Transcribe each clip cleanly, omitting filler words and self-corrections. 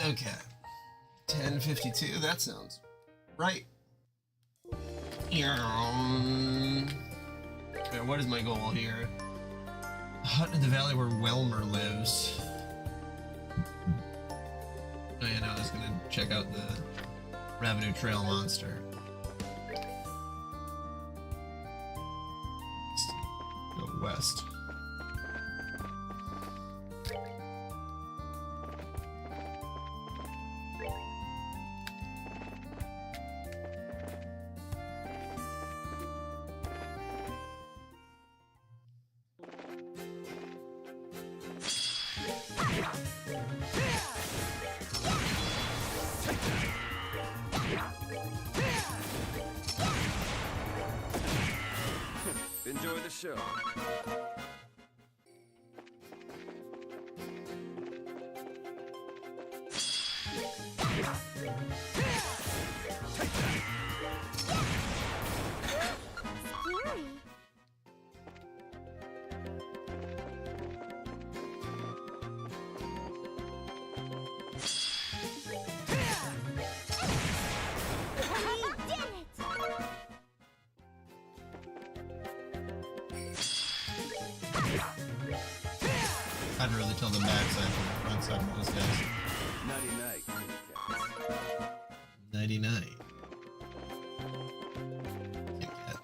Okay. 10:52, that sounds right. What is my goal here? A hut in the valley where Welmer lives. Oh yeah, no, I was gonna check out the Revenue Trail monster. Go west. Enjoy the show. I can really tell the backside from the front side of those guys. Nighty-night, cats. Nighty-night. Kit Kat.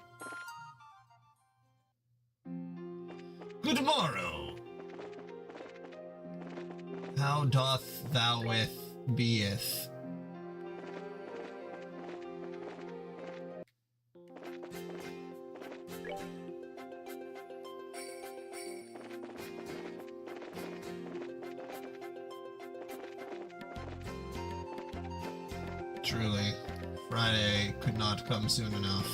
Good morrow. How doth thou with beeth? Truly, Friday could not come soon enough.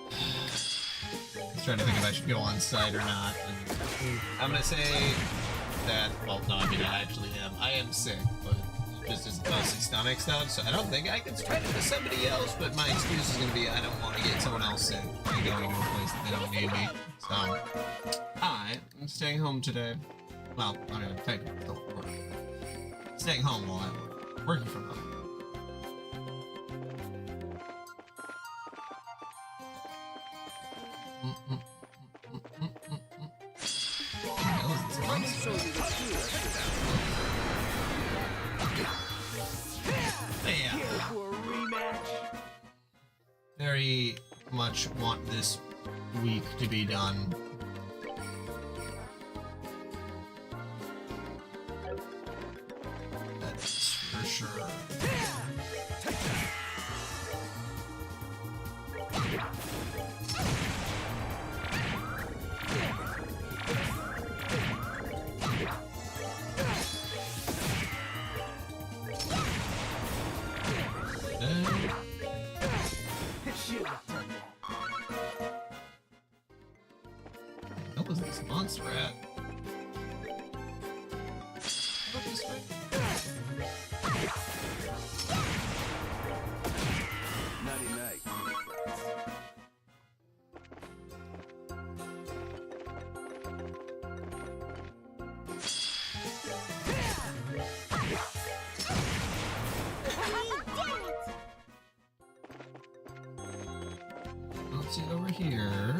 I was trying to think if I should go on site or not. And I'm gonna say that, well, no, I mean, I actually am. I am sick, but it's just mostly stomach stuff, so I don't think I can spread it to somebody else, but my excuse is gonna be I don't want to get someone else sick by going to a place that they don't need me. So, I am staying home today. Well, I'm gonna technically still work. Staying home while I'm working from home. Yeah. Very much want this week to be done. That's for sure. What was this monster at? What this way? Nighty-night, cats. Let's see over here.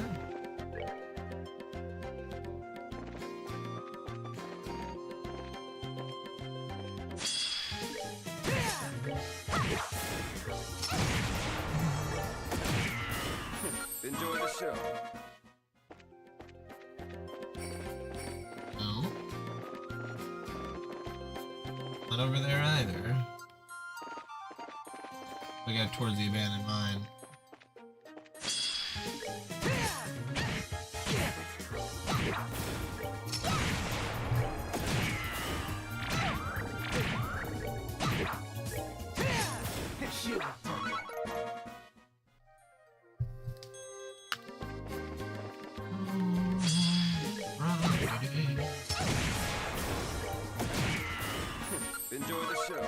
Enjoy the show. No. Not over there either. We got towards the abandoned mine. Enjoy the show.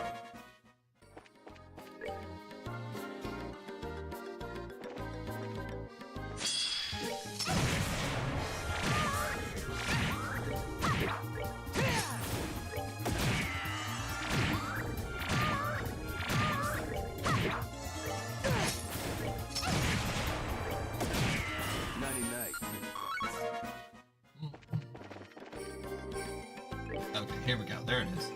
Here we go. There it is.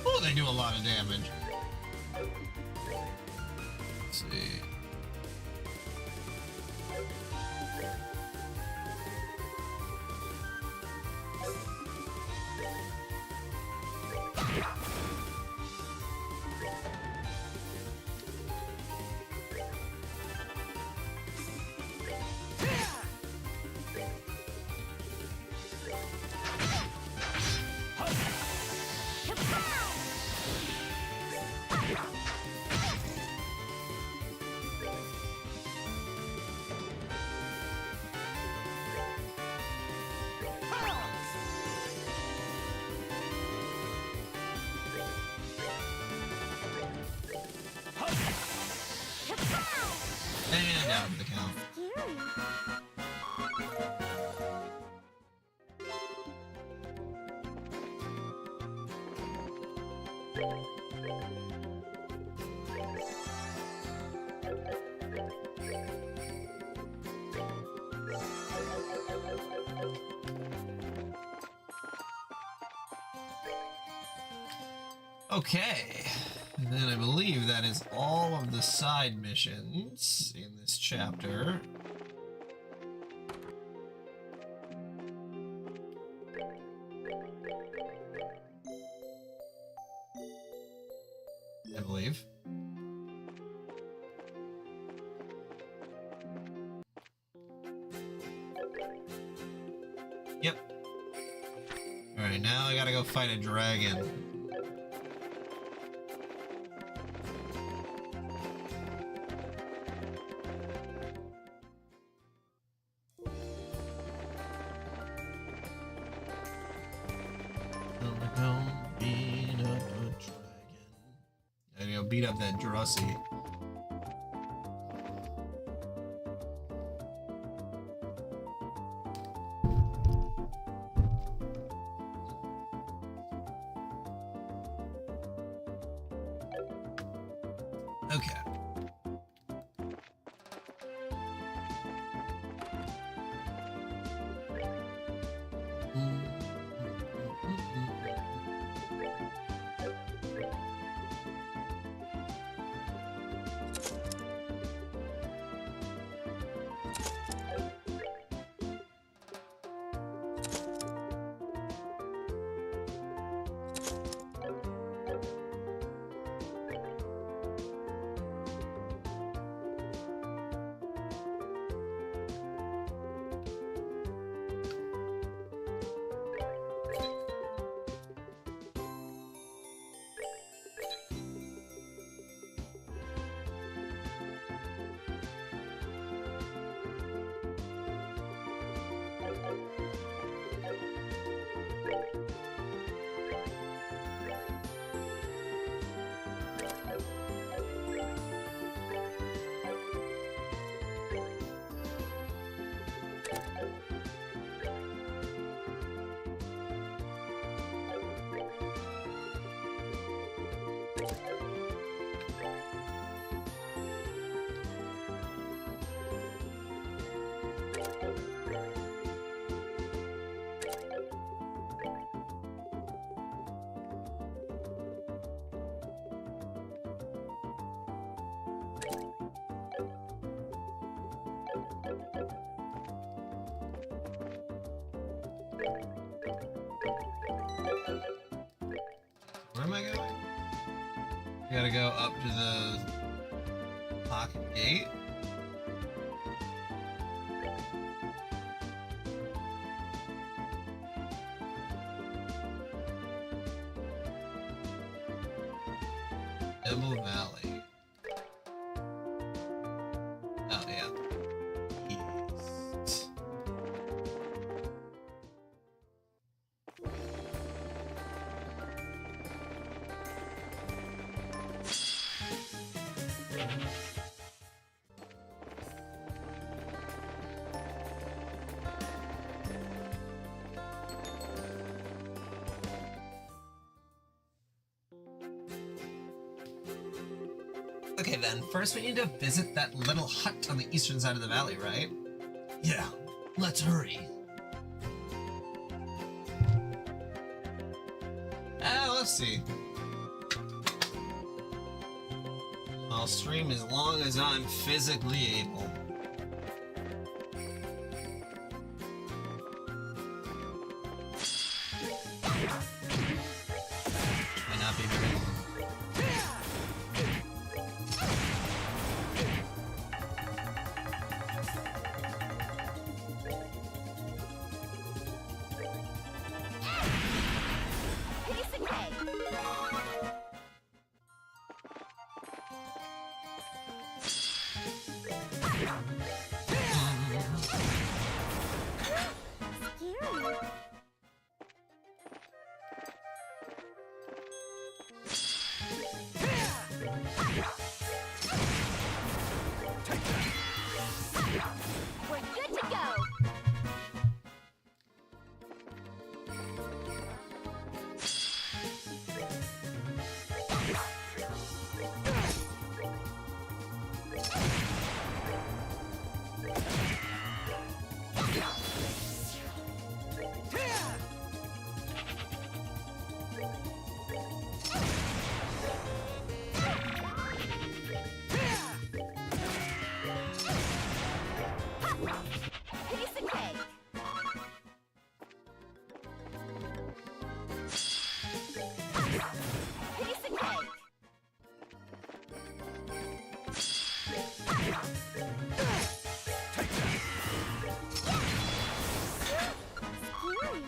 Oh, they do a lot of damage. Let's see. And out of the count. Okay, and then I believe that is all of the side missions in this chapter. I believe. Yep. Alright, now I gotta go fight a dragon. Beat up that Drussie. Okay. Where am I going? I gotta go up to the pocket gate. Dimble Valley. Oh, yeah. East. Okay then, first we need to visit that little hut on the eastern side of the valley, right? Yeah, let's hurry. Let's see. I'll stream as long as I'm physically able. Might not be very long. We're good to go. Piece of cake. Piece of cake. Scary.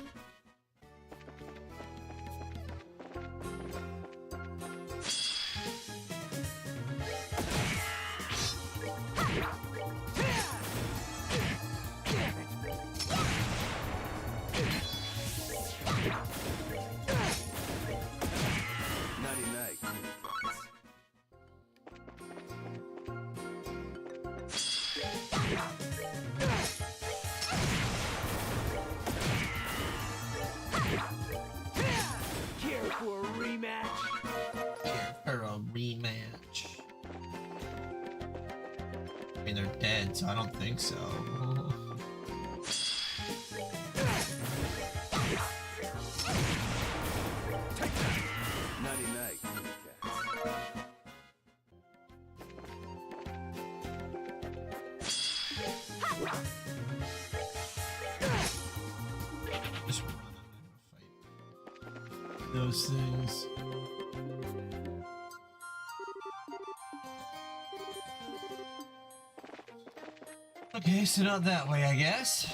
Nighty night, kitty cats. Care for a rematch? Here for a rematch. I mean, they're dead, so I don't think so. Nighty night, kitty cats. Just run. I'm not gonna fight those things. Okay, so not that way, I guess.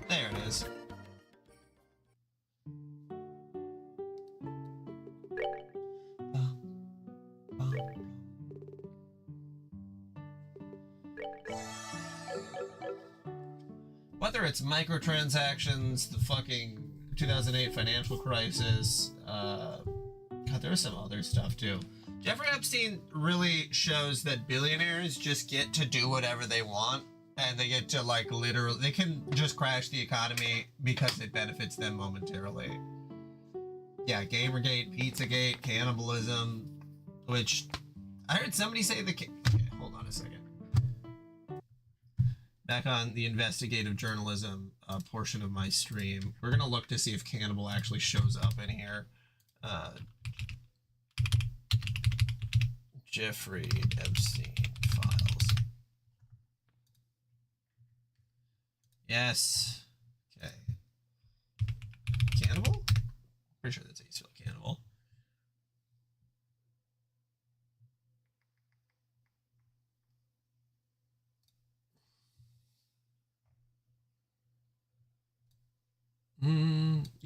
There it is. Whether it's microtransactions, the fucking 2008 financial crisis, God, there's some other stuff too. Jeffrey Epstein really shows that billionaires just get to do whatever they want, and they get to like literally, they can just crash the economy because it benefits them momentarily. Yeah, Gamergate, Pizzagate, cannibalism, which I heard somebody say okay, hold on a second. Back on the investigative journalism portion of my stream, we're gonna look to see if cannibal actually shows up in here. Jeffrey Epstein files. Yes. Okay. Cannibal? Pretty sure that's how you spell cannibal.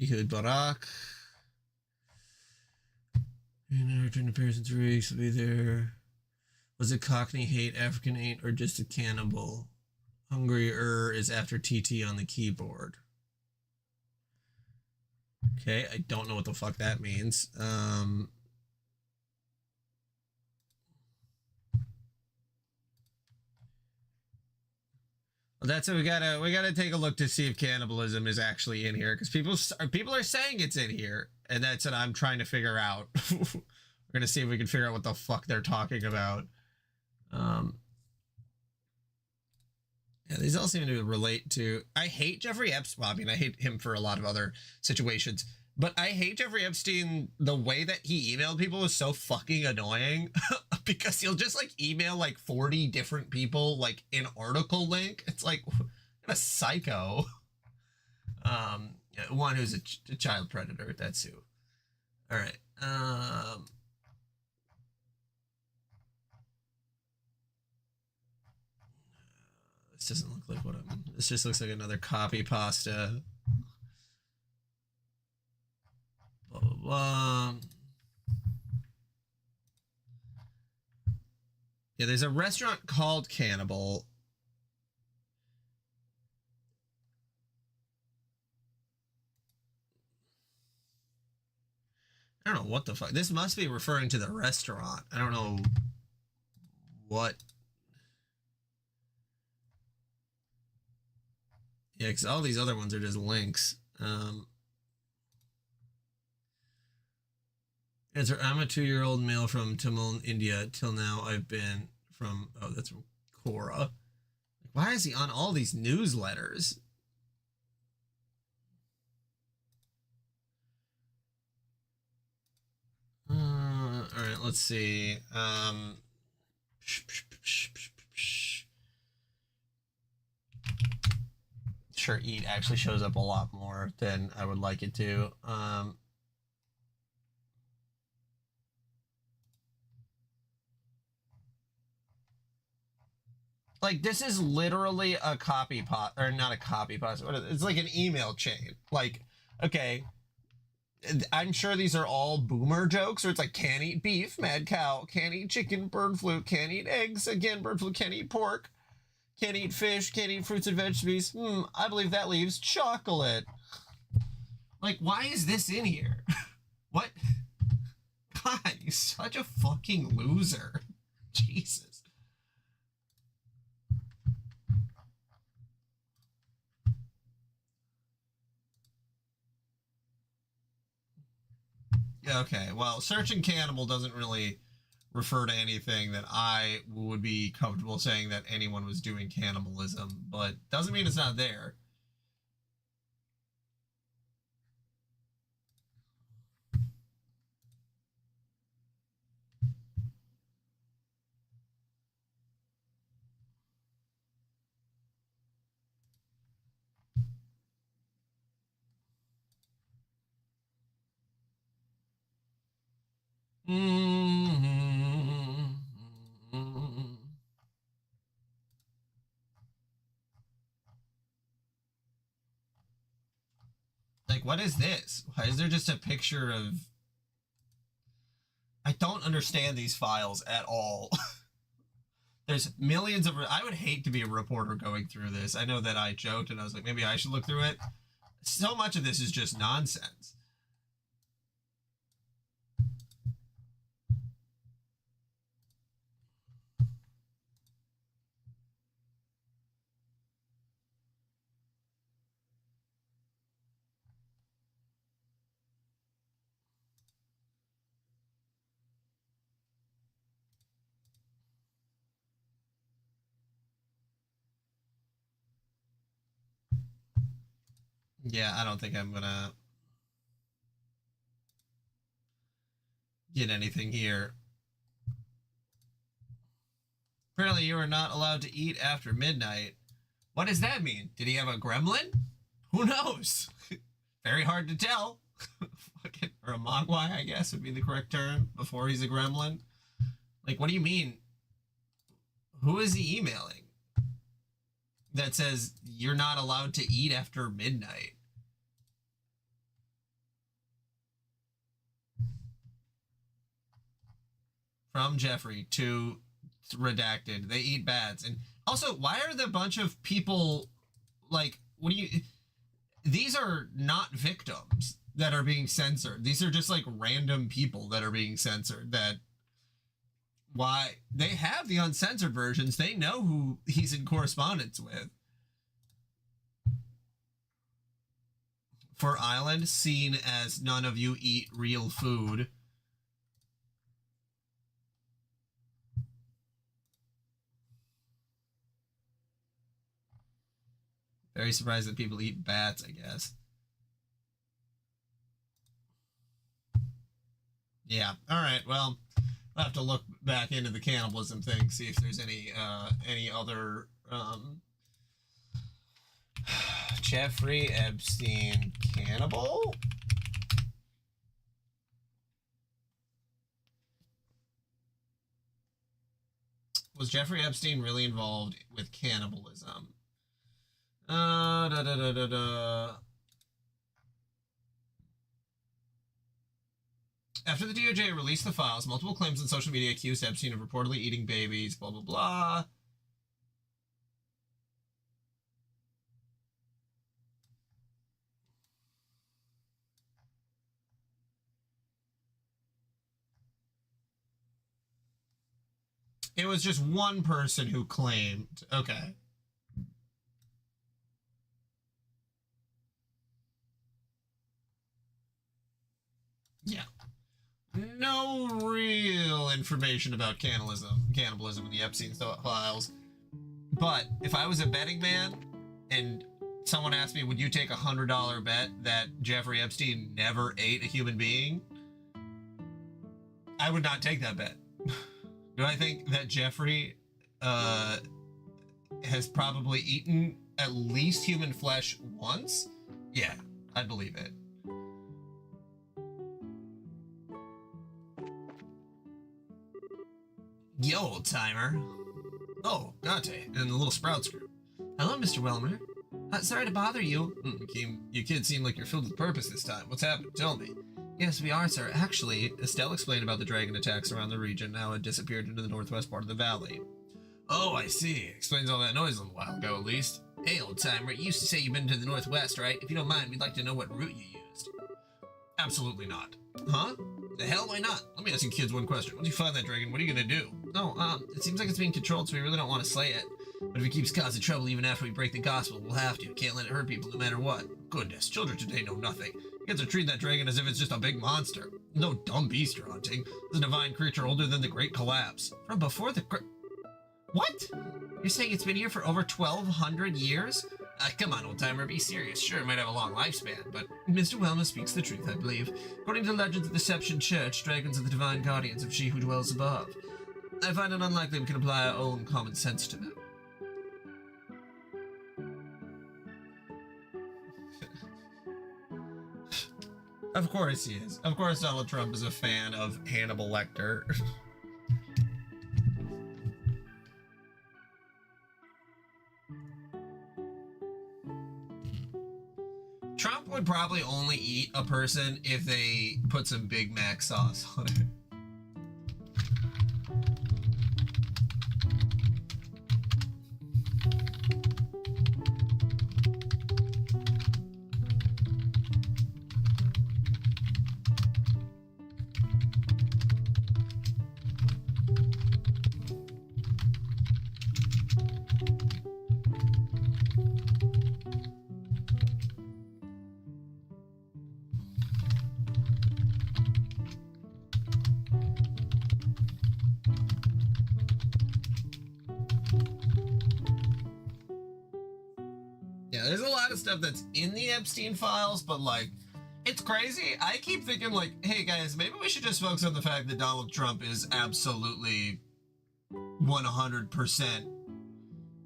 Ehud Barak. And return appears in 3 weeks. Will be there. Was it Cockney hate, African hate, or just a cannibal? Hungrier is after TT on the keyboard. Okay, I don't know what the fuck that means. Well, that's what we gotta take a look to see if cannibalism is actually in here, because people are saying it's in here, and that's what I'm trying to figure out. We're gonna see if we can figure out what the fuck they're talking about. Yeah, these all seem to relate to. I hate Jeffrey Epstein. Well, I mean, I hate him for a lot of other situations, but I hate Jeffrey Epstein. The way that he emailed people is so fucking annoying because he'll just like email like 40 different people like an article link. It's like what a psycho. One who's a child predator. That's who. All right. This doesn't look like what I'm. This just looks like another copy pasta. Blah blah blah. Yeah, there's a restaurant called Cannibal. I don't know what the fuck. This must be referring to the restaurant. I don't know what. Yeah, because all these other ones are just links. I'm a 2-year-old male from Tamil, India. Till now, I've been from. Oh, that's from Quora. Why is he on all these newsletters? All right, let's see. Sure, eat actually shows up a lot more than I would like it to. Like, this is literally a copy pot, or not a copy pot. It's like an email chain. Like, okay, I'm sure these are all boomer jokes, or it's like, can't eat beef, mad cow, can't eat chicken, bird flu, can't eat eggs, again, bird flu, can't eat pork, can't eat fish, can't eat fruits and vegetables. I believe that leaves chocolate. Like, why is this in here? What? God, you're such a fucking loser. Jesus. Okay, well, searching cannibal doesn't really refer to anything that I would be comfortable saying that anyone was doing cannibalism, but doesn't mean it's not there. Like, what is this? Why is there just a picture of... I don't understand these files at all. There's millions of... I would hate to be a reporter going through this. I know that I joked and I was like, maybe I should look through it. So much of this is just nonsense. Yeah, I don't think I'm gonna get anything here. Apparently you are not allowed to eat after midnight. What does that mean? Did he have a gremlin? Who knows? Very hard to tell. Or a mogwai, I guess would be the correct term, before he's a gremlin. Like, what do you mean? Who is he emailing that says you're not allowed to eat after midnight? from Jeffrey to Redacted. They eat bats. And also, why are the bunch of people like, what do you, these are not victims that are being censored. These are just like random people that are being censored. That why they have the uncensored versions. They know who he's in correspondence with. For Island, seen as none of you eat real food. Very surprised that people eat bats, I guess. Yeah. All right. Well, I'll have to look back into the cannibalism thing, see if there's any other Jeffrey Epstein cannibal. Was Jeffrey Epstein really involved with cannibalism? After the DOJ released the files, multiple claims on social media accused Epstein of reportedly eating babies, blah, blah, blah. It was just one person who claimed. Okay. Yeah. No real information about cannibalism in the Epstein files. But if I was a betting man and someone asked me, would you take $100 bet that Jeffrey Epstein never ate a human being? I would not take that bet. Do I think that Jeffrey has probably eaten at least human flesh once? Yeah, I'd believe it. Yo, old timer. Oh, Gante, and the Little Sprouts group. Hello, Mr. Wellmer. Sorry to bother you. You kids seem like you're filled with purpose this time. What's happened? Tell me. Yes, we are, sir. Actually, Estelle explained about the dragon attacks around the region, how it disappeared into the northwest part of the valley. Oh, I see. Explains all that noise a little while ago, at least. Hey, old timer, you used to say you've been to the northwest, right? If you don't mind, we'd like to know what route you used. Absolutely not. Huh? The hell, why not? Let me ask you kids one question. Once you find that dragon, what are you gonna do? No, it seems like it's being controlled, so we really don't want to slay it. But if it keeps causing trouble even after we break the gospel, we'll have to. Can't let it hurt people no matter what. Goodness, children today know nothing. Kids are treating that dragon as if it's just a big monster. No dumb beast you're hunting. It's a divine creature older than the Great Collapse. From before the What? You're saying it's been here for over 1,200 years? Come on, old timer, be serious. Sure, it might have a long lifespan, but Mr. Wellmer speaks the truth, I believe. According to legends of the Deception Church, dragons are the divine guardians of she who dwells above. I find it unlikely we can apply our own common sense to them. Of course he is. Of course Donald Trump is a fan of Hannibal Lecter. Trump would probably only eat a person if they put some Big Mac sauce on it. There's a lot of stuff that's in the Epstein files, but like, it's crazy. I keep thinking like, hey guys, maybe we should just focus on the fact that Donald Trump is absolutely 100%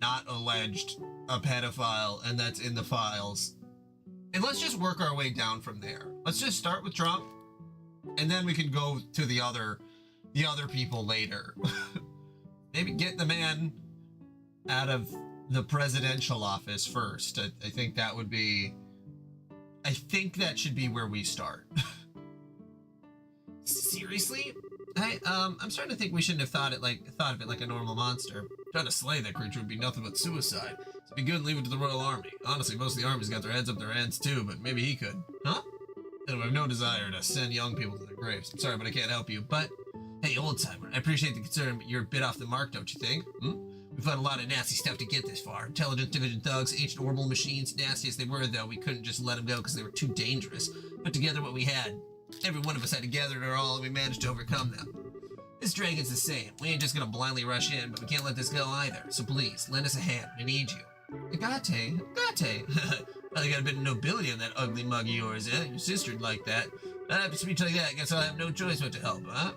not alleged a pedophile, and that's in the files. And let's just work our way down from there. Let's just start with Trump, and then we can go to the other people later. Maybe get the man out of the presidential office first. I think that would be, I think that should be where we start. Seriously? Hey, I'm starting to think we shouldn't have thought of it like a normal monster. Trying to slay that creature would be nothing but suicide. So be good and leave it to the Royal Army. Honestly, most of the army's got their heads up their ends too, but maybe he could. Huh? Anyway, I have no desire to send young people to their graves. I'm sorry, but I can't help you. But, hey, old-timer, I appreciate the concern, but you're a bit off the mark, don't you think? We've had a lot of nasty stuff to get this far. Intelligence Division thugs, ancient orbital machines, nasty as they were, though, we couldn't just let them go because they were too dangerous. Put together what we had. Every one of us had to gather it all, and we managed to overcome them. This dragon's the same. We ain't just gonna blindly rush in, but we can't let this go either. So please, lend us a hand. We need you. Agate. Well, you got a bit of nobility on that ugly mug of yours, eh? Your sister'd like that. Not have to speak like that. Guess I'll have no choice but to help, huh?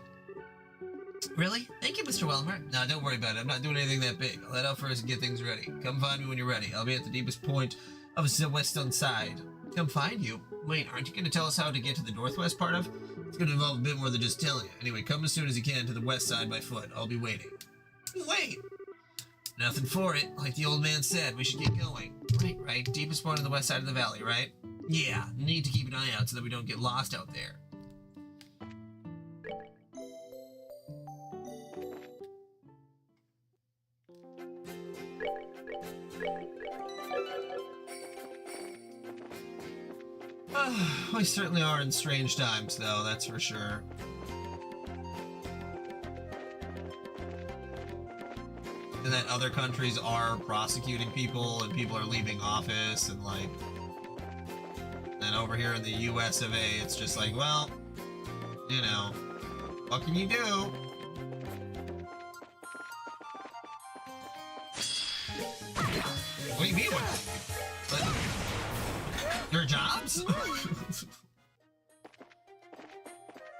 Really? Thank you, Mr. Welmer. Nah, don't worry about it. I'm not doing anything that big. I'll head out first and get things ready. Come find me when you're ready. I'll be at the deepest point of the western side. Come find you? Wait, aren't you going to tell us how to get to the northwest part of? It's going to involve a bit more than just telling you. Anyway, come as soon as you can to the west side by foot. I'll be waiting. Wait! Nothing for it. Like the old man said, we should get going. Right. Deepest point on the west side of the valley, right? Yeah, need to keep an eye out so that we don't get lost out there. We certainly are in strange times, though, that's for sure. And that other countries are prosecuting people, and people are leaving office, and like... And over here in the US of A, it's just like, well, you know, what can you do? What do you mean, what? Your jobs?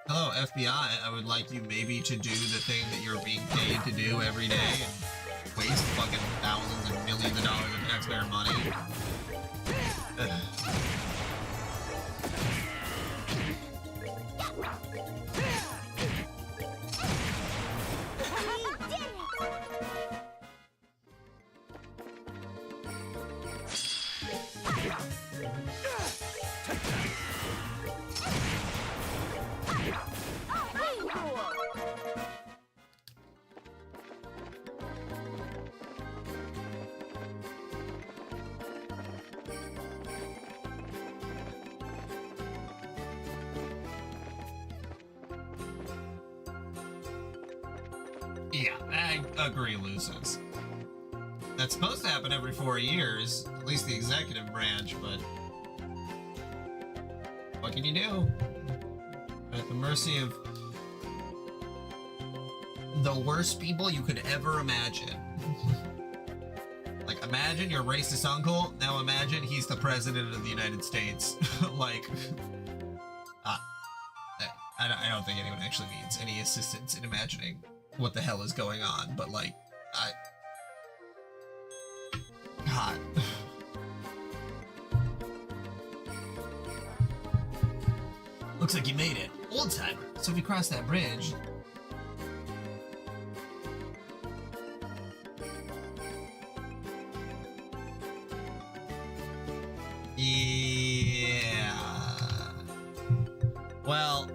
Hello, FBI. I would like you maybe to do the thing that you're being paid to do every day and waste fucking thousands and millions of dollars of taxpayer money. Yeah, I agree, Lucis. That's supposed to happen every 4 years, at least the executive branch, but what can you do? At the mercy of the worst people you could ever imagine. Like, imagine your racist uncle, now imagine he's the president of the United States. Like, I don't think anyone actually needs any assistance in imagining what the hell is going on, but like, God. Looks like you made it. Old timer. So if you cross that bridge... Yeah... Well...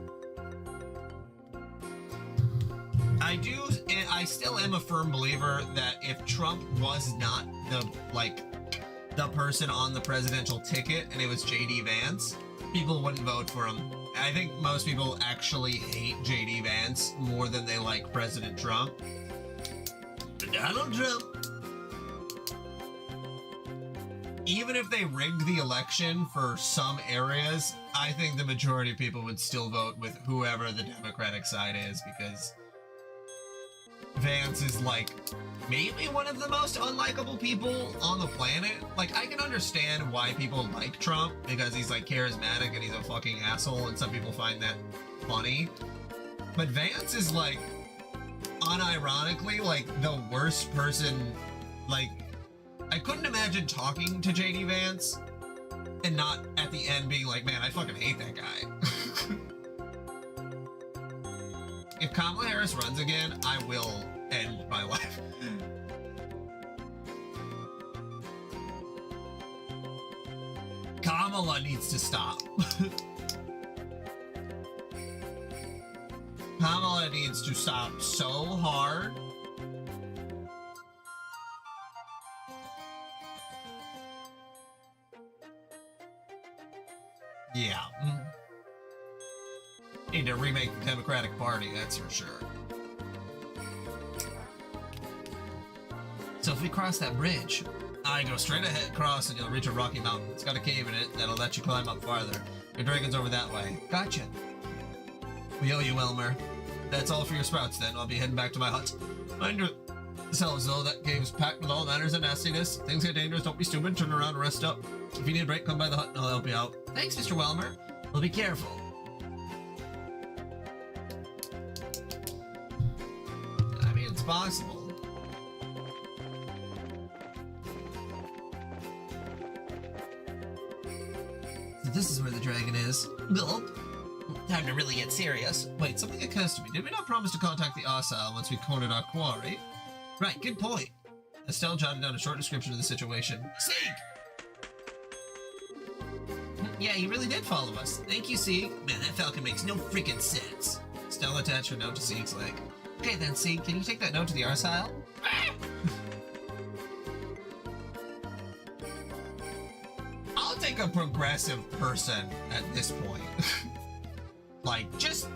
I still am a firm believer that if Trump was not the person on the presidential ticket and it was J.D. Vance, people wouldn't vote for him. I think most people actually hate J.D. Vance more than they like President Trump. Donald Trump. Even if they rigged the election for some areas, I think the majority of people would still vote with whoever the Democratic side is, because Vance is like maybe one of the most unlikable people on the planet. Like, I can understand why people like Trump, because he's like charismatic and he's a fucking asshole, and some people find that funny. But Vance is like unironically like the worst person. Like, I couldn't imagine talking to JD Vance and not at the end being like, man, I fucking hate that guy. If Kamala Harris runs again, I will end my life. Kamala needs to stop. Pamela needs to stop so hard. Yeah. Need to remake the Democratic Party, that's for sure. So if we cross that bridge, I go straight ahead across and you'll reach a rocky mountain. It's got a cave in it that'll let you climb up farther. Your dragon's over that way. Gotcha. We owe you, Elmer. That's all for your sprouts then. I'll be heading back to my hut. Mind yourselves though, that cave's packed with all manners and nastiness. Things get dangerous, don't be stupid, turn around and rest up. If you need a break, come by the hut and I'll help you out. Thanks, Mr. Welmer. Well, be careful. I mean, it's possible. So this is where the dragon is. Gulp. Time to really get serious. Wait, something occurs to me. Did we not promise to contact the Ossile once we cornered our quarry? Right, good point. Estelle jotted down a short description of the situation. Sieg! Yeah, he really did follow us. Thank you, Sieg. Man, that falcon makes no freaking sense. Estelle attached her note to Sieg's leg. Okay then, Sieg, can you take that note to the Ossile? I'll take a progressive person at this point. Like, just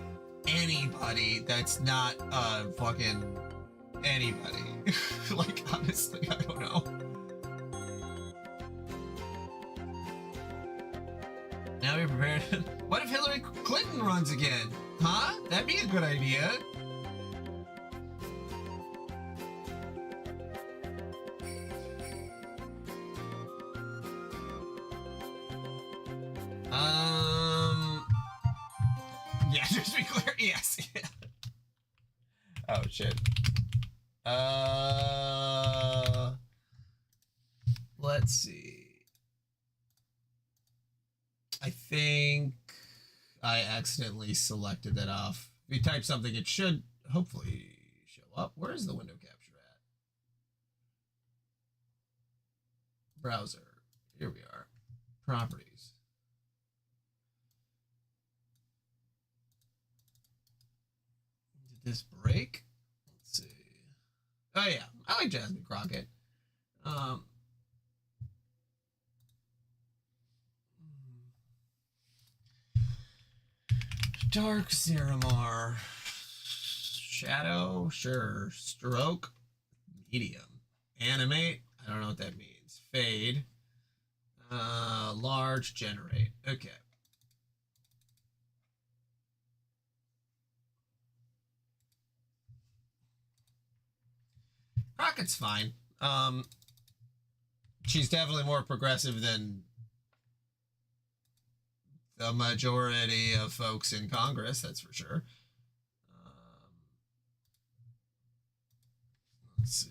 anybody that's not fucking anybody. Like, honestly, I don't know. Now we're prepared. What if Hillary Clinton runs again? Huh? That'd be a good idea. Yeah, just to be clear, yes. Oh shit. Let's see. I think I accidentally selected that off. If you type something, it should hopefully show up. Where is the window capture at? Browser. Here we are. Properties. Did this break? Let's see. Oh yeah, I like Jasmine Crockett. Dark Zeramar. Shadow, sure. Stroke, medium. Animate, I don't know what that means. Fade. Large, generate. Okay. Crockett's fine. She's definitely more progressive than the majority of folks in Congress, that's for sure. Let's see.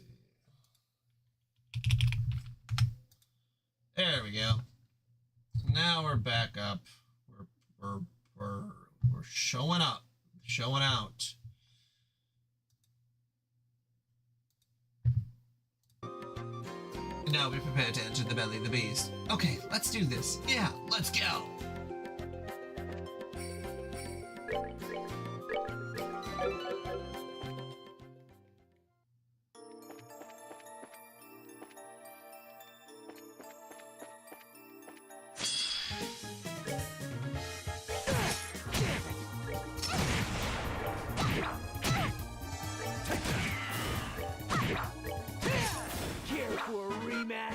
There we go. Now we're back up. We're showing up, showing out. Now be prepared to enter the belly of the beast. Okay, let's do this. Yeah, let's go. Care for a rematch?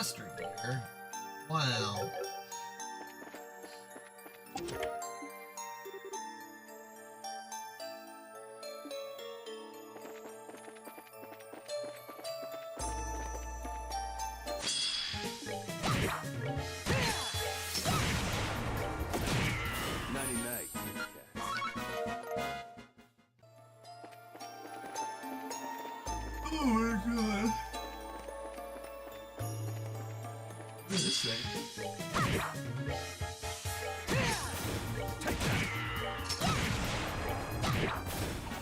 mustard here. Wow. Oh my god. What is this thing?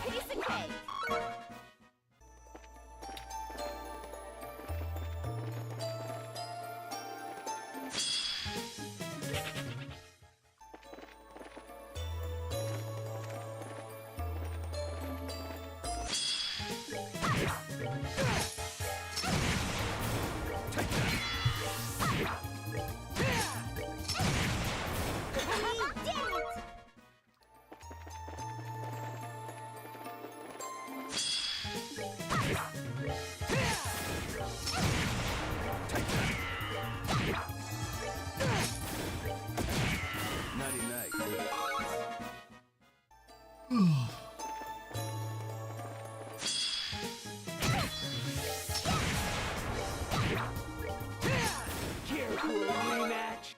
Piece of cake. Damn it! Care for a rematch?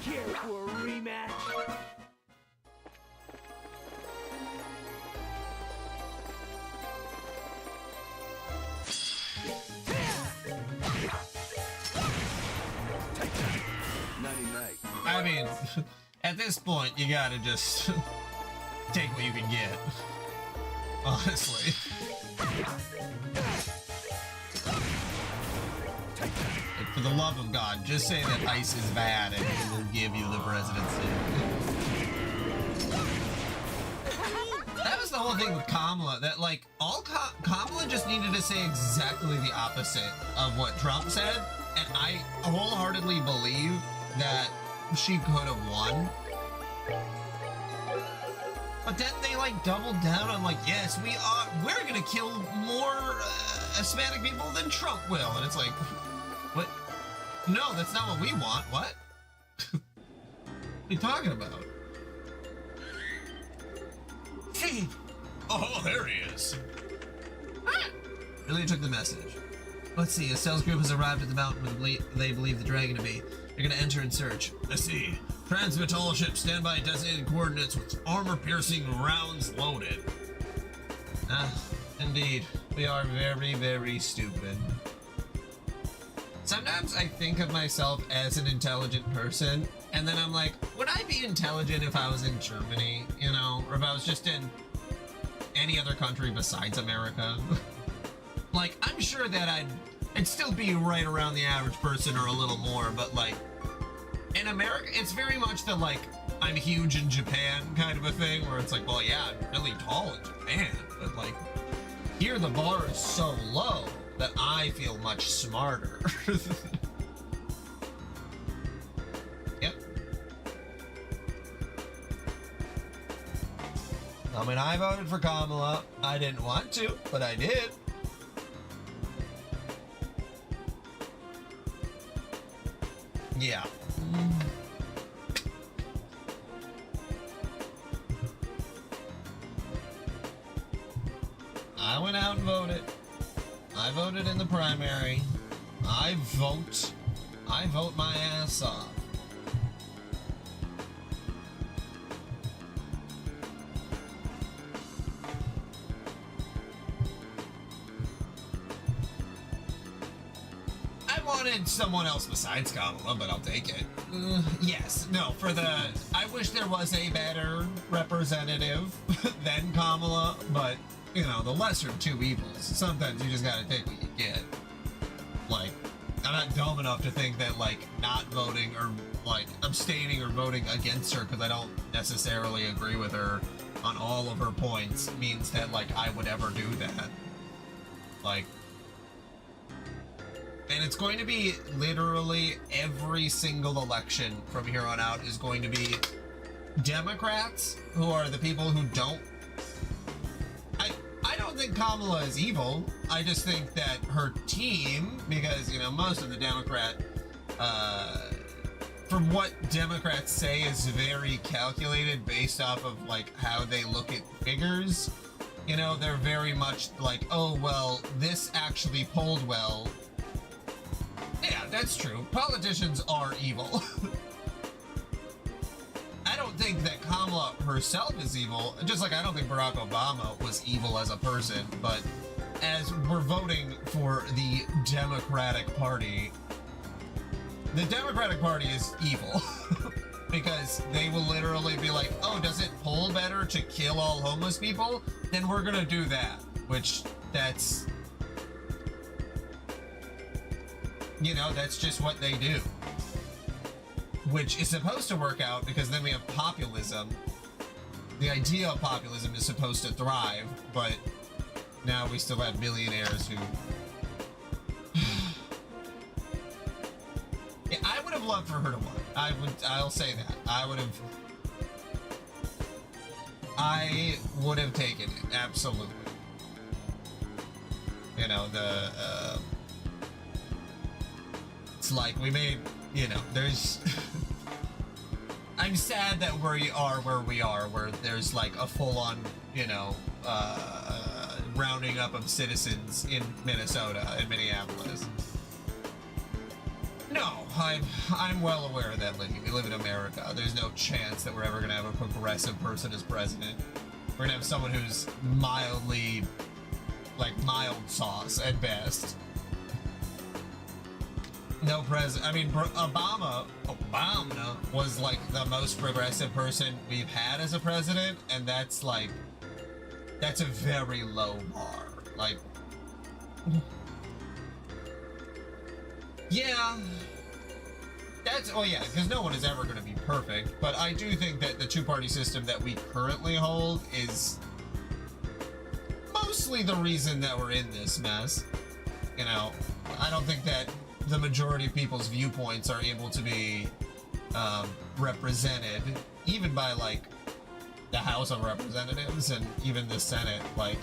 Care for a rematch? I mean, at this point, you gotta just take what you can get. Honestly. Like, for the love of God, just say that ice is bad and we will give you the presidency. That was the whole thing with Kamala, that like, Kamala just needed to say exactly the opposite of what Trump said, and I wholeheartedly believe that she could have won. But then they like doubled down on like, yes, we're gonna kill more Hispanic people than Trump will. And it's like, what? No, that's not what we want. What? What are you talking about? Oh, there he is. Really took the message. Let's see, a sales group has arrived at the mountain where they believe the dragon to be. They're gonna enter and search. I see. Transmit all ships, stand by designated coordinates with armor-piercing rounds loaded. Indeed. We are very, very stupid. Sometimes I think of myself as an intelligent person, and then I'm like, would I be intelligent if I was in Germany, you know? Or if I was just in any other country besides America? Like, I'm sure that I'd still be right around the average person or a little more, but like, in America, it's very much the like, I'm huge in Japan kind of a thing, where it's like, well, yeah, I'm really tall in Japan, but like, here the bar is so low that I feel much smarter. Yep. I mean, I voted for Kamala. I didn't want to, but I did. Yeah. I went out and voted. I voted in the primary. I vote my ass off. wanted someone else besides Kamala, but I'll take it. Yes, no, for the... I wish there was a better representative than Kamala, but, you know, the lesser of two evils. Sometimes you just gotta take what you get. Like, I'm not dumb enough to think that, like, not voting or, like, abstaining or voting against her because I don't necessarily agree with her on all of her points means that, like, I would ever do that. Like... And it's going to be literally every single election from here on out is going to be Democrats who are the people who don't... I don't think Kamala is evil. I just think that her team, because, you know, most of the Democrat, from what Democrats say, is very calculated based off of, like, how they look at figures. You know, they're very much like, oh, well, this actually polled well. Yeah, that's true. Politicians are evil. I don't think that Kamala herself is evil, just like I don't think Barack Obama was evil as a person, but as we're voting for the Democratic Party, the Democratic Party is evil. Because they will literally be like, oh, does it poll better to kill all homeless people? Then we're gonna do that. Which, that's... You know, that's just what they do. Which is supposed to work out because then we have populism. The idea of populism is supposed to thrive, but now we still have billionaires who... Yeah, I would have loved for her to win. I'll say that. I would have taken it, absolutely. You know, it's like we made, you know, there's... I'm sad that we are where we are, where there's like a full-on, you know, rounding up of citizens in Minnesota and Minneapolis. No, I'm well aware of that, Liddy. We live in America. There's no chance that we're ever gonna have a progressive person as president. We're gonna have someone who's mildly, like, mild sauce at best. No president. I mean, Obama was like the most progressive person we've had as a president, and that's like, that's a very low bar. Like, yeah, that's, oh yeah, because no one is ever going to be perfect, but I do think that the two-party system that we currently hold is mostly the reason that we're in this mess. You know, I don't think that the majority of people's viewpoints are able to be represented, even by, like, the House of Representatives and even the Senate, like,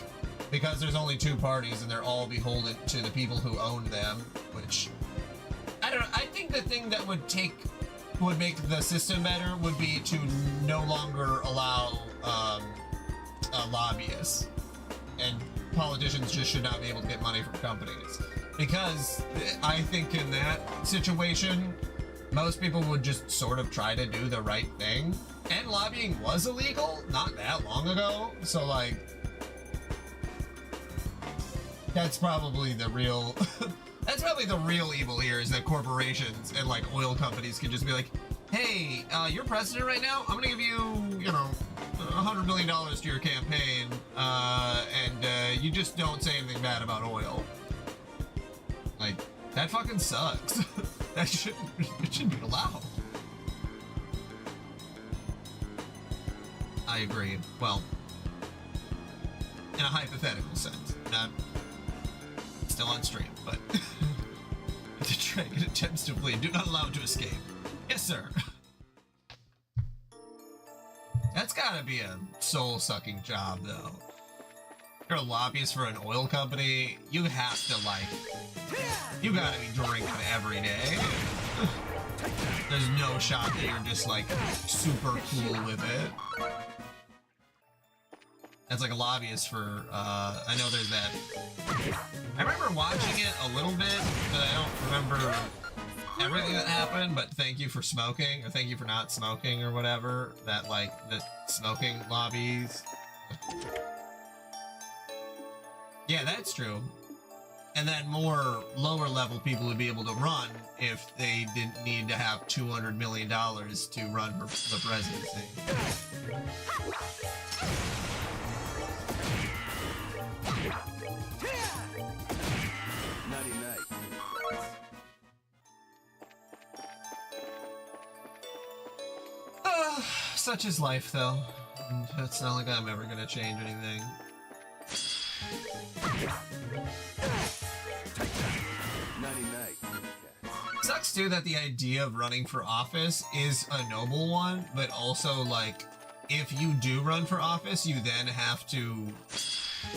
because there's only two parties and they're all beholden to the people who own them, which, I don't know, I think the thing that would make the system better would be to no longer allow lobbyists, and politicians just should not be able to get money from companies. Because I think in that situation, most people would just sort of try to do the right thing. And lobbying was illegal not that long ago, so like, that's probably the real, that's probably the real evil here, is that corporations and like oil companies can just be like, hey, you're president right now, I'm gonna give you, you know, $100 million to your campaign, and you just don't say anything bad about oil. Like, that fucking sucks. It shouldn't be allowed. I agree. Well, in a hypothetical sense. Not still on stream, but the dragon attempts to flee. Do not allow it to escape. Yes, sir. That's gotta be a soul-sucking job, though. You're a lobbyist for an oil company, you have to, like, you gotta be drinking every day. There's no shot that you're just, like, super cool with it. That's like a lobbyist for, I know there's that. I remember watching it a little bit, but I don't remember everything that happened, but thank you for smoking, or thank you for not smoking, or whatever. That, like, the smoking lobbies. Yeah, that's true. And then more lower level people would be able to run if they didn't need to have $200 million to run for the presidency. Naughty night. Such is life, though. And it's not like I'm ever gonna change anything. Naughty night. Sucks too that the idea of running for office is a noble one, but also like if you do run for office, you then have to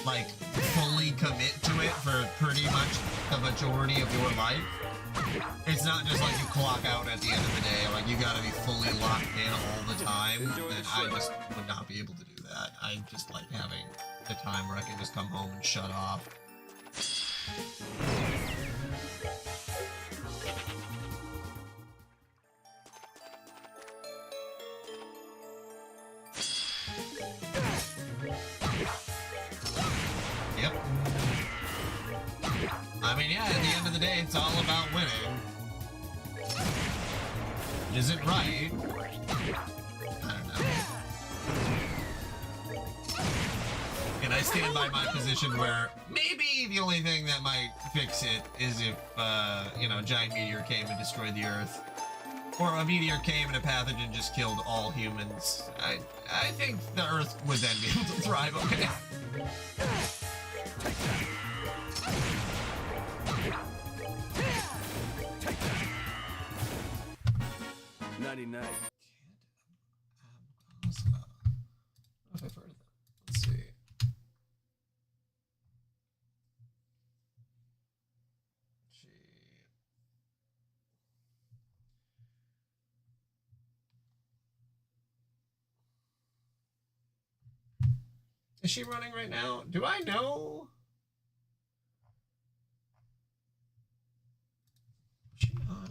like fully commit to it for pretty much the majority of your life. It's not just like you clock out at the end of the day, like you gotta be fully locked in all the time, and I just would not be able to do that. I just like having the time where I can just come home and shut off. Yep. I mean, yeah, at the end of the day, it's all about winning. Is it right? I don't know. And I stand by my position where maybe the only thing that might fix it is if, you know, a giant meteor came and destroyed the Earth. Or a meteor came and a pathogen just killed all humans. I think the Earth would then be able to thrive, okay? Naughty night. I don't know if I've heard of that. Let's see. Is she running right now? Do I know? Is she on?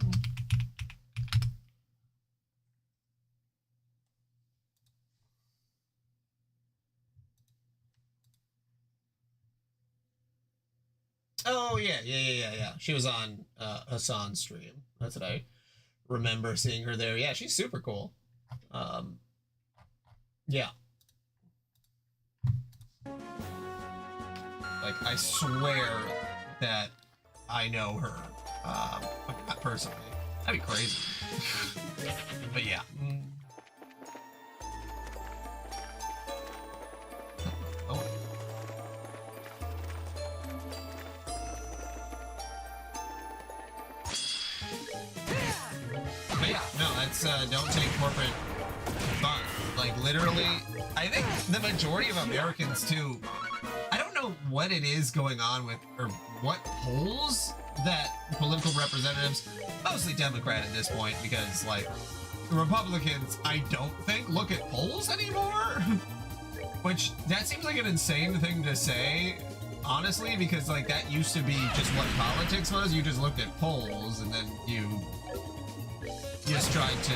Oh yeah. She was on Hassan's stream. That's what I remember seeing her there. Yeah, she's super cool. Yeah. Like, I swear that I know her, not personally. That'd be crazy. But yeah. Oh. But yeah, no, that's, don't take corporate funds. Like, literally, I think the majority of Americans, too, I don't know what it is going on with, or what polls that political representatives, mostly Democrat at this point, because, like, Republicans, I don't think, look at polls anymore. Which, that seems like an insane thing to say, honestly, because, like, that used to be just what politics was. You just looked at polls, and then you just tried to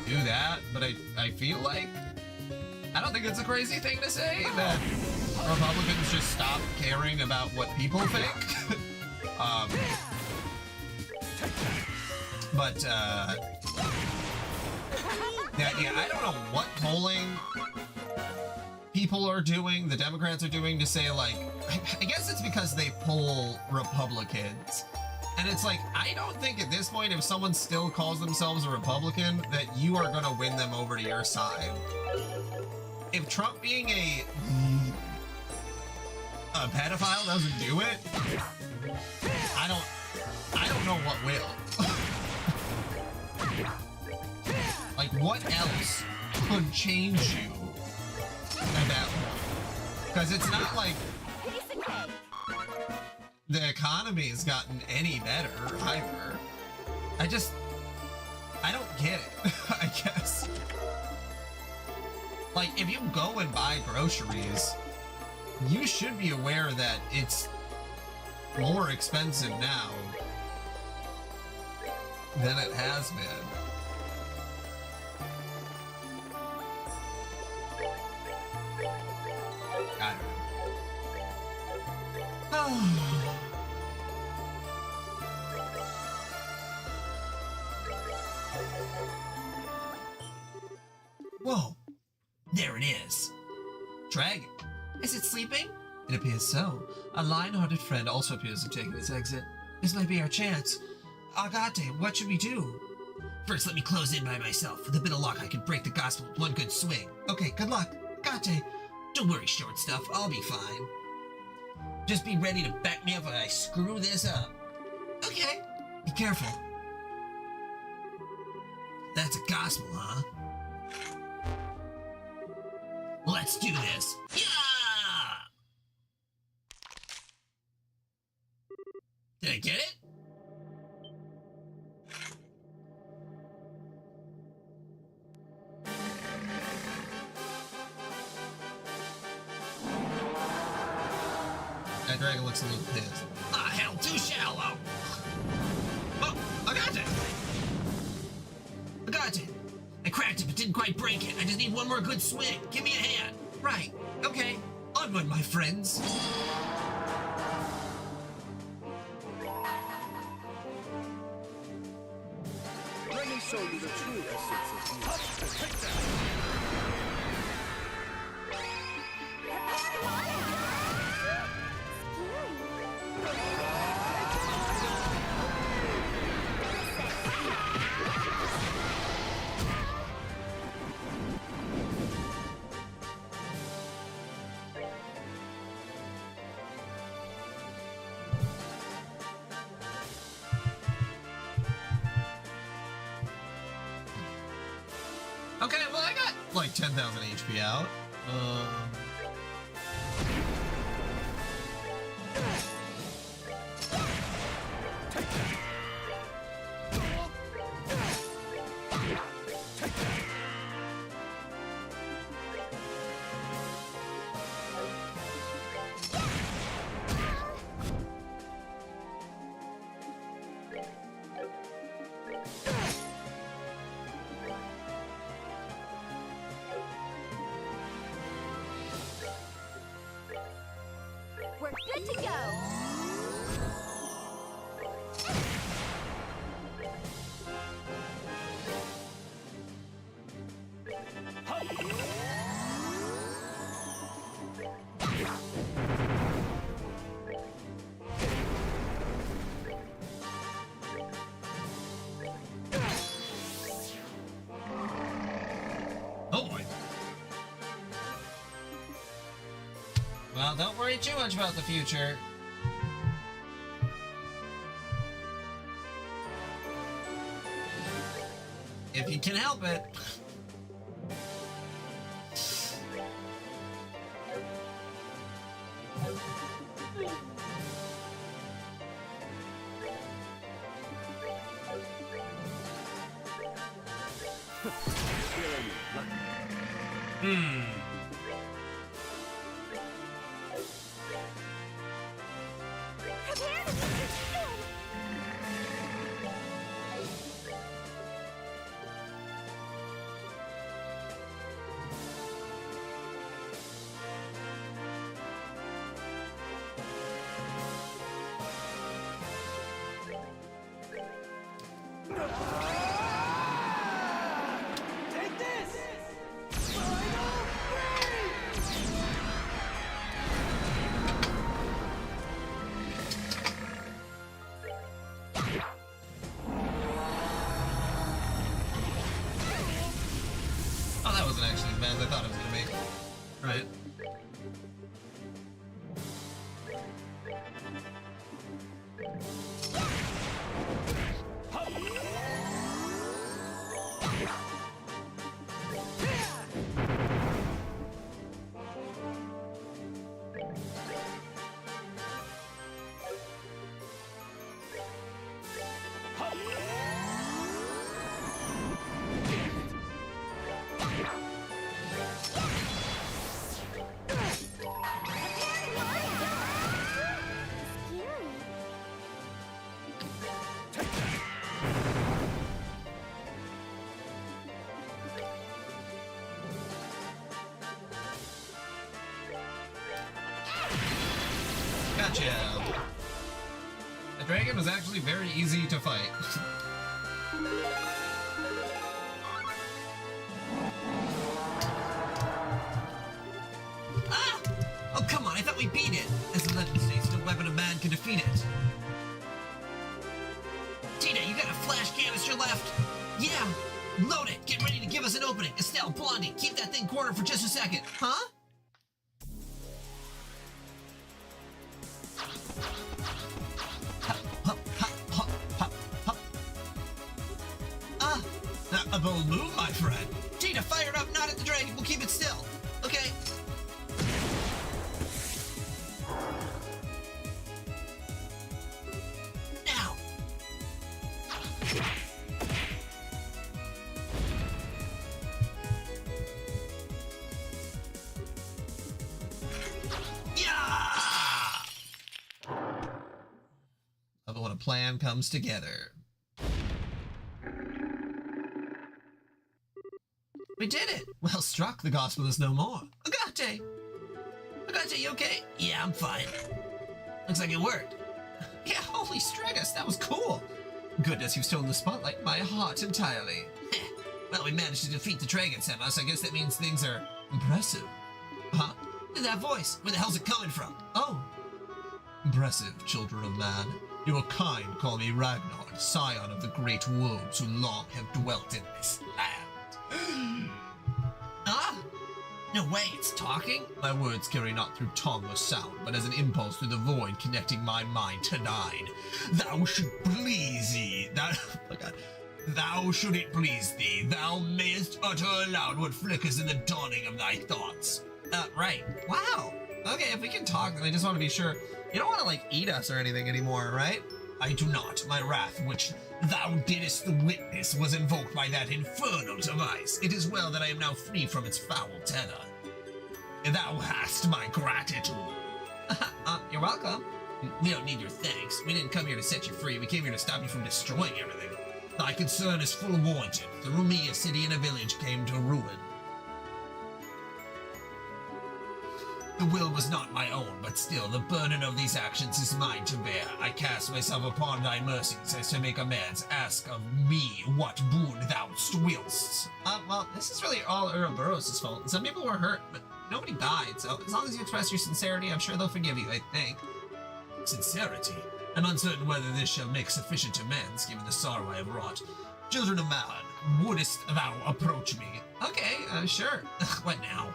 do that. But I feel like, I don't think it's a crazy thing to say that Republicans just stop caring about what people think. Yeah, I don't know what polling people are doing, the Democrats are doing, to say, like, I guess it's because they poll Republicans. And it's like, I don't think at this point, if someone still calls themselves a Republican, that you are going to win them over to your side. If Trump being a pedophile doesn't do it, I don't know what will. Like, what else could change you at that point? Because it's not like the economy has gotten any better either. I don't get it, I guess. Like, if you go and buy groceries, you should be aware that it's more expensive now than it has been. I don't know. Whoa! There it is. Dragon. Is it sleeping? It appears so. A lion-hearted friend also appears to have taken its exit. This might be our chance. Agate, what should we do? First, let me close in by myself. With a bit of luck, I can break the gospel with one good swing. Okay, good luck. Agate. Don't worry, short stuff. I'll be fine. Just be ready to back me up when I screw this up. Okay. Be careful. That's a gospel, huh? Let's do this. Yeah! Did I get it? That dragon looks a little pissed. Ah, hell, too shallow. Oh, I got it. I got it. I cracked it, but didn't quite break it. I just need one more good swing. Give me a hand. Right. Okay. Onward, my friends. Let me show you the true essence of you. Okay, well I got like 10,000 HP out. We're good to go. Oh boy. Well, don't worry too much about the future. If you can help it. Prepare to spin. Take this! Oh, that wasn't actually as bad as I thought it was gonna be. Right. Gotcha. The dragon was actually very easy to fight. man can defeat it. Tina, you got a flash canister left? Yeah. Load it. Get ready to give us an opening. Estelle, Blondie, keep that thing cornered for just a second. Huh? A bold move, my friend. Tina, fire it up, not at the dragon. We'll keep it still. Okay. Now. Yeah! Love it when a plan comes together. We did it! Well struck, the gospel is no more. Agate! Agate, you okay? Yeah, I'm fine. Looks like it worked. Yeah, holy Stregus, that was cool! Goodness, you've stolen the spotlight, my heart entirely. Well, we managed to defeat the dragon, Emma, so I guess that means things are impressive. Huh? That voice, where the hell's it coming from? Oh. Impressive, children of man. You are kind, call me Ragnar, scion of the great wolves who long have dwelt in this land. Ah! No way, it's talking? My words carry not through tongue or sound, but as an impulse through the void connecting my mind to thine. Thou should please thee. Oh my God. Thou should it please thee. Thou mayest utter aloud what flickers in the dawning of thy thoughts. Right. Wow. Okay, if we can talk, then I just want to be sure. You don't want to, like, eat us or anything anymore, right? I do not. My wrath, which thou didst the witness, was invoked by that infernal device. It is well that I am now free from its foul tether. Thou hast my gratitude. You're welcome. We don't need your thanks. We didn't come here to set you free. We came here to stop you from destroying everything. Thy concern is full warranted. Through me, a city and a village came to ruin. The will was not my own, but still the burden of these actions is mine to bear. I cast myself upon thy mercies as to make amends. Ask of me what boon thou willst. Well, this is really all Ouroboros' fault. Some people were hurt, but nobody died, so as long as you express your sincerity, I'm sure they'll forgive you, I think. Sincerity? I'm uncertain whether this shall make sufficient amends, given the sorrow I have wrought. Children of Malon, wouldst thou approach me? Okay, sure. What now?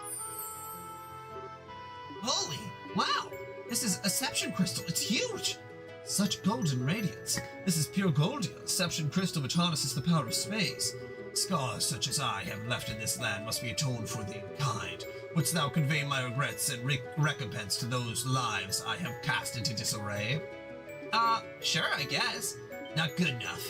Holy, wow, this is Asception Crystal, it's huge! Such golden radiance. This is pure Goldia, Asception Crystal which harnesses the power of space. Scars such as I have left in this land must be atoned for thee in kind. Wouldst thou convey my regrets and recompense to those lives I have cast into disarray? Sure, I guess. Not good enough.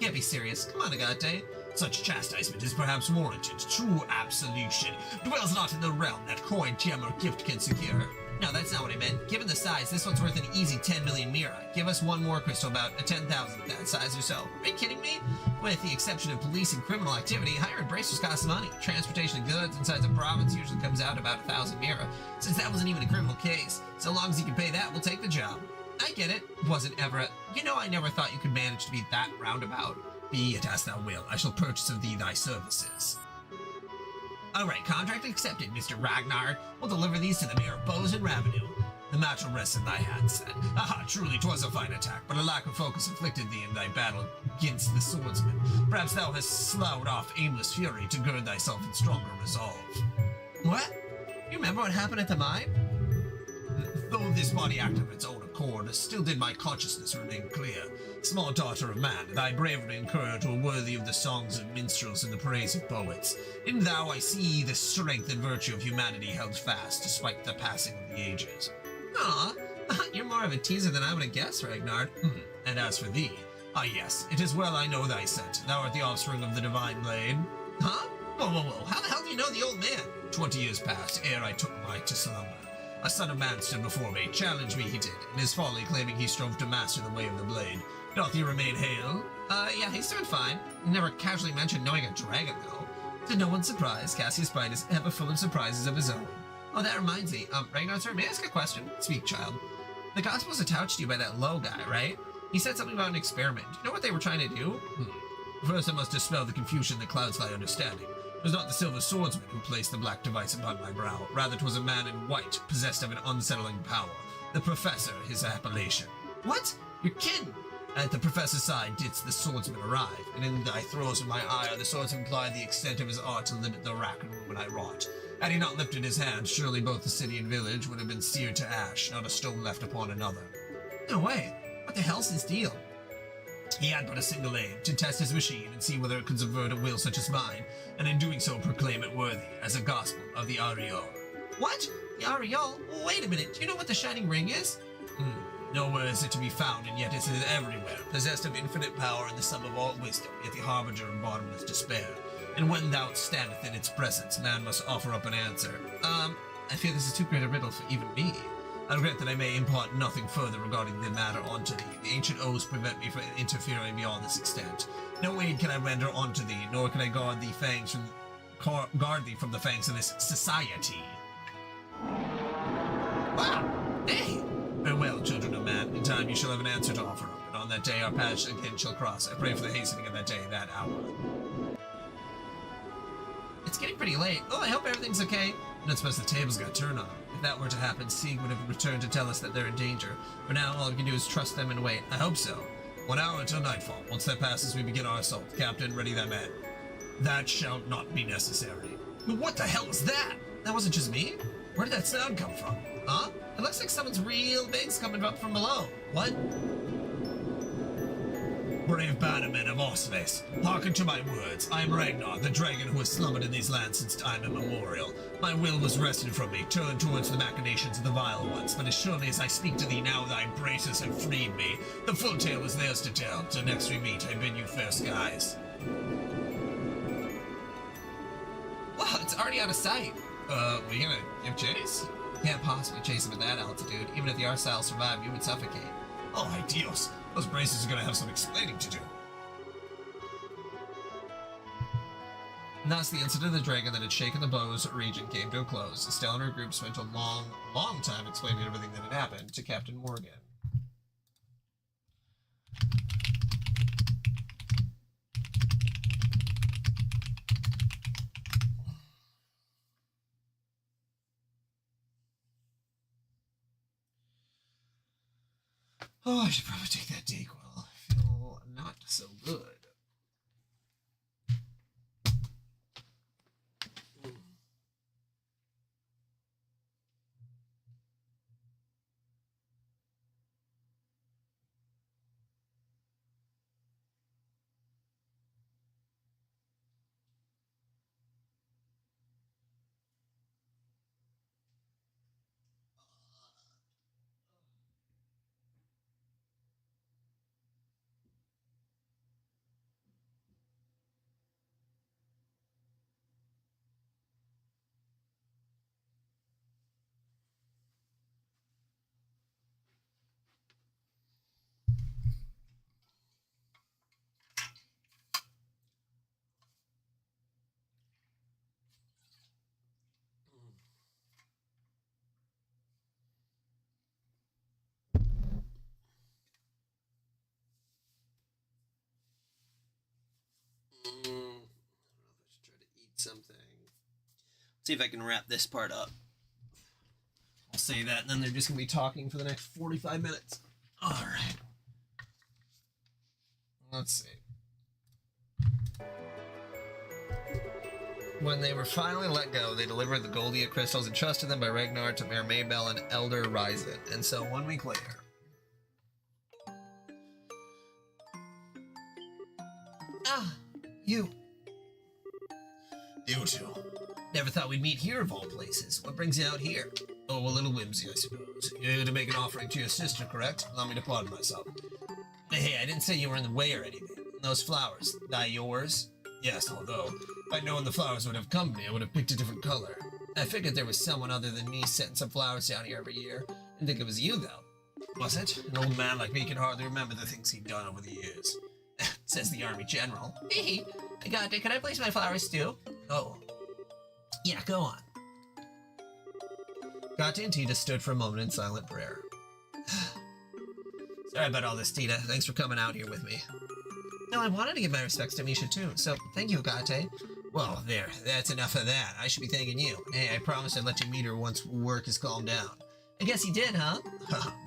Can't be serious, come on, Agate. Such chastisement is perhaps warranted. True absolution dwells not in the realm that coin, gem, or gift can secure. No, that's not what I meant. Given the size, this one's worth an easy 10 million mira. Give us one more crystal about a 10,000th that size or so. Are you kidding me? With the exception of police and criminal activity, hiring bracers costs money. Transportation of goods inside the province usually comes out about 1,000 mira. Since that wasn't even a criminal case, so long as you can pay that, we'll take the job. I get it. Wasn't ever a... You know, I never thought you could manage to be that roundabout. Be it as thou will, I shall purchase of thee thy services. Alright, contract accepted, Mr. Ragnar. We'll deliver these to the mayor of Bows and Revenue. The matter rests in thy hands, then. Aha, truly 'twas a fine attack, but a lack of focus afflicted thee in thy battle against the swordsman. Perhaps thou hast sloughed off aimless fury to gird thyself in stronger resolve. What? You remember what happened at the mine? Though this body acted of its own accord, still did my consciousness remain clear. Small daughter of man, thy bravery and courage were worthy of the songs of minstrels and the praise of poets. In thou I see the strength and virtue of humanity held fast, despite the passing of the ages. Aw, you're more of a teaser than I would have guessed, Ragnar. And as for thee, yes, it is well I know thy scent. Thou art the offspring of the divine blade. Huh? Whoa, how the hell do you know the old man? 20 years passed ere I took my to slumber. A son of man stood before me, challenged me he did, in his folly claiming he strove to master the way of the blade. Doth he remain hale? Yeah, he's doing fine. Never casually mentioned knowing a dragon, though. To no one's surprise, Cassius Bright is ever full of surprises of his own. Oh, that reminds me, Ragnar, sir, may I ask a question? Speak, child. The Gospels attached to you by that low guy, right? He said something about an experiment. Do you know what they were trying to do? First I must dispel the confusion that clouds thy understanding. It was not the silver swordsman who placed the black device upon my brow. Rather, 'twas a man in white, possessed of an unsettling power. The professor, his appellation. What? You're kidding! At the professor's side didst the swordsman arrive, and in thy throws of my ire the swordsman implied the extent of his art to limit the rack and ruin I wrought. Had he not lifted his hand, surely both the city and village would have been seared to ash, not a stone left upon another. No way! What the hell's his deal? He had but a single aim, to test his machine and see whether it could subvert a will such as mine, and in doing so proclaim it worthy, as a gospel, of the Ariel. What? The Ariel? Wait a minute, do you know what the Shining Ring is? Nowhere is it to be found, and yet it is everywhere, possessed of infinite power and the sum of all wisdom, yet the harbinger of bottomless despair. And when thou standeth in its presence, man must offer up an answer. I fear this is too great a riddle for even me. I regret that I may impart nothing further regarding the matter unto thee. The ancient oaths prevent me from interfering beyond this extent. No aid can I render unto thee, nor can I guard thee from the fangs of this society. Wow! Hey! Farewell, children of man. In time you shall have an answer to offer up, and on that day our paths again shall cross. I pray for the hastening of that day, that hour. It's getting pretty late. Oh, I hope everything's okay. I don't suppose the tables got turned on them. If that were to happen, Sieg would have returned to tell us that they're in danger. For now, all we can do is trust them and wait. I hope so. 1 hour until nightfall. Once that passes, we begin our assault. Captain, ready thy men. That shall not be necessary. But what the hell was that? That wasn't just me? Where did that sound come from? Huh? It looks like someone's real big's coming up from below. What? Brave bannermen of Osves, hearken to my words. I am Ragnar, the dragon who has slumbered in these lands since time immemorial. My will was wrested from me, turned towards the machinations of the vile ones, but as surely as I speak to thee now, thy embraces have freed me. The full tale is theirs to tell. Till next we meet, I bid you fair skies. Wow, it's already out of sight. We gonna give chase? Can't possibly chase him at that altitude. Even if the Arcyle survived, you would suffocate. Oh, my Dios. Those braces are gonna have some explaining to do. And thus, the incident of the dragon that had shaken the Bows region came to a close. Estelle and her group spent a long time explaining everything that had happened to Captain Morgan. Oh, I should probably take that Dayquil. I feel not so good. I don't know if I should try to eat something. See if I can wrap this part up. I'll say that, and then they're just going to be talking for the next 45 minutes. Alright. Let's see. When they were finally let go, they delivered the Goldia crystals entrusted them by Ragnar to Mayor Maybell and Elder Ryzen. And so 1 week later... Ah! You two. Never thought we'd meet here of all places. What brings you out here? Oh, a little whimsy, I suppose. You're here to make an offering to your sister, correct? Allow me to pardon myself. Hey, I didn't say you were in the way or anything. Those flowers, they yours? Yes, although, if I'd known the flowers would have come to me, I would have picked a different color. I figured there was someone other than me setting some flowers down here every year. Didn't think it was you, though. Was it? An old man like me can hardly remember the things he'd done over the years. Says the Army General. Hey, Agate, can I place my flowers too? Oh. Yeah, go on. Agate and Tita stood for a moment in silent prayer. Sorry about all this, Tita. Thanks for coming out here with me. No, I wanted to give my respects to Misha too, so thank you, Agate. Well, there, that's enough of that. I should be thanking you. Hey, I promised I'd let you meet her once work is calmed down. I guess he did, huh?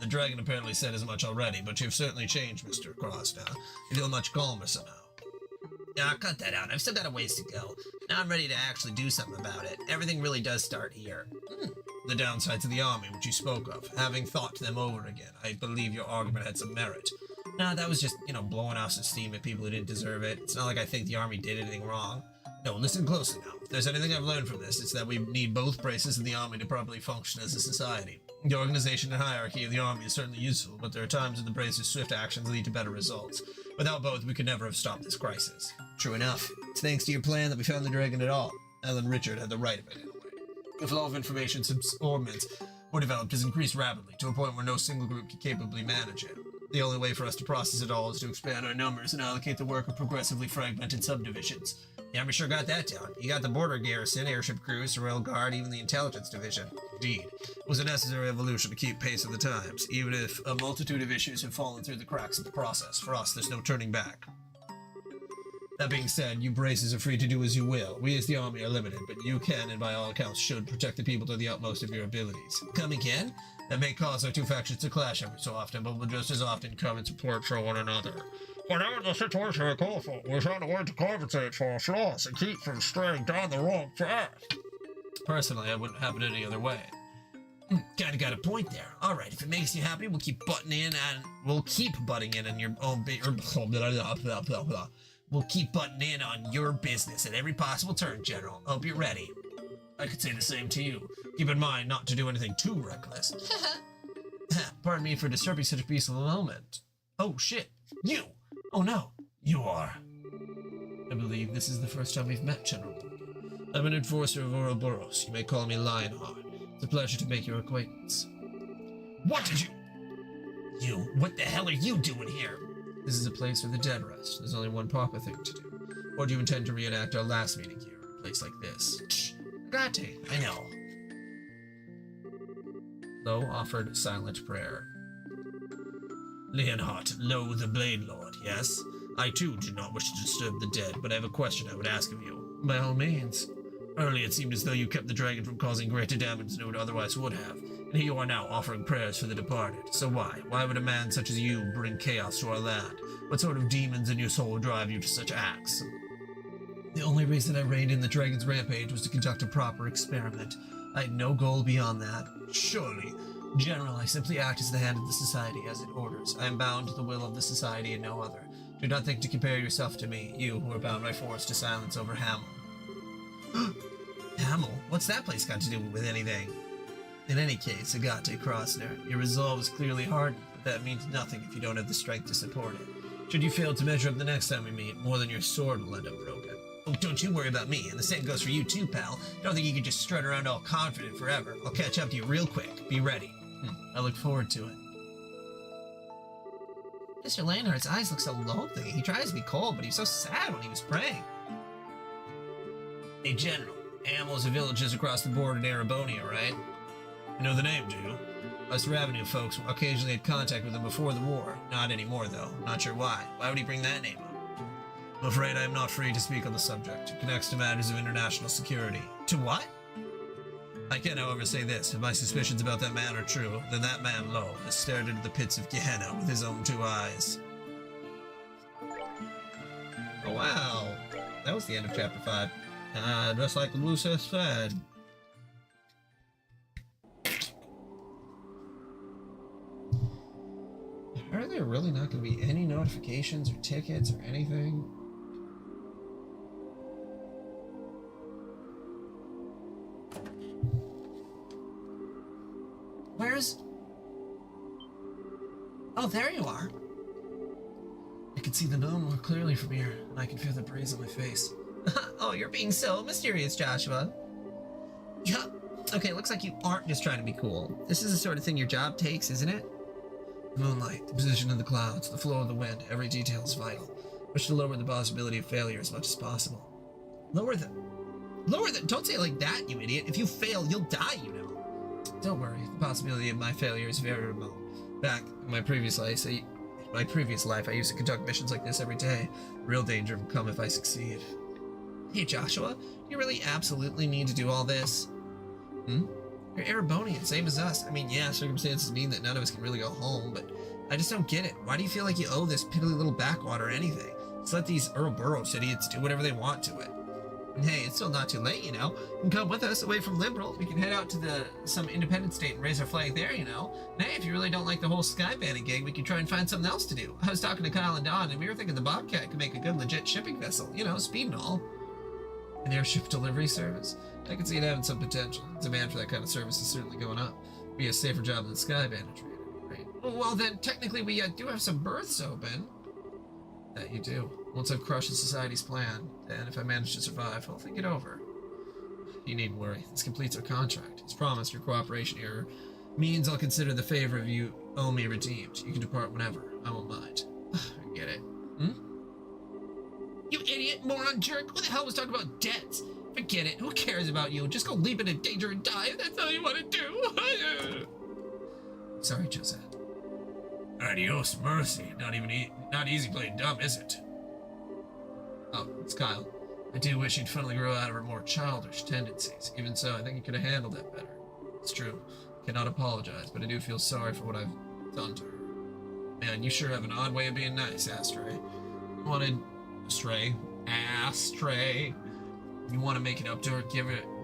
The dragon apparently said as much already, but you've certainly changed, Mr. Cross now. You feel much calmer somehow. Yeah, cut that out. I've still got a ways to go. Now I'm ready to actually do something about it. Everything really does start here. The downsides of the army, which you spoke of. Having thought them over again, I believe your argument had some merit. Nah, that was just, blowing off some steam at people who didn't deserve it. It's not like I think the army did anything wrong. No, listen closely now. If there's anything I've learned from this, it's that we need both braces of the army to properly function as a society. The organization and hierarchy of the army is certainly useful, but there are times when the brace's swift actions lead to better results. Without both, we could never have stopped this crisis. True enough. It's thanks to your plan that we found the dragon at all. Alan Richard had the right of it in a way. The flow of information subordinates were developed has increased rapidly, to a point where no single group can capably manage it. The only way for us to process it all is to expand our numbers and allocate the work of progressively fragmented subdivisions. The army sure got that down. You got the border garrison, airship crews, the royal guard, even the intelligence division. Indeed, it was a necessary evolution to keep pace with the times, even if a multitude of issues have fallen through the cracks of the process. For us, there's no turning back. That being said, you braces are free to do as you will. We as the army are limited, but you can, and by all accounts should, protect the people to the utmost of your abilities. Come again? That may cause our two factions to clash every so often, but we'll just as often come and support for one another. Whenever the situation is called for, we found a way to compensate for our flaws and keep from straying down the wrong path. Personally, I wouldn't have it any other way. Kinda got a point there. Alright, if it makes you happy, we'll keep butting in and we'll keep butting in on your own We'll keep butting in on your business at every possible turn, General. Hope you're ready. I could say the same to you. Keep in mind not to do anything too reckless. Pardon me for disturbing such a peaceful moment. Oh, shit. You! Oh, no. You are. I believe this is the first time we've met, General. I'm an enforcer of Ouroboros. You may call me Lionheart. It's a pleasure to make your acquaintance. What did you... You, what the hell are you doing here? This is a place where the dead rest. There's only one proper thing to do. Or do you intend to reenact our last meeting here, a place like this? Shh. Agate, I know. Lo offered silent prayer. Leonhardt, Lo the Blade Lord, yes? I too do not wish to disturb the dead, but I have a question I would ask of you. By all means. Earlier it seemed as though you kept the dragon from causing greater damage than it otherwise would have, and here you are now offering prayers for the departed. So why? Why would a man such as you bring chaos to our land? What sort of demons in your soul drive you to such acts? The only reason I reined in the dragon's rampage was to conduct a proper experiment. I had no goal beyond that. Surely. General, I simply act as the hand of the society as it orders. I am bound to the will of the society and no other. Do not think to compare yourself to me, you who are bound by force to silence over Hamel. Hamel? What's that place got to do with anything? In any case, Agate Krosner, your resolve is clearly hardened, but that means nothing if you don't have the strength to support it. Should you fail to measure up the next time we meet, more than your sword will end up broken. Oh, don't you worry about me, and the same goes for you too, pal. Don't think you can just strut around all confident forever. I'll catch up to you real quick. Be ready. I look forward to it. Mr. Lionheart's eyes look so lonely. He tries to be cold, but he was so sad when he was praying. Hey, General. Hamel is a village just across the border in Arabonia, right? You know the name, do you? Us revenue folks occasionally had contact with him before the war. Not anymore, though. Not sure why. Why would he bring that name up? I'm afraid I am not free to speak on the subject. It connects to matters of international security. To what? I can, however, say this. If my suspicions about that man are true, then that man, Lo, has stared into the pits of Gehenna with his own two eyes. Oh, wow. That was the end of Chapter 5. Just like the Blue Sis said. Are there really not going to be any notifications or tickets or anything? Where's... Oh, there you are. I can see the moon more clearly from here, and I can feel the breeze on my face. Oh, you're being so mysterious, Joshua. Yeah. Okay, looks like you aren't just trying to be cool. This is the sort of thing your job takes, isn't it? The moonlight, the position of the clouds, the flow of the wind, every detail is vital. Wish to lower the possibility of failure as much as possible. Lower them. Don't say it like that, you idiot. If you fail, you'll die, you know. Don't worry, the possibility of my failure is very remote. Back in my previous life, I used to conduct missions like this every day. Real danger will come if I succeed. Hey, Joshua, do you really absolutely need to do all this? You're Erebonian, same as us. I mean, yeah, circumstances mean that none of us can really go home, but I just don't get it. Why do you feel like you owe this piddly little backwater anything? Just let these Ouroboros idiots do whatever they want to it. And hey, it's still not too late, you know. You can come with us away from Liberal. We can head out to some independent state and raise our flag there, you know. And hey, if you really don't like the whole sky banning gig, we can try and find something else to do. I was talking to Kyle and Don, and we were thinking the Bobcat could make a good legit shipping vessel. You know, speed and all. An airship delivery service? I can see it having some potential. Demand for that kind of service is certainly going up. Be a safer job than sky banditry, right? Well, then, technically we do have some berths open. That you do. Once I've crushed the society's plan, and if I manage to survive, I'll think it over. You needn't worry. This completes our contract. As promised, your cooperation here means I'll consider the favor of you owe me redeemed. You can depart whenever. I won't mind. I get it. Hmm? You idiot, moron, jerk! Who the hell was talking about debts? Forget it. Who cares about you? Just go leap into danger and die if that's all you want to do. Sorry, Josette. Adios, mercy. Not easy playing dumb, is it? Oh, it's Kyle. I do wish you'd finally grow out of her more childish tendencies. Even so, I think you could have handled that better. It's true. I cannot apologize, but I do feel sorry for what I've done to her. Man, you sure have an odd way of being nice, Astray. Astray. You want to make it up to her,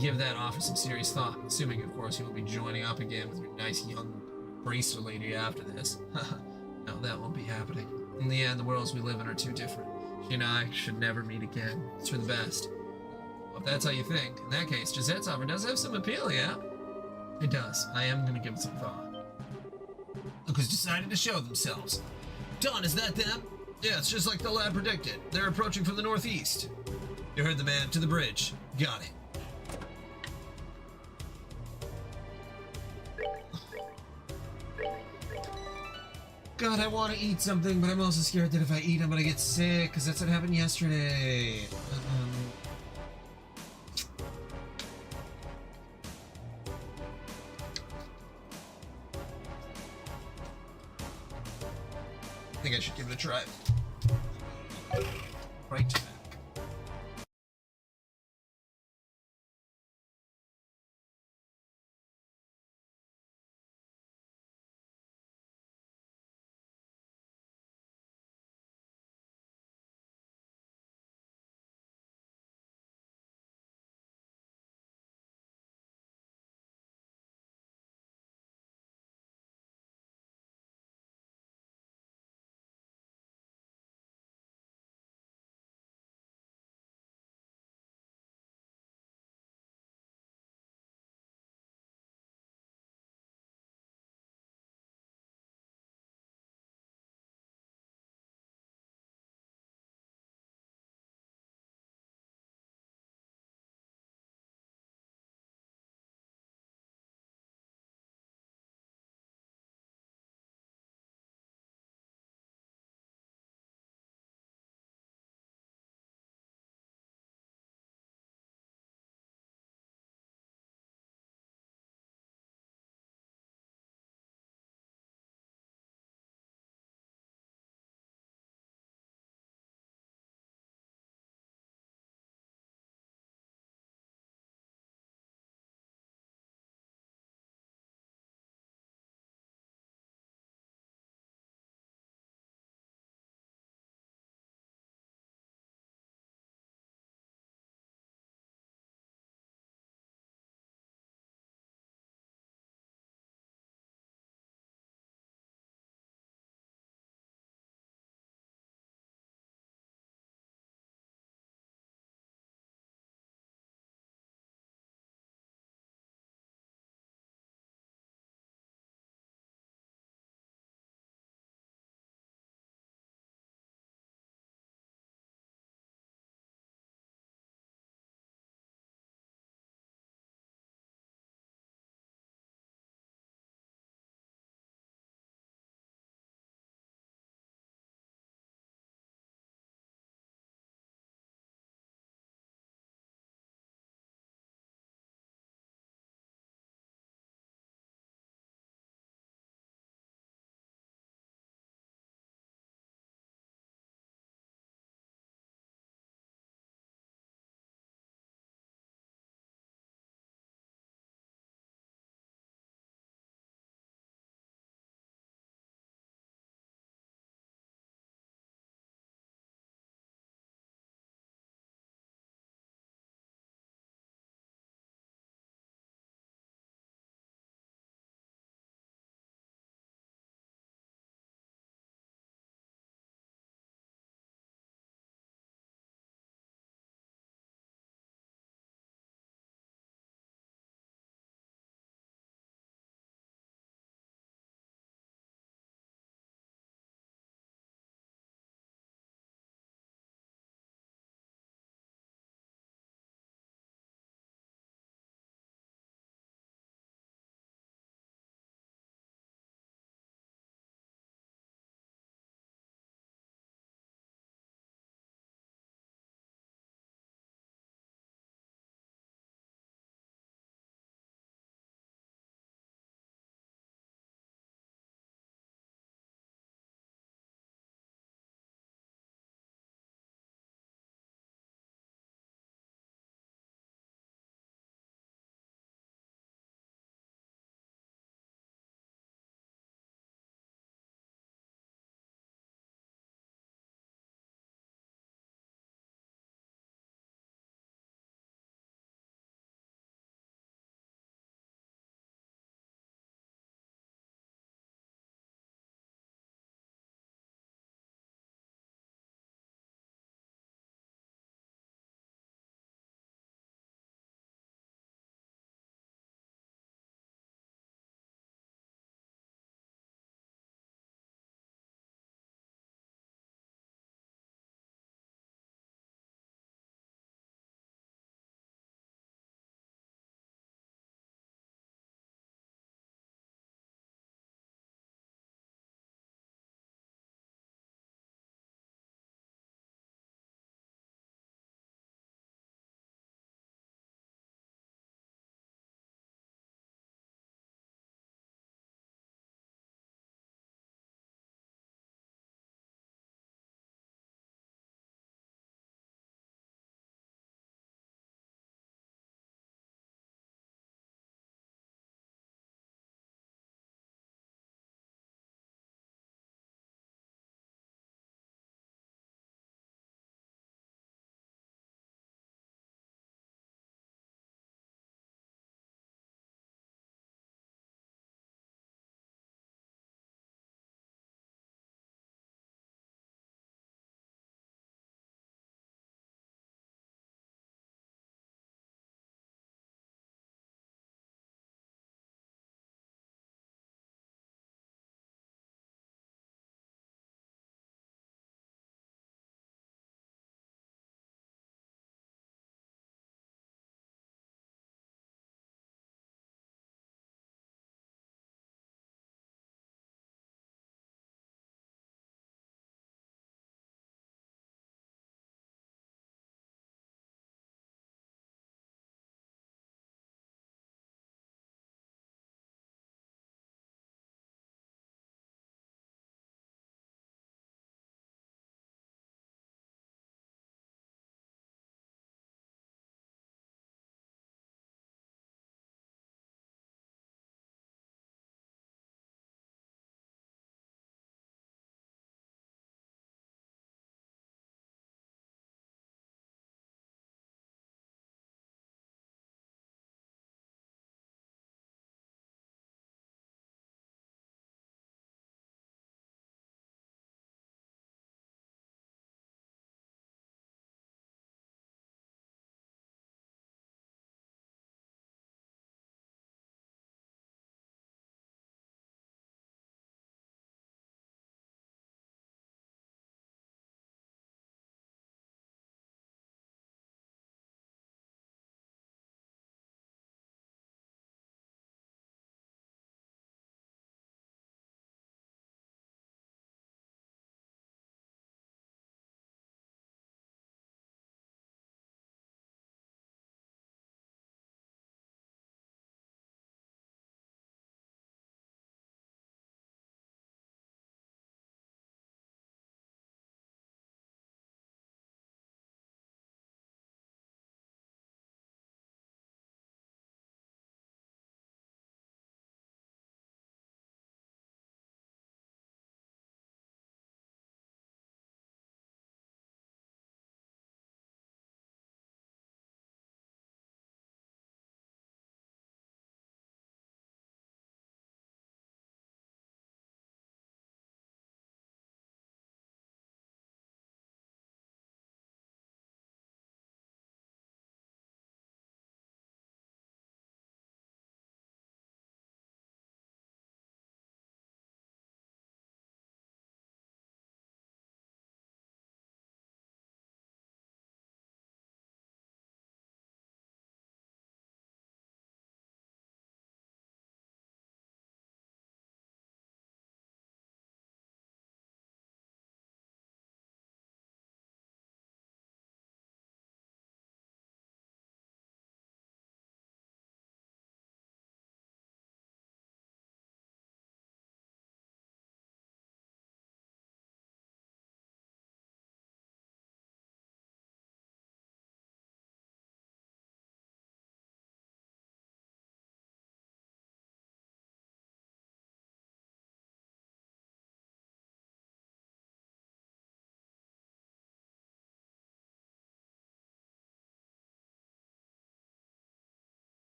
give that offer some serious thought. Assuming, of course, you will be joining up again with your nice young bracer lady after this. No, that won't be happening. In the end, the worlds we live in are too different. She and I should never meet again. It's for the best. Well, if that's how you think, in that case, Josette's offer does have some appeal, yeah? It does. I am going to give it some thought. Look who's decided to show themselves. Don, is that them? Yeah, it's just like the lad predicted. They're approaching from the northeast. You heard the man. To the bridge. Got it. God, I want to eat something, but I'm also scared that if I eat, I'm gonna get sick, because that's what happened yesterday. I think I should give it a try. Right.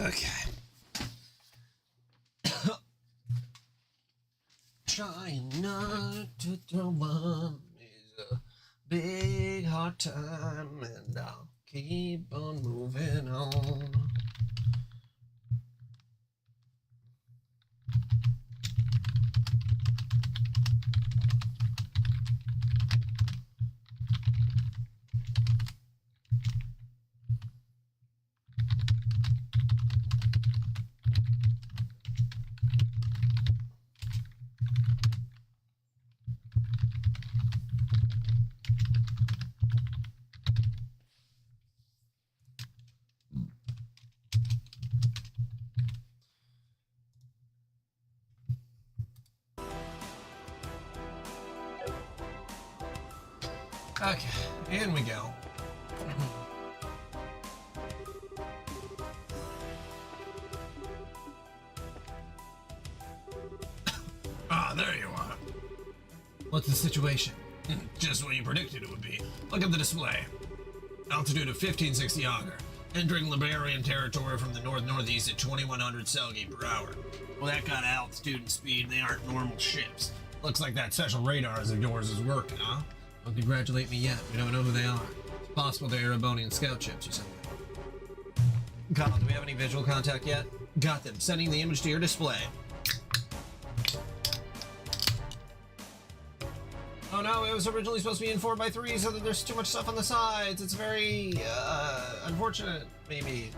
Okay. Trying not to throw up is a big hard time, and I'll keep on moving on. Okay, in we go. Ah, there you are. What's the situation? Just what you predicted it would be. Look at the display. Altitude of 1560 auger. Entering Liberian territory from the north-northeast at 2100 Celgi per hour. Well, that kind of altitude and speed, they aren't normal ships. Looks like that special radar of yours is working, huh? Don't congratulate me yet. We don't know who they are. It's possible they're Erebonian scout ships or something. Kyle, do we have any visual contact yet? Got them. Sending the image to your display. Oh no, it was originally supposed to be in 4x3, so that there's too much stuff on the sides. It's very, unfortunate, maybe.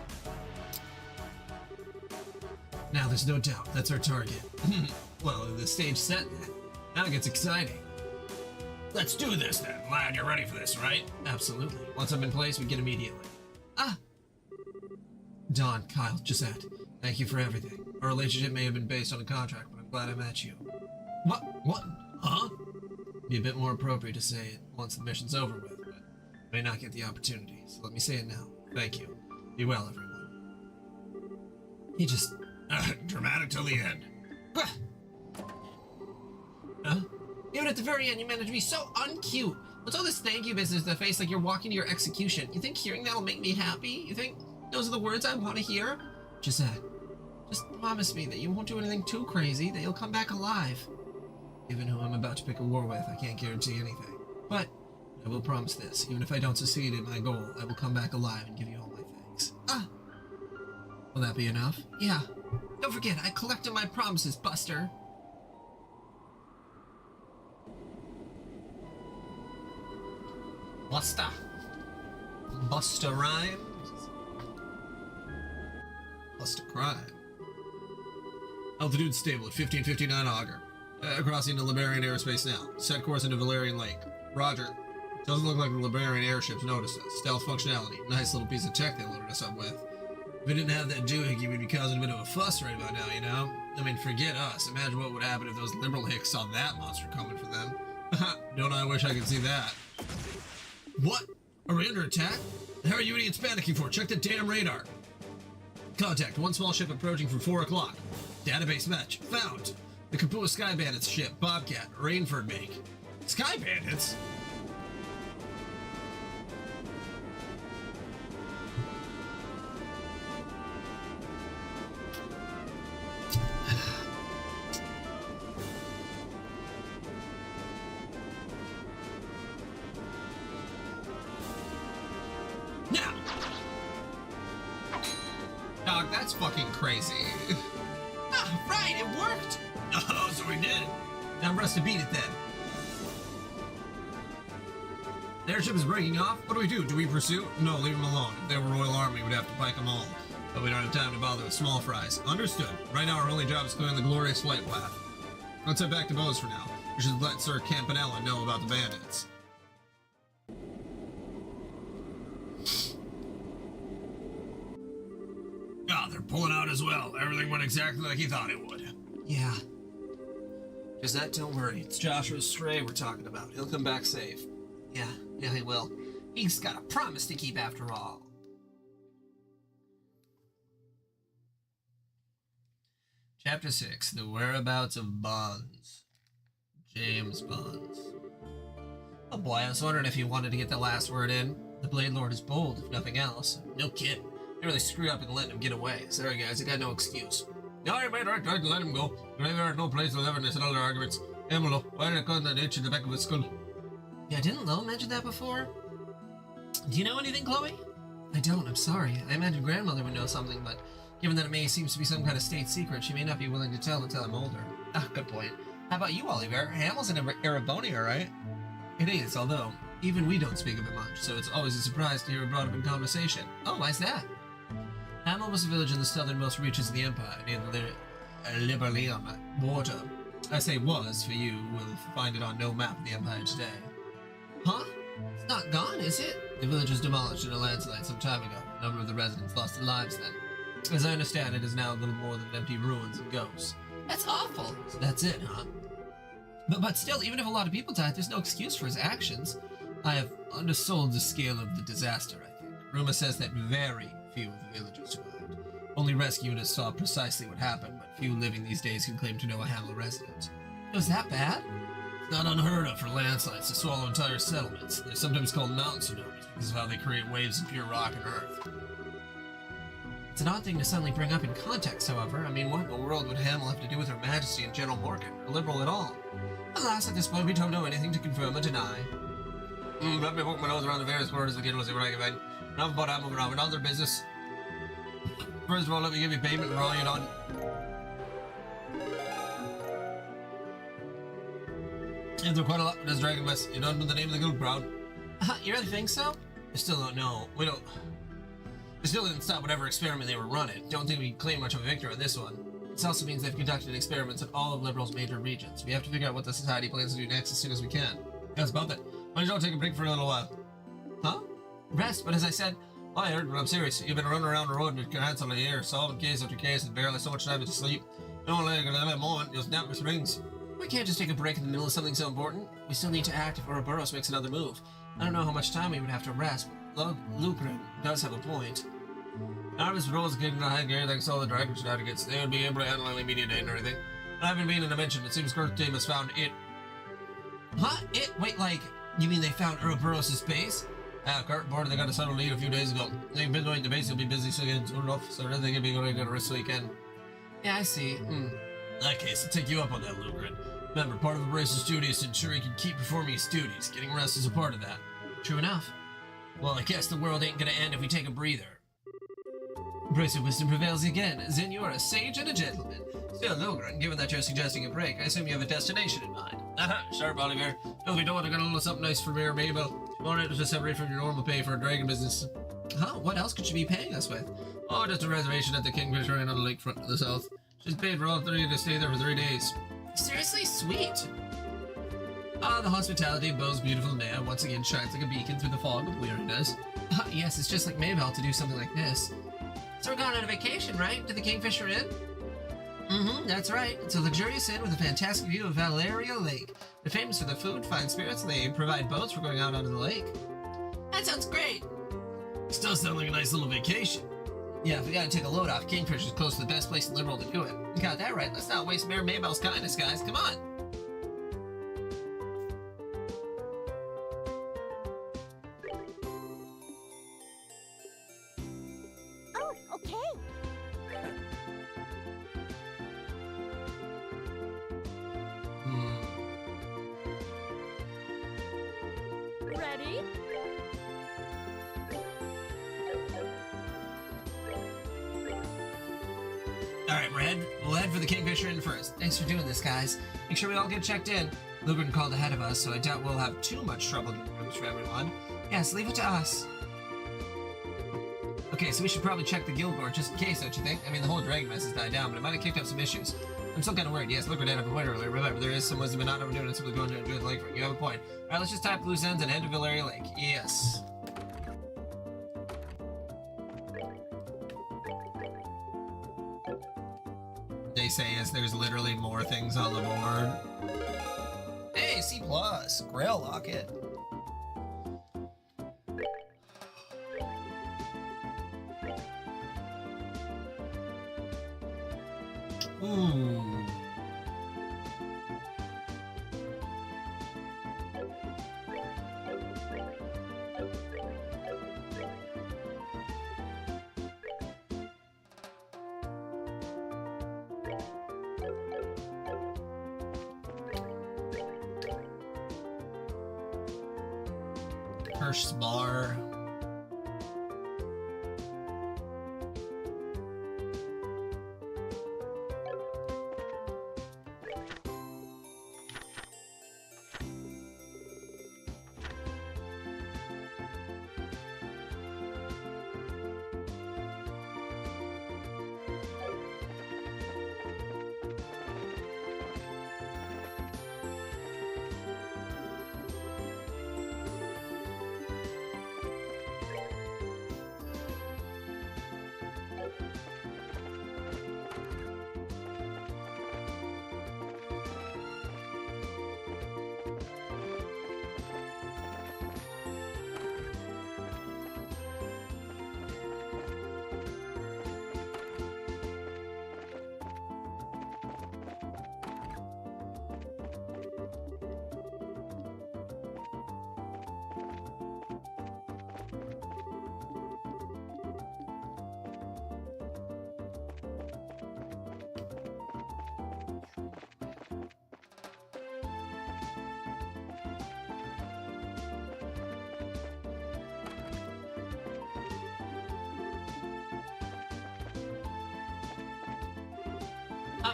Now there's no doubt that's our target. Well, the stage set then. Now it gets exciting. Let's do this then. Lad, you're ready for this, right? Absolutely. Once I'm in place, we get immediately. Ah! Don, Kyle, Gisette, thank you for everything. Our relationship may have been based on a contract, but I'm glad I met you. What? What? Huh? Be a bit more appropriate to say it once the mission's over with, but I may not get the opportunity, so let me say it now. Thank you. Be well, everyone. He just... Dramatic till the end. Huh? Even at the very end, you managed to be so uncute. What's all this thank you business in the face like you're walking to your execution? You think hearing that'll make me happy? You think those are the words I want to hear? Gisette, just promise me that you won't do anything too crazy, that you'll come back alive. Given who I'm about to pick a war with, I can't guarantee anything. But I will promise this, even if I don't succeed in my goal, I will come back alive and give you all my thanks. Ah! Will that be enough? Yeah. Don't forget, I collected my promises, Buster. Buster. Buster Rhymes. Buster Crime. Altitude stable at 1559 auger. Crossing into Liberian airspace now. Set course into Valerian Lake. Roger. Doesn't look like the Liberian airships noticed us. Stealth functionality. Nice little piece of tech they loaded us up with. If we didn't have that doohickey, we'd be causing a bit of a fuss right about now, you know? I mean, forget us. Imagine what would happen if those liberal hicks saw that monster coming for them. Don't I wish I could see that. What? Are we under attack? The hell are you idiots panicking for? Check the damn radar. Contact. One small ship approaching from 4 o'clock. Database match. Found. The Kapua Sky Bandits ship. Bobcat. Rainford make. Sky Bandits? Now! Dog, that's fucking crazy. Ah, right, it worked! Oh, so we did it. Now for us to beat it then. The airship is breaking off. What do we do? Do we pursue? No, leave them alone. If they were Royal Army, we'd have to pike them all. But we don't have time to bother with small fries. Understood. Right now, our only job is clearing the glorious flight path. Let's head back to Bose for now. We should let Sir Campanella know about the bandits. Ah, they're pulling out as well. Everything went exactly like he thought it would. Yeah. Gisette, don't worry. It's Joshua Stray we're talking about. He'll come back safe. Yeah, he will. He's got a promise to keep after all. Chapter 6, The Whereabouts of Bonds. James Bonds. Oh boy, I was wondering if you wanted to get the last word in. The Blade Lord is bold, if nothing else. No kid. I really screwed up and letting him get away. Sorry guys, I got no excuse. No, you made right to let him go. Graveyard, no place will ever listen to other arguments. Emilo, why did I cut that itch in the back of his skull? Yeah, didn't Lo mention that before? Do you know anything, Chloe? I don't, I'm sorry. I imagine grandmother would know something, but given that it may seem to be some kind of state secret, she may not be willing to tell until I'm older. Ah, good point. How about you, Oliver? Hamel's in Erebonia, right? It is, although even we don't speak of it much, so it's always a surprise to hear it brought up in conversation. Oh, why's that? Hamel was a village in the southernmost reaches of the Empire, near the Liberlium border. I say was, for you will find it on no map of the Empire today. Huh? It's not gone, is it? The village was demolished in a landslide some time ago. A number of the residents lost their lives then. As I understand, it is now little more than empty ruins and ghosts. That's awful! So that's it, huh? But still, even if a lot of people died, there's no excuse for his actions. I have undersold the scale of the disaster, I think. Rumor says that very few of the villagers survived. Only rescuers saw precisely what happened, but few living these days can claim to know a Hamel resident. It was that bad? It's not unheard of for landslides to swallow entire settlements. They're sometimes called mountain tsunamis because of how they create waves of pure rock and earth. It's an odd thing to suddenly bring up in context, however. I mean, what in the world would Hamel have to do with Her Majesty and General Morgan, or Liberal at all? Alas, at this point, we don't know anything to confirm or deny. Let me poke my nose around the various quarters again, we'll see what I can find. Enough about Hamel for now, another business. First of all, let me give you payment for all you're done. You've done quite a lot with this dragon mess. You're done with the name of the guild proud. You really think so? I still don't know. We still didn't stop whatever experiment they were running. Don't think we can claim much of a victory on this one. This also means they've conducted experiments in all of Liberal's major regions. We have to figure out what the Society plans to do next as soon as we can. That's about that. Why don't you all take a break for a little while? Huh? Rest, but as I said, I heard, but I'm serious. You've been running around the road with your hands on the air, solving case after case, and barely so much time to sleep. Don't let that moment, you'll snap your strings. We can't just take a break in the middle of something so important. We still need to act if Ouroboros makes another move. I don't know how much time we would have to rest, but Lucren does have a point. Artemis Rose getting the high gear thanks to all the dragon shenanigans. They would be able to handle any immediate aid and everything. I haven't been to mention, it seems Kirk's team has found it. Huh? It? Wait, like, you mean they found Ouroboros' base? Kurt boarded they got a subtle lead a few days ago. They've been going to base, he'll be busy soon enough, so I don't think he'll be going to rest weekend. Yeah, I see. In that case, I'll take you up on that, Lucren. Remember, part of Abrace's duty is to ensure he can keep performing his duties. Getting rest is a part of that. True enough. Well, I guess the world ain't gonna end if we take a breather. Brace of wisdom prevails again. Zin, you're a sage and a gentleman. Still, Logren, given that you're suggesting a break, I assume you have a destination in mind. Sharp, Oliver. If you don't, I got a little something nice for Mayor Mabel. You want it to separate from your normal pay for a dragon business. Huh? What else could she be paying us with? Oh, just a reservation at the Kingfisher Inn on the lakefront to the south. She's paid for all three to stay there for 3 days. Seriously? Sweet! Ah, the hospitality of Beau's beautiful mare once again shines like a beacon through the fog of weariness. Yes, it's just like Mabel to do something like this. So we're going on a vacation, right? To the Kingfisher Inn? That's right. It's a luxurious inn with a fantastic view of Valeria Lake. They're famous for their food, fine spirits, and they provide boats for going out onto the lake. That sounds great! This does sound like a nice little vacation. Yeah, if we gotta take a load off, Kingfisher's close to the best place in Liberal to do it. You got that right. Let's not waste Mayor Mabel's kindness, guys. Come on! Oh, okay. Ready? Alright, Red, we'll head for the Kingfisher Inn first. Thanks for doing this, guys. Make sure we all get checked in. Lugren called ahead of us, so I doubt we'll have too much trouble getting rooms for everyone. Yes, leave it to us. Okay, so we should probably check the guild board just in case, don't you think? I mean, the whole dragon mess has died down, but it might have kicked up some issues. I'm still kind of worried. Yes, Lugren did have a point earlier. Remember, there is some wisdom in not overdoing it, simply going to enjoy the lakefront. You have a point. Alright, let's just tap loose ends and head to Valeria Lake. Yes. They say as there's literally more things on the board. Hey, C+, Grail Locket. Ooh. Hirsch's Bar.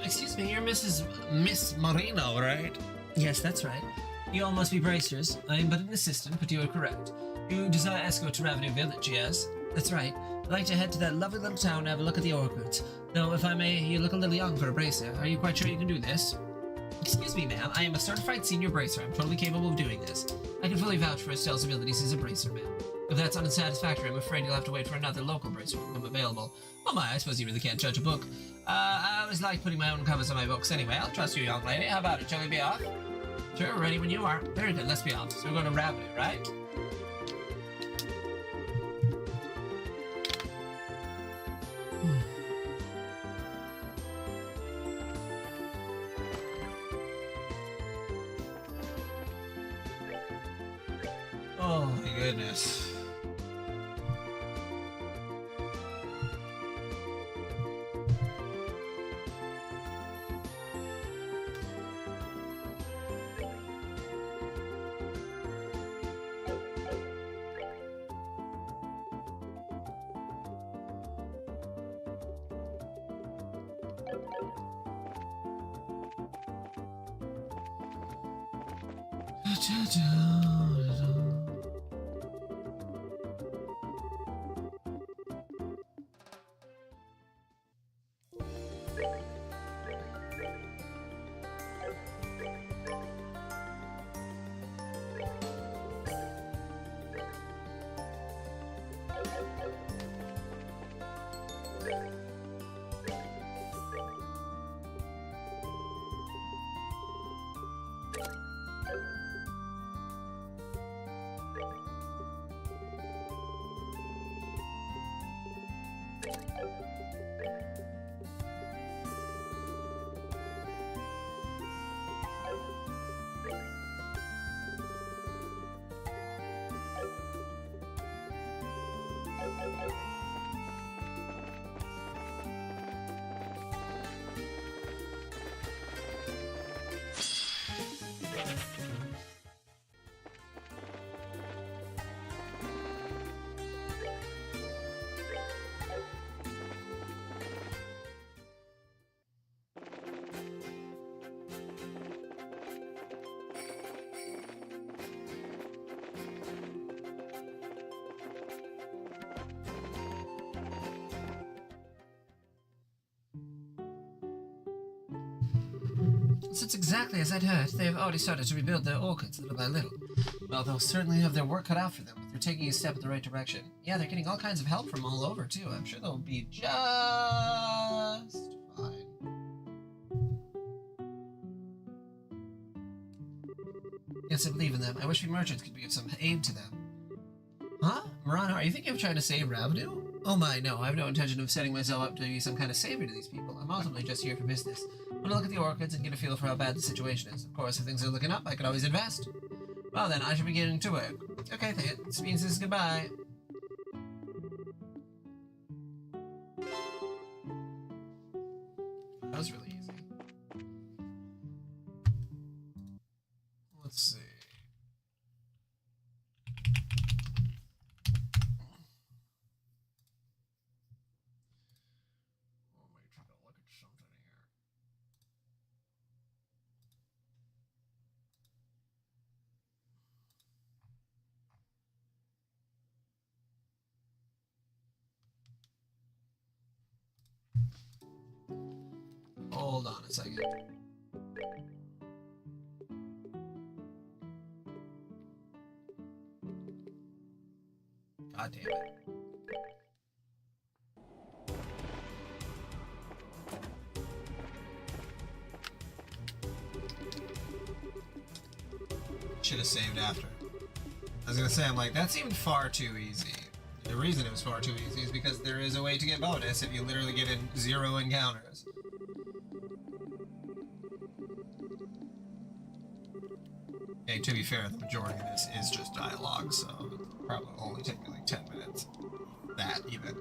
Excuse me, you're Miss Marino, right? Yes, that's right. You all must be bracers. I am but an assistant, but you are correct. You desire escort to Ravenue Village, yes? That's right. I'd like to head to that lovely little town and have a look at the orchids. Though, if I may, you look a little young for a bracer. Are you quite sure you can do this? Excuse me, ma'am. I am a certified senior bracer. I'm totally capable of doing this. I can fully vouch for Estelle's abilities as a bracer, ma'am. If that's unsatisfactory, I'm afraid you'll have to wait for another local bracer to become available. Oh my, I suppose you really can't judge a book. I always like putting my own covers on my books anyway. I'll trust you, young lady. How about it? Shall we be off? Sure, ready when you are. Very good, let's be off. So we're going to Ravenue, right? Oh my goodness. So it's exactly as I'd heard. They have already started to rebuild their orchids little by little. Well, they'll certainly have their work cut out for them, but they're taking a step in the right direction. Yeah, they're getting all kinds of help from all over, too. I'm sure they'll be just fine. Yes, I believe in them. I wish we merchants could be of some aid to them. Huh? Marano, are you thinking of trying to save Ravenue? Oh my, no. I have no intention of setting myself up to be some kind of savior to these people. I'm ultimately just here for business. I want to look at the orchids and get a feel for how bad the situation is. Of course, if things are looking up, I could always invest. Well then, I should be getting to work. Okay, this means this is goodbye. That was really easy. Let's see. Hold on a second. God damn it. Should have saved after. I was gonna say, I'm like, that seemed far too easy. The reason it was far too easy is because there is a way to get bonus if you literally get in 0 encounters. Okay, to be fair, the majority of this is just dialogue, so it'll probably only take me like 10 minutes. That, even.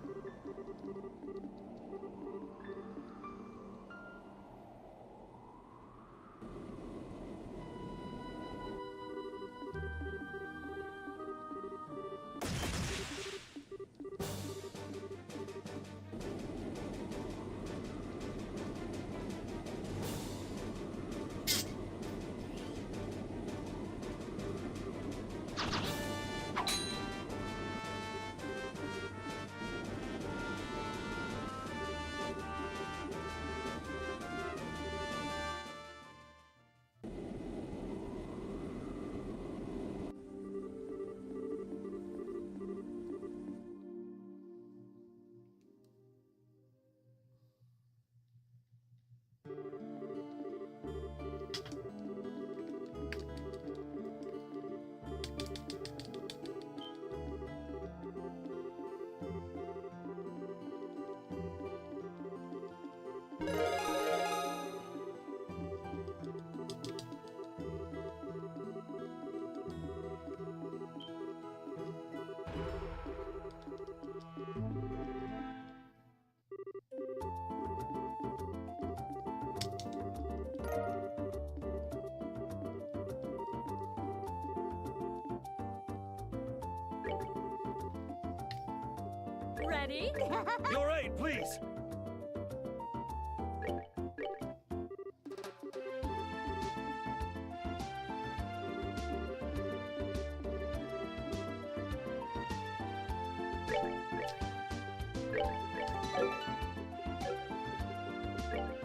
Ready? Your aid, please.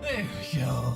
There we go.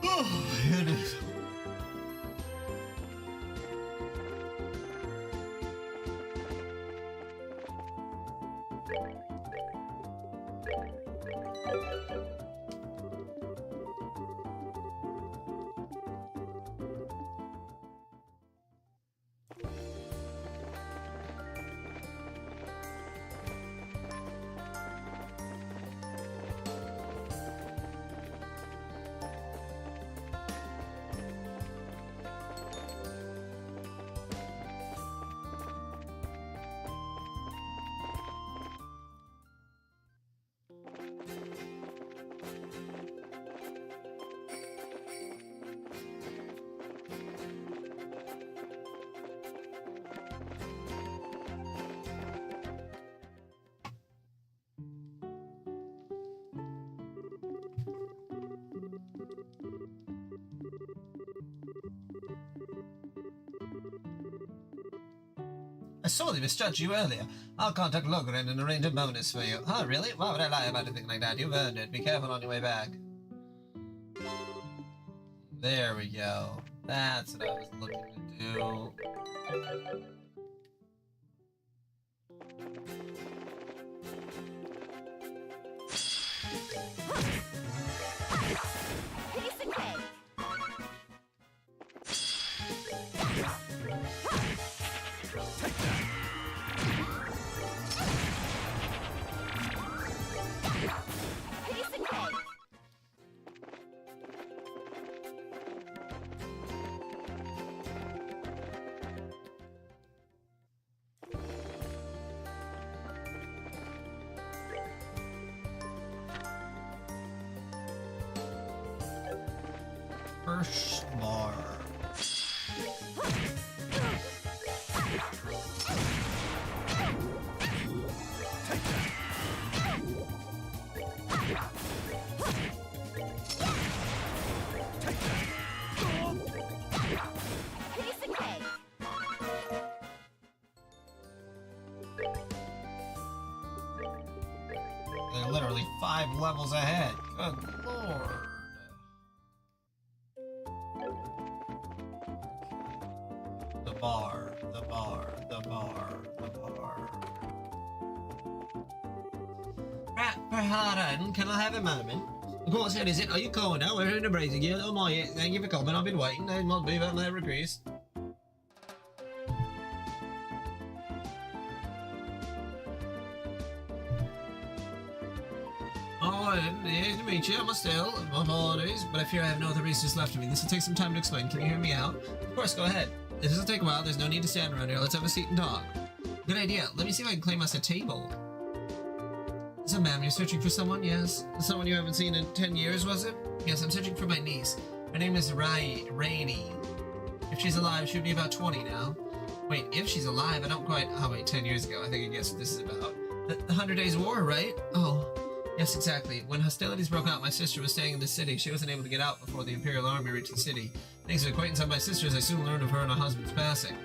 Oh, here it is. I sorely misjudged you earlier. I'll contact Logren and arrange a bonus for you. Oh, really? Why would I lie about anything like that? You've earned it. Be careful on your way back. There we go. That's what I was looking to do. Piece of cake. bar. Piece of cake. They're literally 5 levels ahead. Good lord. The bar, the bar, the bar, the bar. Pardon, can I have a moment? Of course, what is it? Are you calling now? We're in the break again. Oh my, thank you for coming. I've been waiting. I must be about my request. Oh, nice to meet you. I'm Estelle. My apologies, but I fear I have no other resources left to me. This will take some time to explain. Can you hear me out? Of course, go ahead. This will take a while. There's no need to stand around here. Let's have a seat and talk. Good idea. Let me see if I can claim us a table. So, ma'am, you're searching for someone? Yes. Someone you haven't seen in 10 years, was it? Yes, I'm searching for my niece. Her name is Rainy. If she's alive, she would be about 20 now. Wait, if she's alive, I don't quite... Oh, wait, 10 years ago. I think I guessed what this is about. The 100 Days War, right? Oh, yes, exactly. When hostilities broke out, my sister was staying in the city. She wasn't able to get out before the Imperial Army reached the city. Thanks to the acquaintance of my sisters, I soon learned of her and her husband's passing.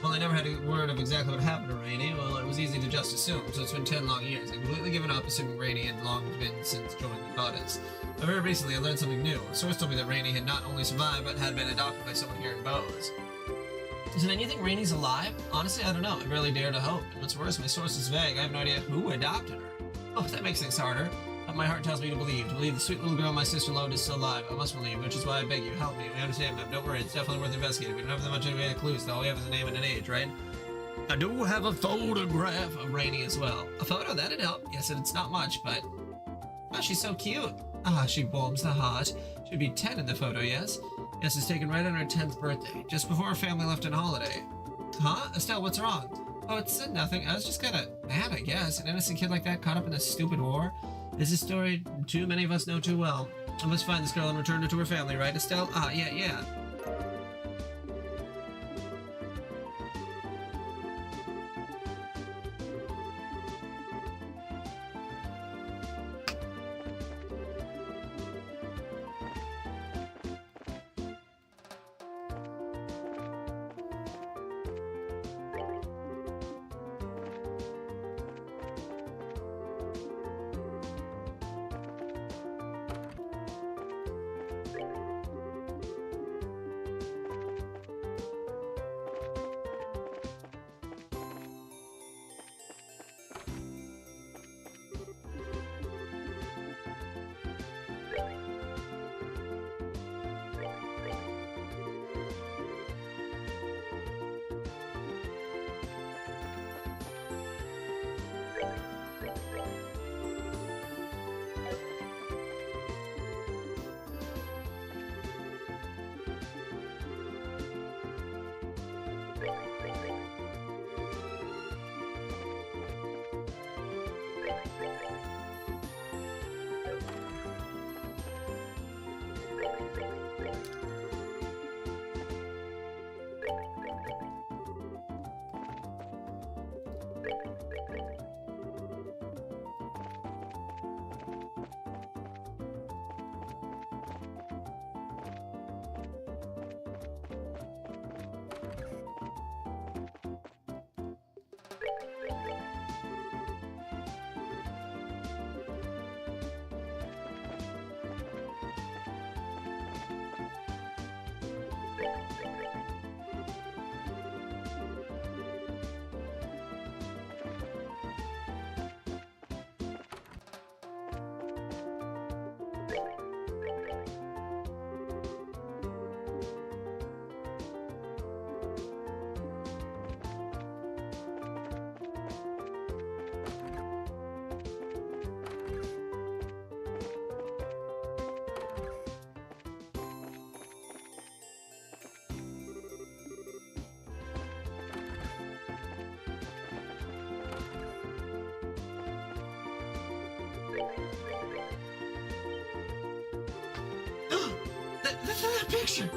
Well, I never had a word of exactly what happened to Rainy. Well, it was easy to just assume, so it's been 10 long years. I've completely given up assuming Rainy had long been since joining the goddess. But very recently, I learned something new. A source told me that Rainy had not only survived, but had been adopted by someone here in Bose. Is it anything Rainy's alive? Honestly, I don't know. I barely dare to hope. And what's worse, my source is vague. I have no idea who adopted her. Oh, that makes things harder. But my heart tells me to believe. To believe the sweet little girl my sister loved is still alive. I must believe, which is why I beg you, help me. We understand, ma'am. Don't worry, it's definitely worth investigating. We don't have that much of clues, though. All we have is a name and an age, right? I do have a photograph of Rainy as well. A photo? That'd help. Yes, and it's not much, but... Oh, she's so cute. Ah, she warms the heart. She'd be 10 in the photo, yes? Yes, it's taken right on her 10th birthday, just before her family left on holiday. Huh? Estelle, what's wrong? Oh, it's nothing. I was just kind of mad, I guess. An innocent kid like that caught up in this stupid war. This is a story too many of us know too well. I must find this girl and return her to her family, right, Estelle? Ah, yeah. That picture!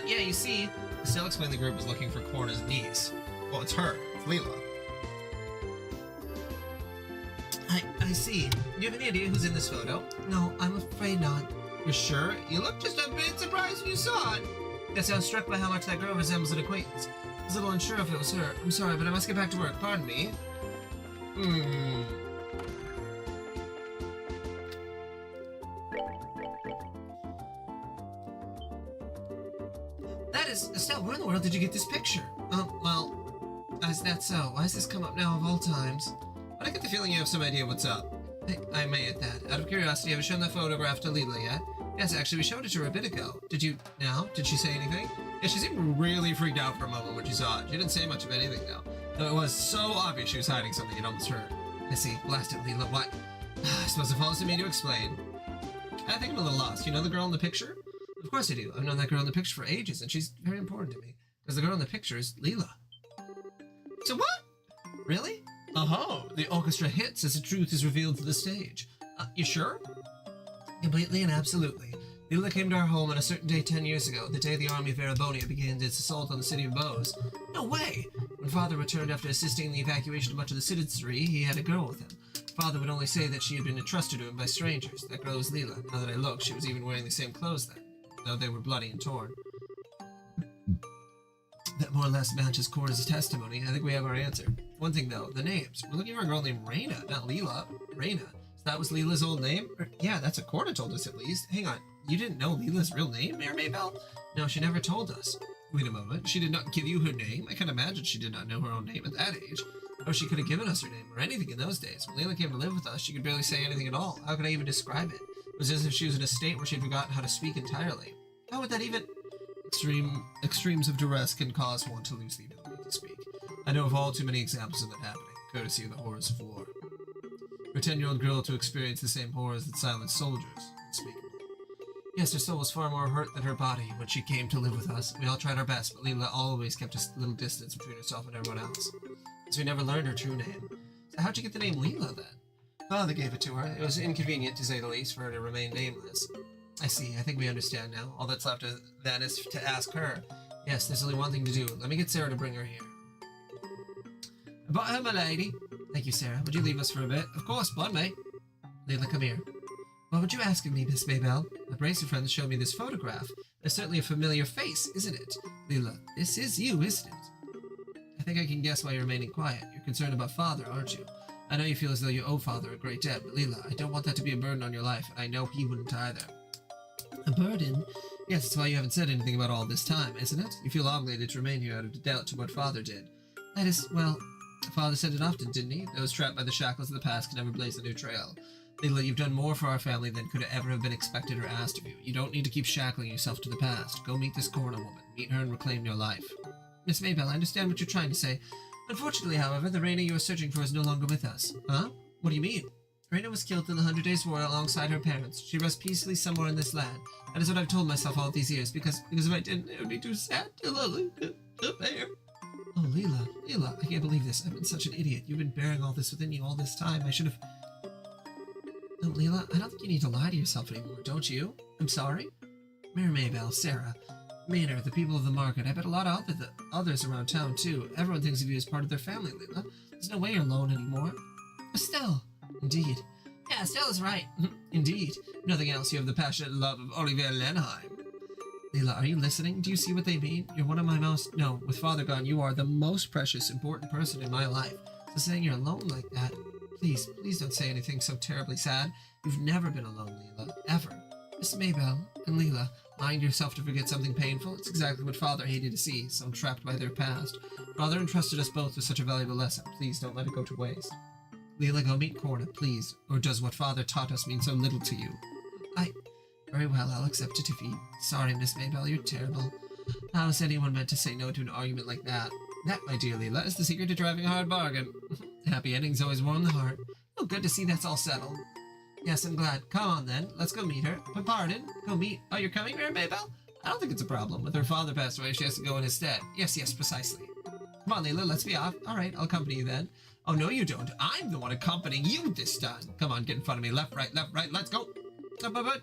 Yeah, you see, Estelle explained the group was looking for Corna's niece. Well, it's her. It's Leela. I see. Do you have any idea who's in this photo? No, I'm afraid not. You're sure? You look just a bit surprised when you saw it. Yes, I was struck by how much that girl resembles an acquaintance. I was a little unsure if it was her. I'm sorry, but I must get back to work. Pardon me. That is... Estelle, where in the world did you get this picture? Well, is that so? Why has this come up now of all times? But I get the feeling you have some idea what's up. I may at that. Out of curiosity, have you shown that photograph to Leela yet? Yes, actually, we showed it to her a bit ago. Did you now? Did she say anything? Yeah, she seemed really freaked out for a moment when she saw it. She didn't say much of anything, though. Though it was so obvious she was hiding something it almost hurt. I see. Blasted Leela, what? I suppose it falls to me to explain. I think I'm a little lost. You know the girl in the picture? Of course I do. I've known that girl in the picture for ages, and she's very important to me. Because the girl in the picture is Leela. So what? Really? Uh-huh. The orchestra hits as the truth is revealed to the stage. You sure? Completely and absolutely. Leela came to our home on a certain day 10 years ago, the day the army of Erebonia began its assault on the city of Bose. No way! When Father returned after assisting in the evacuation of much of the citizenry, he had a girl with him. Father would only say that she had been entrusted to him by strangers. That girl was Leela. Now that I look, she was even wearing the same clothes then, though they were bloody and torn. That more or less matches Cora's testimony. I think we have our answer. One thing though, the names. We're looking for a girl named Reina, not Leela. Reina. So that was Leela's old name? Yeah, that's what Cora told us at least. Hang on, you didn't know Leela's real name, Mayor Maybell? No, she never told us. Wait a moment, she did not give you her name? I can't imagine she did not know her own name at that age. Or she could have given us her name or anything in those days. When Leela came to live with us, she could barely say anything at all. How could I even describe it? It was as if she was in a state where she'd forgotten how to speak entirely. How would that even... Extremes of duress can cause one to lose the ability to speak. I know of all too many examples of that happening, courtesy of the horrors of war. For a 10-year-old girl to experience the same horrors that silenced soldiers, unspeakable. Yes, her soul was far more hurt than her body when she came to live with us. We all tried our best, but Leela always kept a little distance between herself and everyone else. So we never learned her true name. So how'd you get the name Leela then? Father gave it to her. It was inconvenient, to say the least, for her to remain nameless. I see. I think we understand now. All that's left then is to ask her. Yes, there's only one thing to do. Let me get Sarah to bring her here. I brought her, my lady. Thank you, Sarah. Would you leave us for a bit? Of course, bud, mate. Leela, come here. What would you ask of me, Miss Maybell? My bracer friends showed me this photograph. There's certainly a familiar face, isn't it? Leela, this is you, isn't it? I think I can guess why you're remaining quiet. You're concerned about Father, aren't you? I know you feel as though you owe Father a great debt, but Leela, I don't want that to be a burden on your life, and I know he wouldn't either. A burden? Yes, that's why you haven't said anything about all this time, isn't it? You feel obligated to remain here out of doubt to what Father did. That is, well, Father said it often, didn't he? Those trapped by the shackles of the past can never blaze a new trail. Leela, you've done more for our family than could ever have been expected or asked of you. You don't need to keep shackling yourself to the past. Go meet this Corna woman. Meet her and reclaim your life. Miss Maybell, I understand what you're trying to say. Unfortunately, however, the Reina you are searching for is no longer with us. Huh? What do you mean? Reina was killed in the 100 Days' War alongside her parents. She rests peacefully somewhere in this land. That is what I've told myself all these years, because if I didn't, it would be too sad to bear. Oh, Leela, I can't believe this. I've been such an idiot. You've been bearing all this within you all this time. I should have... No, Leela, I don't think you need to lie to yourself anymore, don't you? I'm sorry? Mayor Maybell, Sarah, Maynard, the people of the market. I bet a lot of others around town, too. Everyone thinks of you as part of their family, Leela. There's no way you're alone anymore. Estelle! Indeed. Yeah, Estelle is right. Indeed. If nothing else, you have the passionate love of Olivier Lenheim. Leela, are you listening? Do you see what they mean? You're one of my most... No, with Father gone, you are the most precious, important person in my life. So saying you're alone like that... Please don't say anything so terribly sad. You've never been alone, Leela. Ever. Miss Maybell and Leela, mind yourself to forget something painful. It's exactly what Father hated to see, some trapped by their past. Father entrusted us both with such a valuable lesson. Please don't let it go to waste. Leela, go meet Corna, please. Or does what Father taught us mean so little to you? Very well, I'll accept a defeat. Sorry, Miss Maybell, you're terrible. How is anyone meant to say no to an argument like that? That, my dear Leela, is the secret to driving a hard bargain. Happy endings always warm the heart. Oh, good to see that's all settled. Yes, I'm glad. Come on, then. Let's go meet her. But pardon? Go meet... Oh, you're coming, Mayor Maybell? I don't think it's a problem. With her father passed away, she has to go in his stead. Yes, precisely. Come on, Leela, let's be off. All right, I'll accompany you then. Oh, no, you don't. I'm the one accompanying you this time. Come on, get in front of me. Left, right, let's go. But,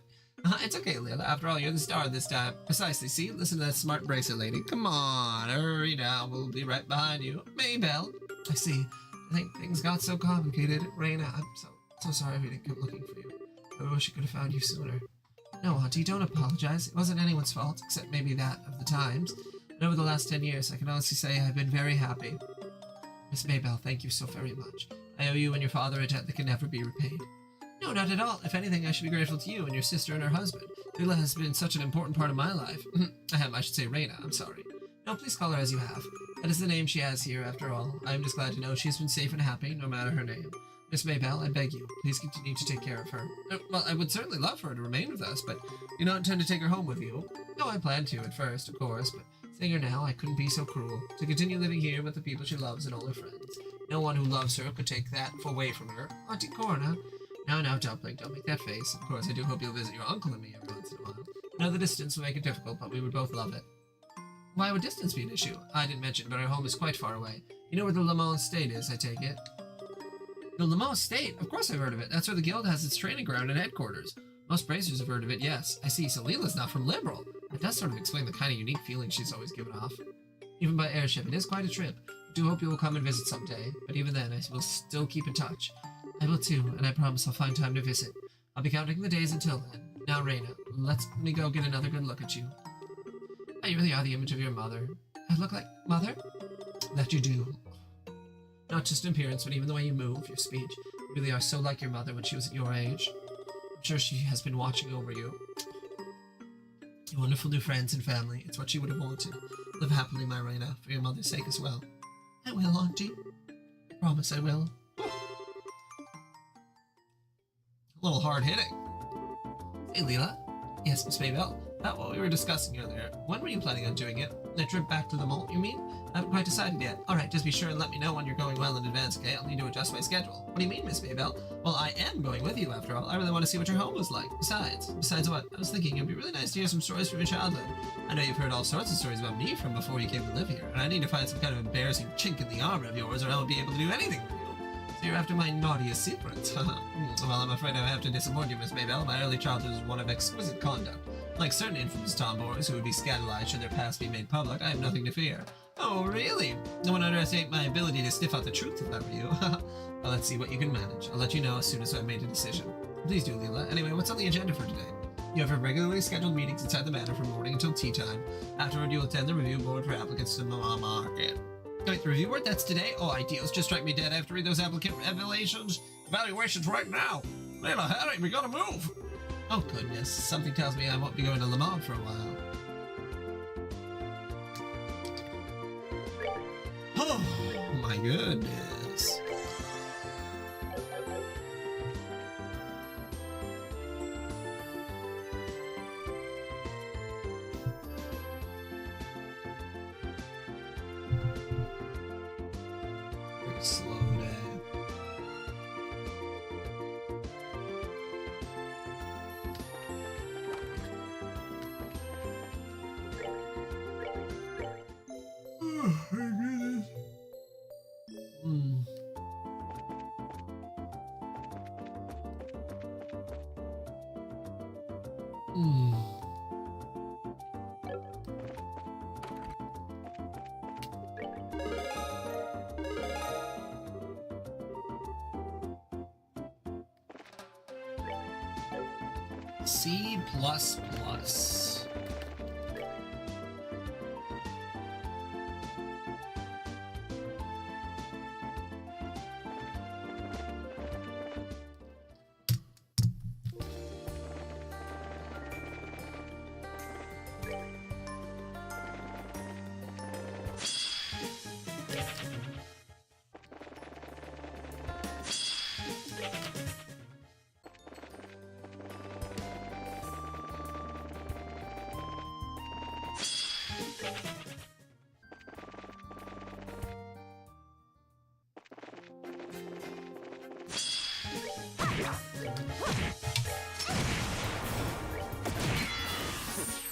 It's okay, Leela. After all, you're the star this time. Precisely. See? Listen to that smart bracer lady. Come on, hurry now. We'll be right behind you. Maybelle. I see. I think things got so complicated. Raina, I'm so sorry we didn't come looking for you. I wish I could have found you sooner. No, Auntie, don't apologize. It wasn't anyone's fault, except maybe that of the times. And over the last 10 years, I can honestly say I've been very happy. Miss Maybelle, thank you so very much. I owe you and your father a debt that can never be repaid. No, not at all. If anything, I should be grateful to you and your sister and her husband. Leela has been such an important part of my life. I should say Raina, I'm sorry. No, please call her as you have. That is the name she has here, after all. I am just glad to know she has been safe and happy, no matter her name. Miss Maybelle, I beg you, please continue to take care of her. Well, I would certainly love for her to remain with us, but you don't intend to take her home with you? No, I planned to at first, of course, but seeing her now, I couldn't be so cruel. To continue living here with the people she loves and all her friends. No one who loves her could take that away from her. Auntie Corna. No, Dumpling, don't make that face. Of course, I do hope you'll visit your uncle and me every once in a while. I know the distance will make it difficult, but we would both love it. Why would distance be an issue? I didn't mention, but our home is quite far away. You know where the Lamont Estate is, I take it? The Lamont Estate? Of course I've heard of it. That's where the guild has its training ground and headquarters. Most bracers have heard of it, yes. I see, so Leela's not from Liberal. That does sort of explain the kind of unique feeling she's always given off. Even by airship, it is quite a trip. I do hope you will come and visit someday, but even then, I will still keep in touch. I will too, and I promise I'll find time to visit. I'll be counting the days until then. Now, Raina, let me go get another good look at you. Oh, you really are the image of your mother. I look like Mother? That you do. Not just in appearance, but even the way you move, your speech. You really are so like your mother when she was at your age. I'm sure she has been watching over you. Your wonderful new friends and family. It's what she would have wanted. Live happily, my Raina, for your mother's sake as well. I will, Auntie. I promise I will. A little hard-hitting. Hey, Leela. Yes, Miss Maybelle. About what we were discussing earlier. When were you planning on doing it? A trip back to the mall, you mean? I haven't quite decided yet. Alright, just be sure and let me know when you're going well in advance, okay? I'll need to adjust my schedule. What do you mean, Miss Maybelle? Well, I am going with you, after all. I really want to see what your home was like. Besides what? I was thinking it'd be really nice to hear some stories from your childhood. I know you've heard all sorts of stories about me from before you came to live here, and I need to find some kind of embarrassing chink in the armor of yours, or I won't be able to do anything for you. So you're after my naughtiest secret. Well, I'm afraid I have to disappoint you, Miss Maybelle. My early childhood was one of exquisite conduct. Like certain infamous tomboys who would be scandalized should their past be made public, I have nothing to fear. Oh, really? No one underestimate my ability to sniff out the truth if I were you. Well, let's see what you can manage. I'll let you know as soon as I've made a decision. Please do, Leela. Anyway, what's on the agenda for today? You have regularly scheduled meetings inside the manor from morning until tea time. Afterward, you'll attend the review board for applicants to the market. Wait, the review board? That's today? Oh, ideals. Just strike me dead. I have to read those applicant evaluations right now. Leela, hurry, we gotta move. Oh, goodness. Something tells me I won't be going to Le Mans for a while. Oh, my goodness. Very slow day. C++.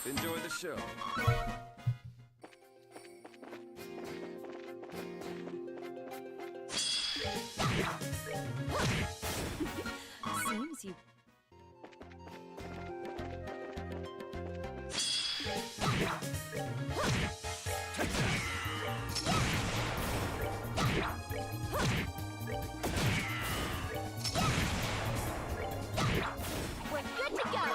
Enjoy the show. Seems you We're good to go.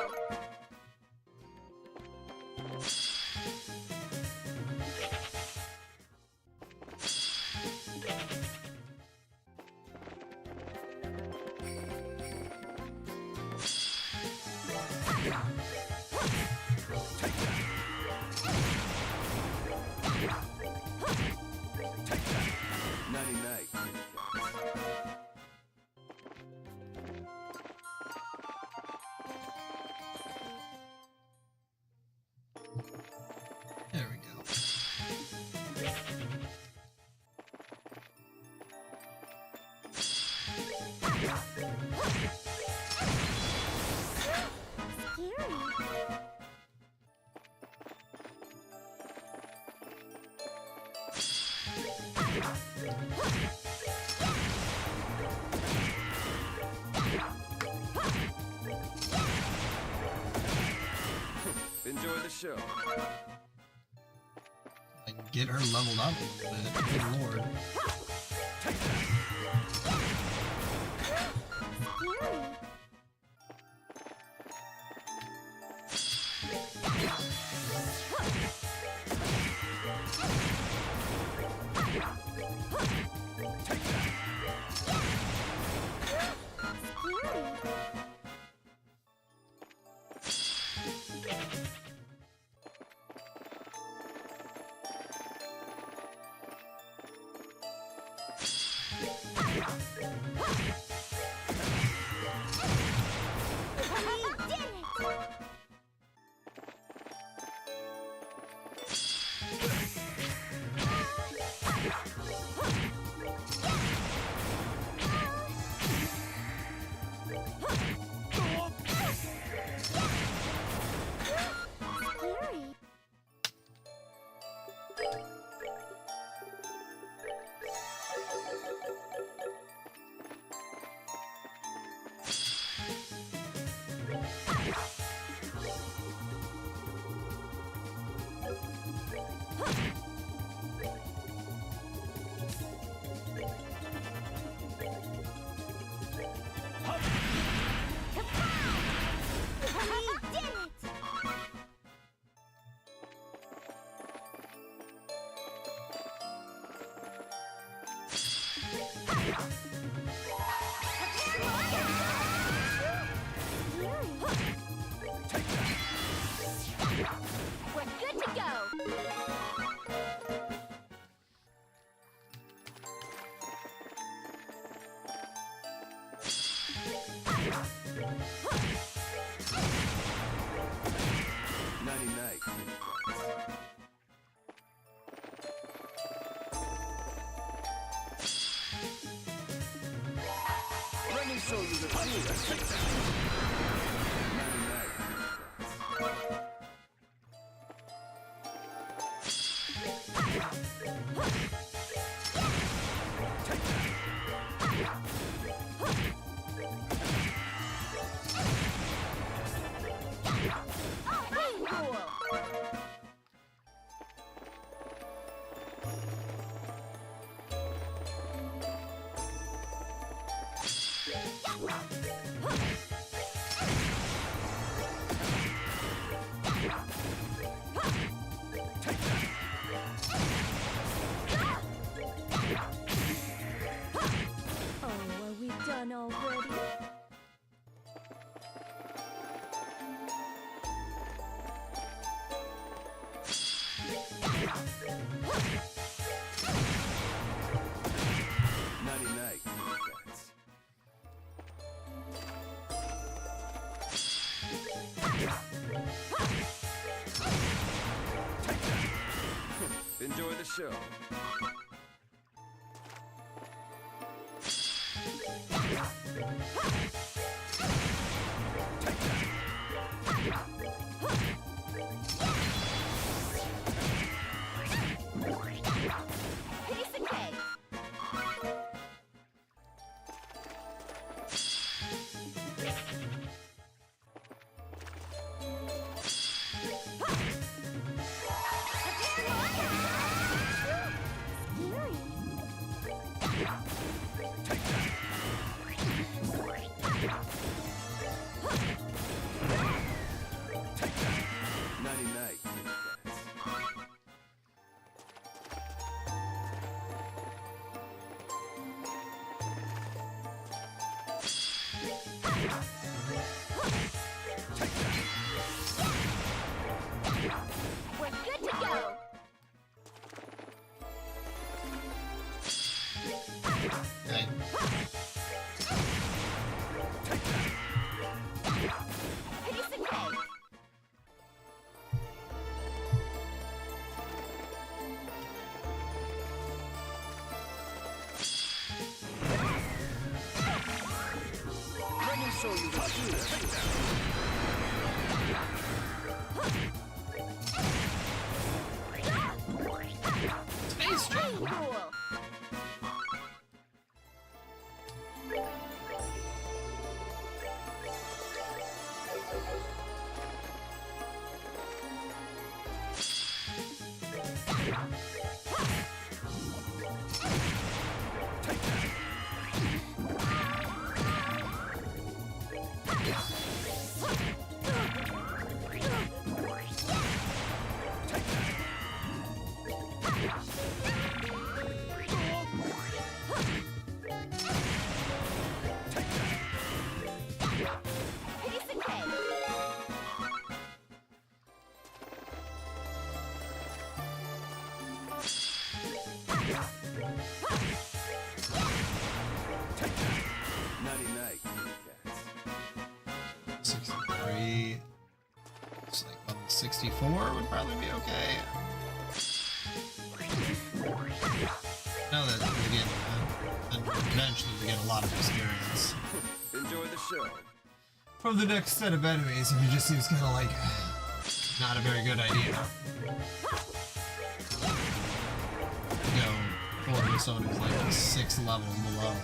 Nighty night. There we go. Scary. Enjoy the show. I can get her leveled up a little bit. Good lord. Scary. Scary. We did it! Scary. We did it! We're good to go. Nighty night. Let me show you the truth. Nighty night. Oh, cool. Oh, are we done already? Nighty night. Cats. Enjoy the show. Piece of cake. We're good to go. Okay. Piece of cake. Let me show you the true essence. Space Jam. Cool. Piece of cake. Nighty night, kitty cats. 63. It's like level 64 would probably be okay. Know that we get, and eventually we get a lot of experience Enjoy the show. from the next set of enemies, and it just seems kind of like not a very good idea. Go for someone who's like 6 levels below.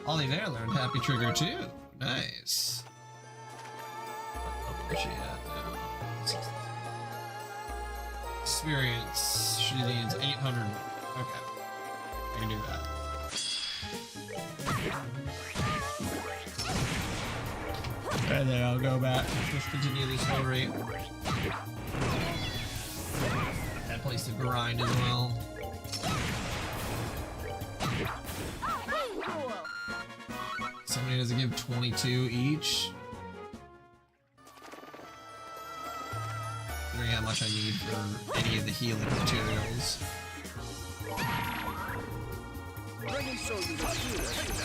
Oliver learned Happy Trigger too. Nice. Where's she at now? Experience. She needs 800. Okay. I can do that. And then I'll go back. Just continue this whole rate. That place to grind as well. Cool. Somebody doesn't give 22 each. Considering how much I need for any of the healing materials. Let me show you the true essence.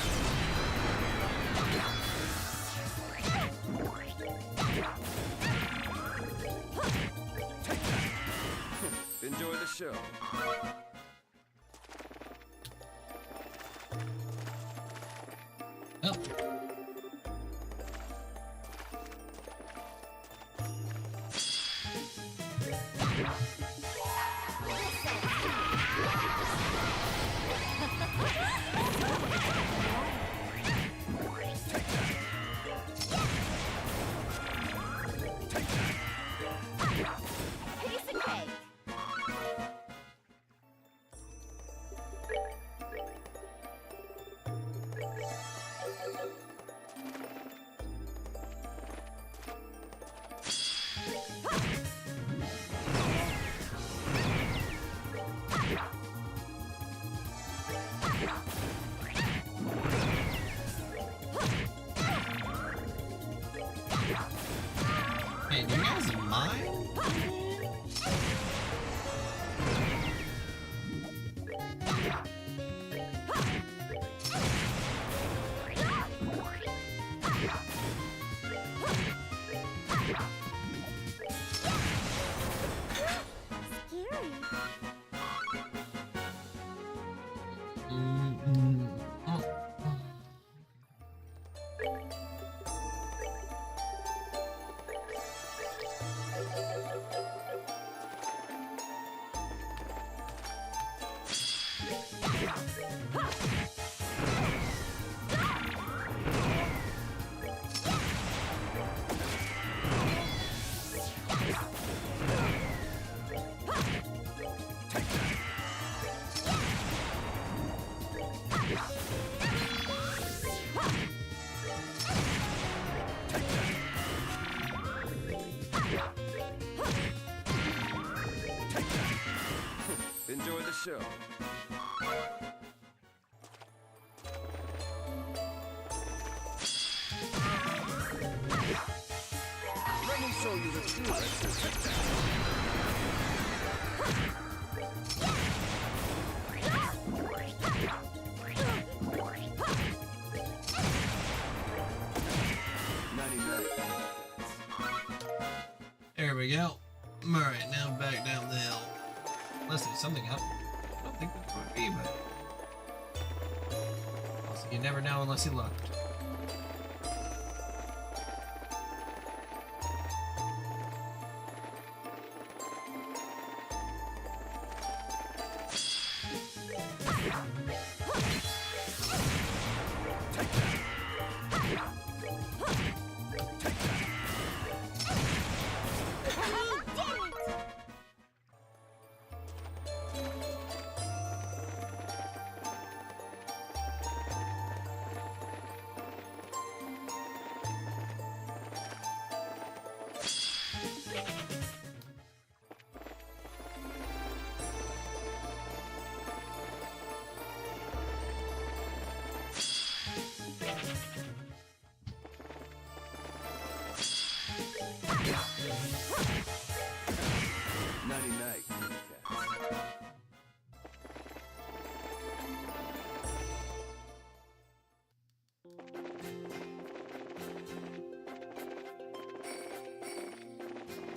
Enjoy the show. Oh. Piece of cake. Hey, do you guys mind? show you the true essence of this. There we go. Alright, now back down the hill. Unless there's something up. I don't think there would be, but... Also, you never know unless you look.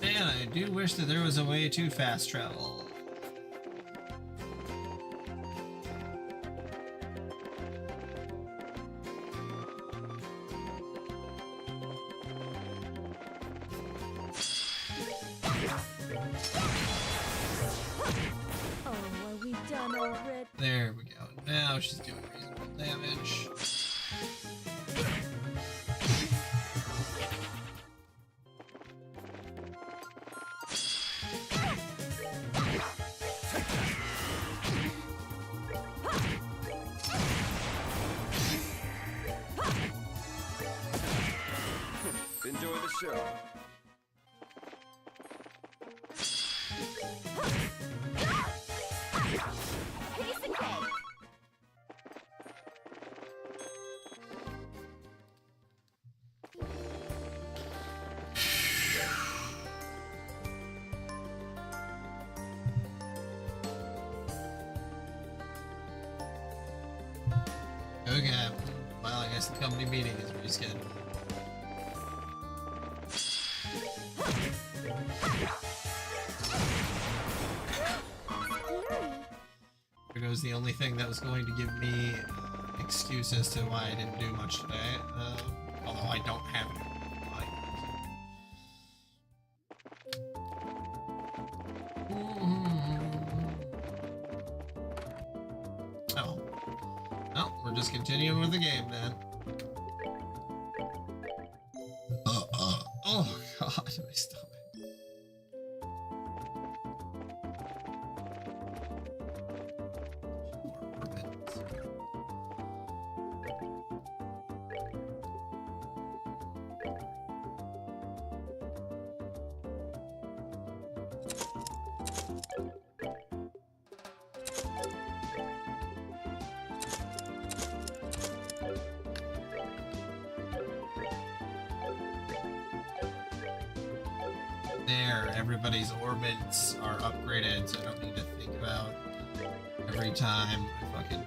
Man, I do wish that there was a way to fast travel. Oh, are we done already? There we go. Now she's doing reasonable damage. Enjoy the show. Piece of cake. Okay. Well, I guess the company meeting is rescheduled. There goes the only thing that was going to give me excuse as to why I didn't do much today. Although I don't have it. Oh. Well, we're just continuing with the game then. Oh god, my stomach. There, everybody's orbits are upgraded, so I don't need to think about every time I fucking...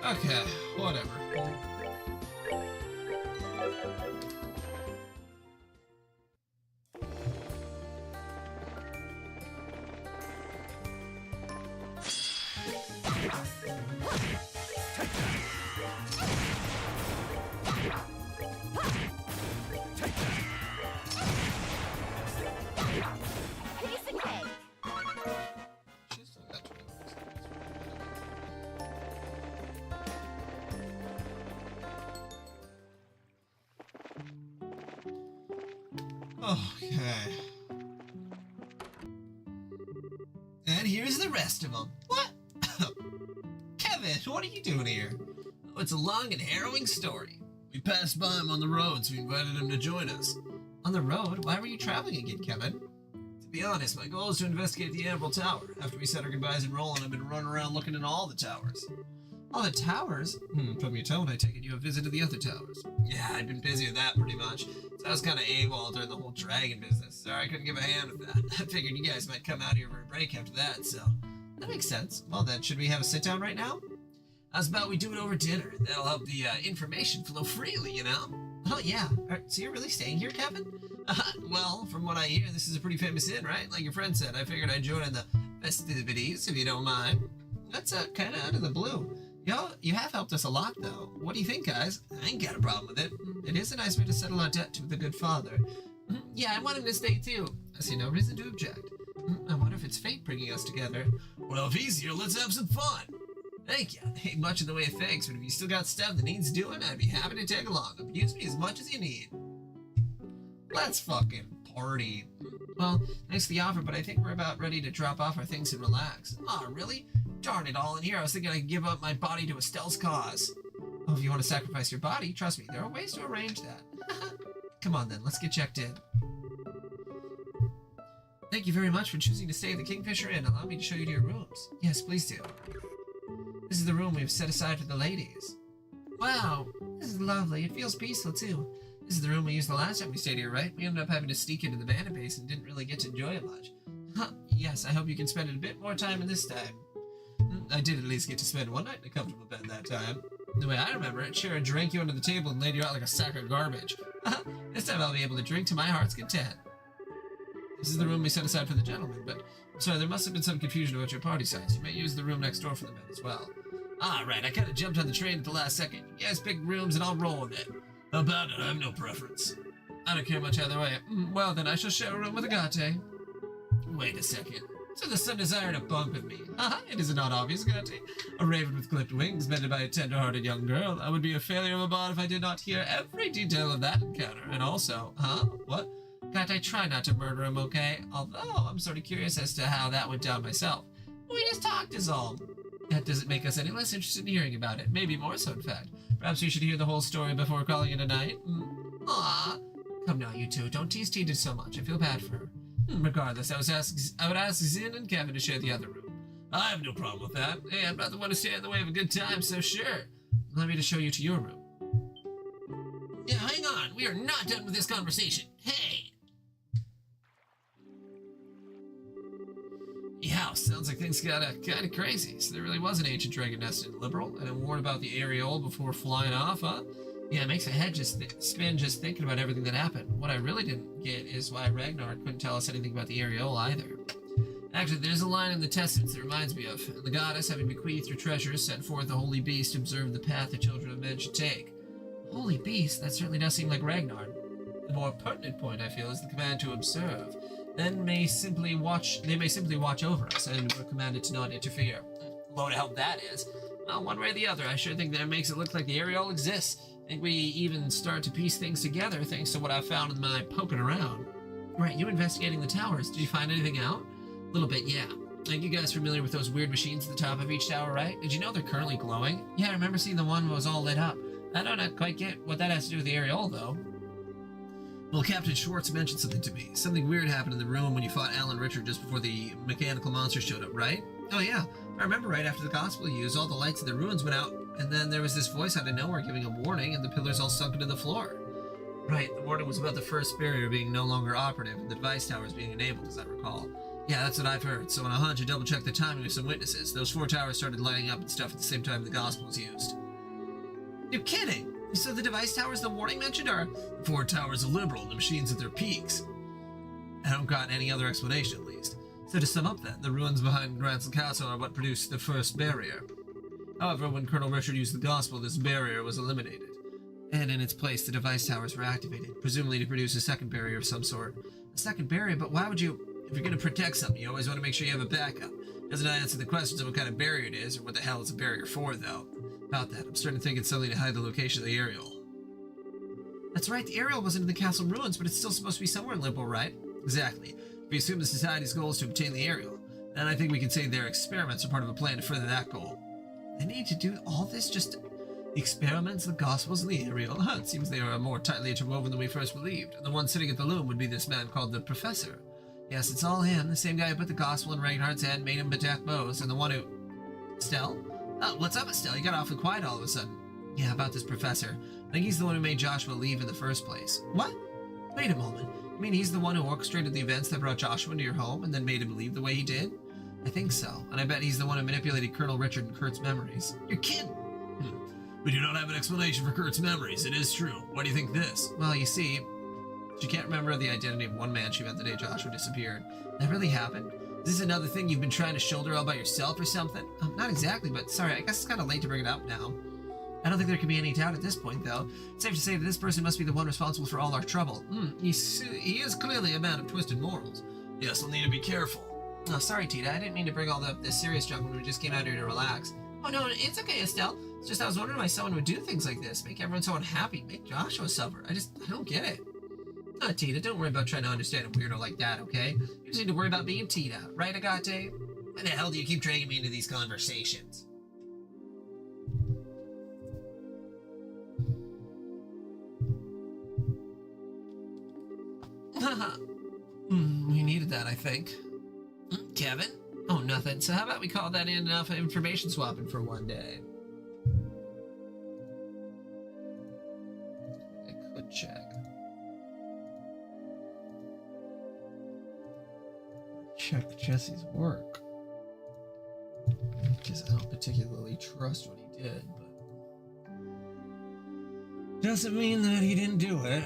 Okay, whatever. Piece of cake. She's still got 20 minutes. Okay. And here's the rest of them. What? Kevin, what are you doing here? Oh, it's a long and harrowing story. We passed by him on the road, so we invited him to join us. On the road? Why were you traveling again, Kevin? To be honest, my goal is to investigate the Emerald Tower. After we said our goodbyes in Roland, I've been running around looking at all the towers. All the towers? From your tone, I take it you have visited the other towers. Yeah, I've been busy with that pretty much. So I was kind of AWOL during the whole dragon business. Sorry, I couldn't give a hand with that. I figured you guys might come out here for a break after that, so... That makes sense. Well then, should we have a sit-down right now? How's about we do it over dinner? That'll help the information flow freely, you know? Oh, yeah. So you're really staying here, Kevin? Well, from what I hear, this is a pretty famous inn, right? Like your friend said, I figured I'd join in the festivities, if you don't mind. That's kind of out of the blue. Yo, you have helped us a lot, though. What do you think, guys? I ain't got a problem with it. It is a nice way to settle our debt with a good father. Yeah, I want him to stay, too. I see no reason to object. I wonder if it's fate bringing us together. Well, if he's here, let's have some fun. Thank you. Ain't much in the way of thanks, but if you still got stuff that needs doing, I'd be happy to tag along. Abuse me as much as you need. Let's fucking party. Well, thanks for the offer, but I think we're about ready to drop off our things and relax. Aw, really? Darn it all in here. I was thinking I could give up my body to Estelle's cause. Oh, if you want to sacrifice your body, trust me, there are ways to arrange that. Come on then, let's get checked in. Thank you very much for choosing to stay at the Kingfisher Inn. Allow me to show you to your rooms. Yes, please do. This is the room we've set aside for the ladies. Wow, this is lovely. It feels peaceful, too. This is the room we used the last time we stayed here, right? We ended up having to sneak into the bandit base and didn't really get to enjoy it much. Huh, yes, I hope you can spend a bit more time in this time. I did at least get to spend one night in a comfortable bed that time. The way I remember it, Shara drank you under the table and laid you out like a sack of garbage. This time I'll be able to drink to my heart's content. This is the room we set aside for the gentlemen, but I'm sorry, there must have been some confusion about your party size. You may use the room next door for the men as well. Ah, right, I kind of jumped on the train at the last second. You guys pick rooms and I'll roll with it. How about it? I have no preference. I don't care much either way. Well, then I shall share a room with Agate. Wait a second. So the son desired a bunk with me. It is not obvious, Agate. A raven with clipped wings, mended by a tender-hearted young girl. I would be a failure of a bard if I did not hear every detail of that encounter. And also, what? Agate, try not to murder him, okay? Although, I'm sort of curious as to how that went down myself. We just talked is all. That doesn't make us any less interested in hearing about it. Maybe more so, in fact. Perhaps we should hear the whole story before calling it a night. Aw. Come now, you two. Don't tease Tina so much. I feel bad for her. Regardless, I would ask Zin and Kevin to share the other room. I have no problem with that. Hey, I'm not the one to stand in the way of a good time, so sure. Allow me to show you to your room. Yeah, hang on. We are not done with this conversation. Hey! Yeah, sounds like things got kind of crazy. So there really was an ancient dragon nest in Liberal, and it warned about the Areole before flying off, huh? Yeah, it makes my head just spin just thinking about everything that happened. What I really didn't get is why Ragnar couldn't tell us anything about the Areole either. Actually, there's a line in the Testaments that reminds me of. The goddess, having bequeathed her treasures, sent forth the holy beast to observe the path the children of men should take. Holy beast? That certainly does seem like Ragnar. The more pertinent point, I feel, is the command to observe. They may simply watch over us, and we're commanded to not interfere. Load of help that is. Well, one way or the other, I sure think that it makes it look like the Areole exists. I think we even start to piece things together thanks to what I found in my poking around. Right, you investigating the towers. Did you find anything out? A little bit, yeah. Like, you guys familiar with those weird machines at the top of each tower, right? Did you know they're currently glowing? Yeah, I remember seeing the one that was all lit up. I don't quite get what that has to do with the Areole, though. Well, Captain Schwartz mentioned something to me. Something weird happened in the room when you fought Alan Richard just before the mechanical monster showed up, right? Oh, yeah. I remember right after the gospel used, all the lights in the ruins went out, and then there was this voice out of nowhere giving a warning, and the pillars all sunk into the floor. Right, the warning was about the first barrier being no longer operative, and the device towers being enabled, as I recall. Yeah, that's what I've heard. So on a hunch, I double-checked the timing with some witnesses. Those 4 towers started lighting up and stuff at the same time the gospel was used. You're kidding! So the device towers the warning mentioned are... The 4 towers are liberal, the machines at their peaks. I don't got any other explanation, at least. So to sum up then, the ruins behind Gransel Castle are what produced the first barrier. However, when Colonel Richard used the gospel, this barrier was eliminated. And in its place, the device towers were activated, presumably to produce a second barrier of some sort. A second barrier? But why would you... If you're going to protect something, you always want to make sure you have a backup. Doesn't answer the questions of what kind of barrier it is, or what the hell it's a barrier for, though. About that, I'm starting to think it's something to hide the location of the aerial. That's right, the aerial wasn't in the castle ruins, but it's still supposed to be somewhere in Liberal, right? Exactly. If we assume the Society's goal is to obtain the aerial, then I think we can say their experiments are part of a plan to further that goal. They need to do all this just... The experiments, the gospels, and the aerial? Huh, it seems they are more tightly interwoven than we first believed. And the one sitting at the loom would be this man called the Professor. Yes, it's all him, the same guy who put the gospel in Reinhardt's head and made him attack bows, and the one who... Estelle? Oh, what's up, Estelle? You got awfully quiet all of a sudden. Yeah, about this Professor. I think he's the one who made Joshua leave in the first place. What? Wait a moment. You mean he's the one who orchestrated the events that brought Joshua into your home and then made him leave the way he did? I think so, and I bet he's the one who manipulated Colonel Richard and Kurt's memories. You're kidding! We do not have an explanation for Kurt's memories, it is true. Why do you think this? Well, you see, she can't remember the identity of one man she met the day Joshua disappeared. That really happened? Is this another thing you've been trying to shoulder all by yourself or something? Not exactly, but sorry, I guess it's kind of late to bring it up now. I don't think there can be any doubt at this point, though. It's safe to say that this person must be the one responsible for all our trouble. He is clearly a man of twisted morals. Yes, we'll need to be careful. Oh, sorry, Tita. I didn't mean to bring all this serious junk when we just came out here to relax. Oh, no, it's okay, Estelle. It's just I was wondering why someone would do things like this. Make everyone so unhappy. Make Joshua suffer. I don't get it. Oh, Tita, don't worry about trying to understand a weirdo like that, okay? You just need to worry about being Tita. Right, Agate? Why the hell do you keep dragging me into these conversations? We needed that, I think. Kevin? Oh, nothing. So how about we call that in enough information swapping for one day? I could check. Check Jesse's work. Because I don't particularly trust what he did, but... Doesn't mean that he didn't do it.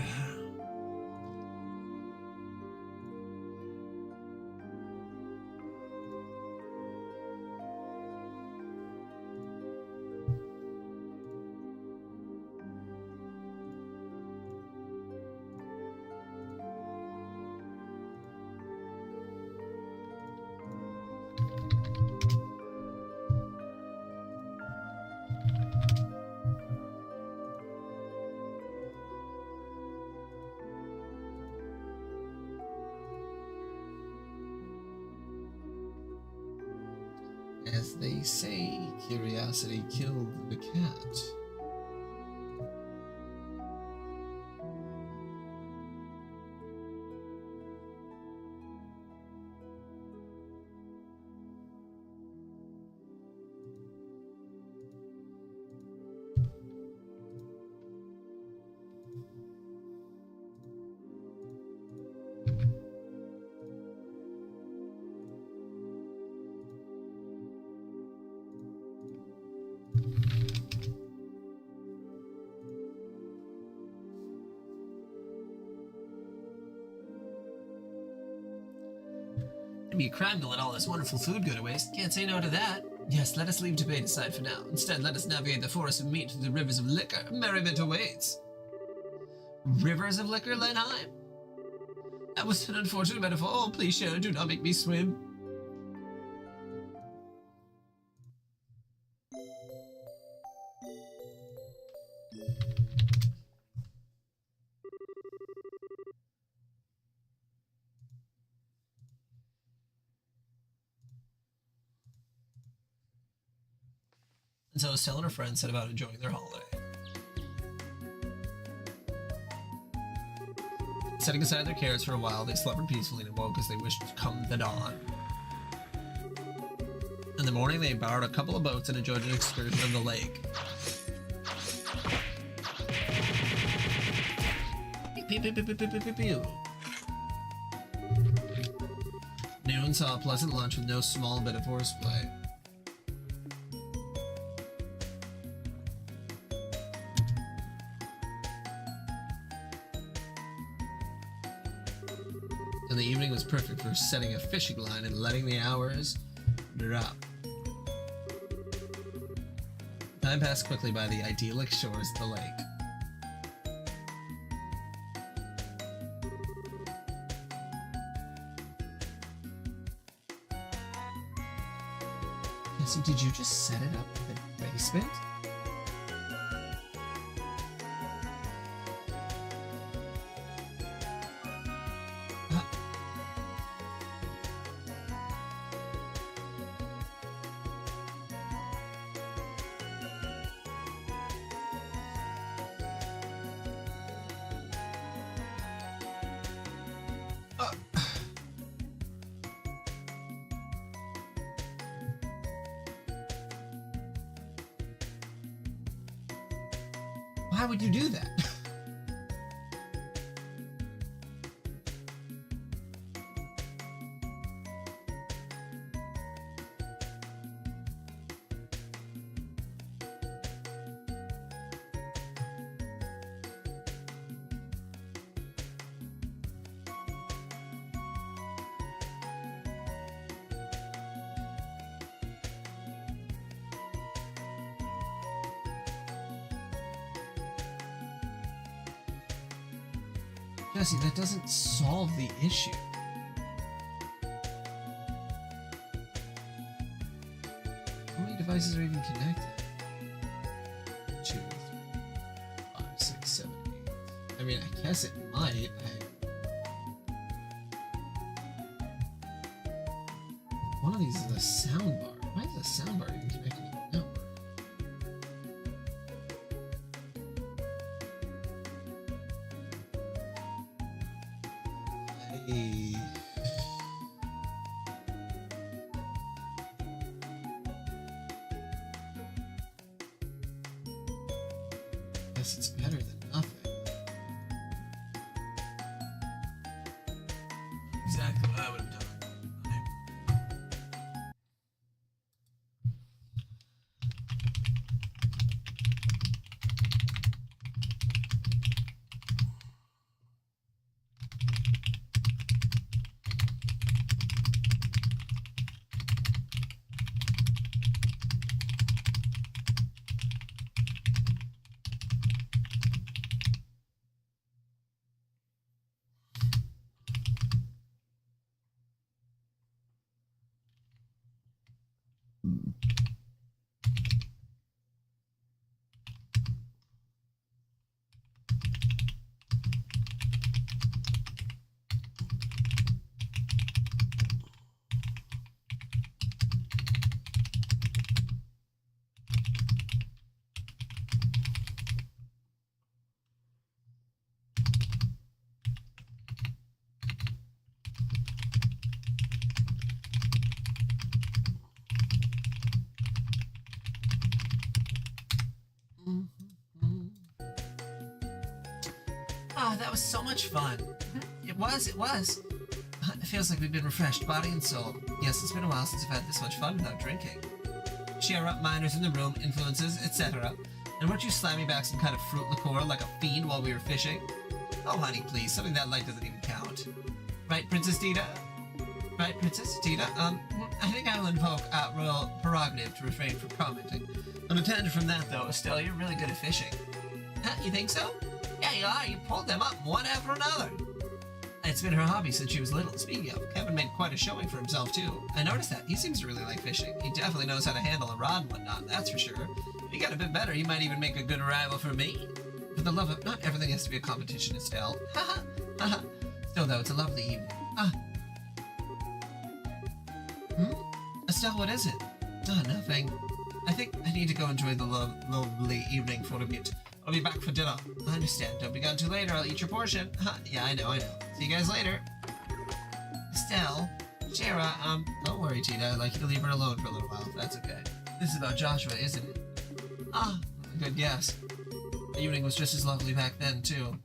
As they say, curiosity killed the cat. It'd be a crime to let all this wonderful food go to waste. Can't say no to that. Yes, let us leave debate aside for now. Instead, let us navigate the forest of meat through the rivers of liquor. Merriment awaits. Rivers of liquor, Lenheim? That was an unfortunate metaphor. Oh, please, Sharon, do not make me swim. And so Estelle and her friends set about enjoying their holiday. Setting aside their cares for a while, they slumbered peacefully and awoke as they wished to come the dawn. In the morning, they borrowed a couple of boats and enjoyed an excursion on the lake. Pew, pew, pew, pew, pew, pew, pew, pew. Noon everyone saw a pleasant lunch with no small bit of horseplay. And the evening was perfect for setting a fishing line and letting the hours drop. Time passed quickly by the idyllic shores of the lake. Cassie, did you just set it up in the basement? Why would you do that? Jesse, that doesn't solve the issue. How many devices are even connected? 2, 3, 5, 6, 7, 8. I mean, I guess it might. One of these is a sound bar. Why is a sound bar even connected to the network? Guess it's better than nothing. Exactly what I would have done. Oh, that was so much fun. It was. It feels like we've been refreshed, body and soul. Yes, it's been a while since I've had this much fun without drinking. Cheer up, minors in the room, influences, etc. And weren't you slamming back some kind of fruit liqueur like a fiend while we were fishing? Oh, honey, please, something that light doesn't even count. Right, Princess Tita? Right, Princess Tita? I think I will invoke royal prerogative to refrain from commenting. Unattended from that, though, Estelle, you're really good at fishing. Huh, you think so? Yeah, you are. You pulled them up one after another. It's been her hobby since she was little. Speaking of, Kevin made quite a showing for himself, too. I noticed that. He seems to really like fishing. He definitely knows how to handle a rod and whatnot, that's for sure. If he got a bit better, he might even make a good rival for me. For the love of... Not everything has to be a competition, Estelle. Haha. Haha. Still, though, it's a lovely evening. Estelle, what is it? Nothing. I think I need to go enjoy the lovely evening for a bit. I'll be back for dinner. I understand. Don't be gone too late or I'll eat your portion. Yeah, I know. See you guys later. Estelle, Shara, don't worry, Tita. I'd like you to leave her alone for a little while, if that's okay. This is about Joshua, isn't it? Good guess. The evening was just as lovely back then, too.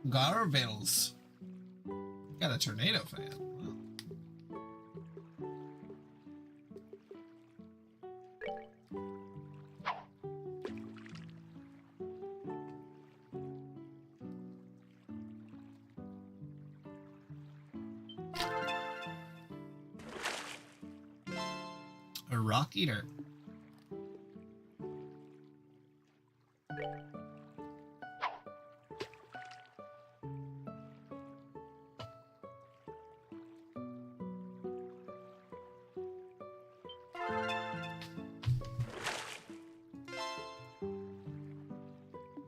Garvels. Got a tornado fan. Wow. A rock eater.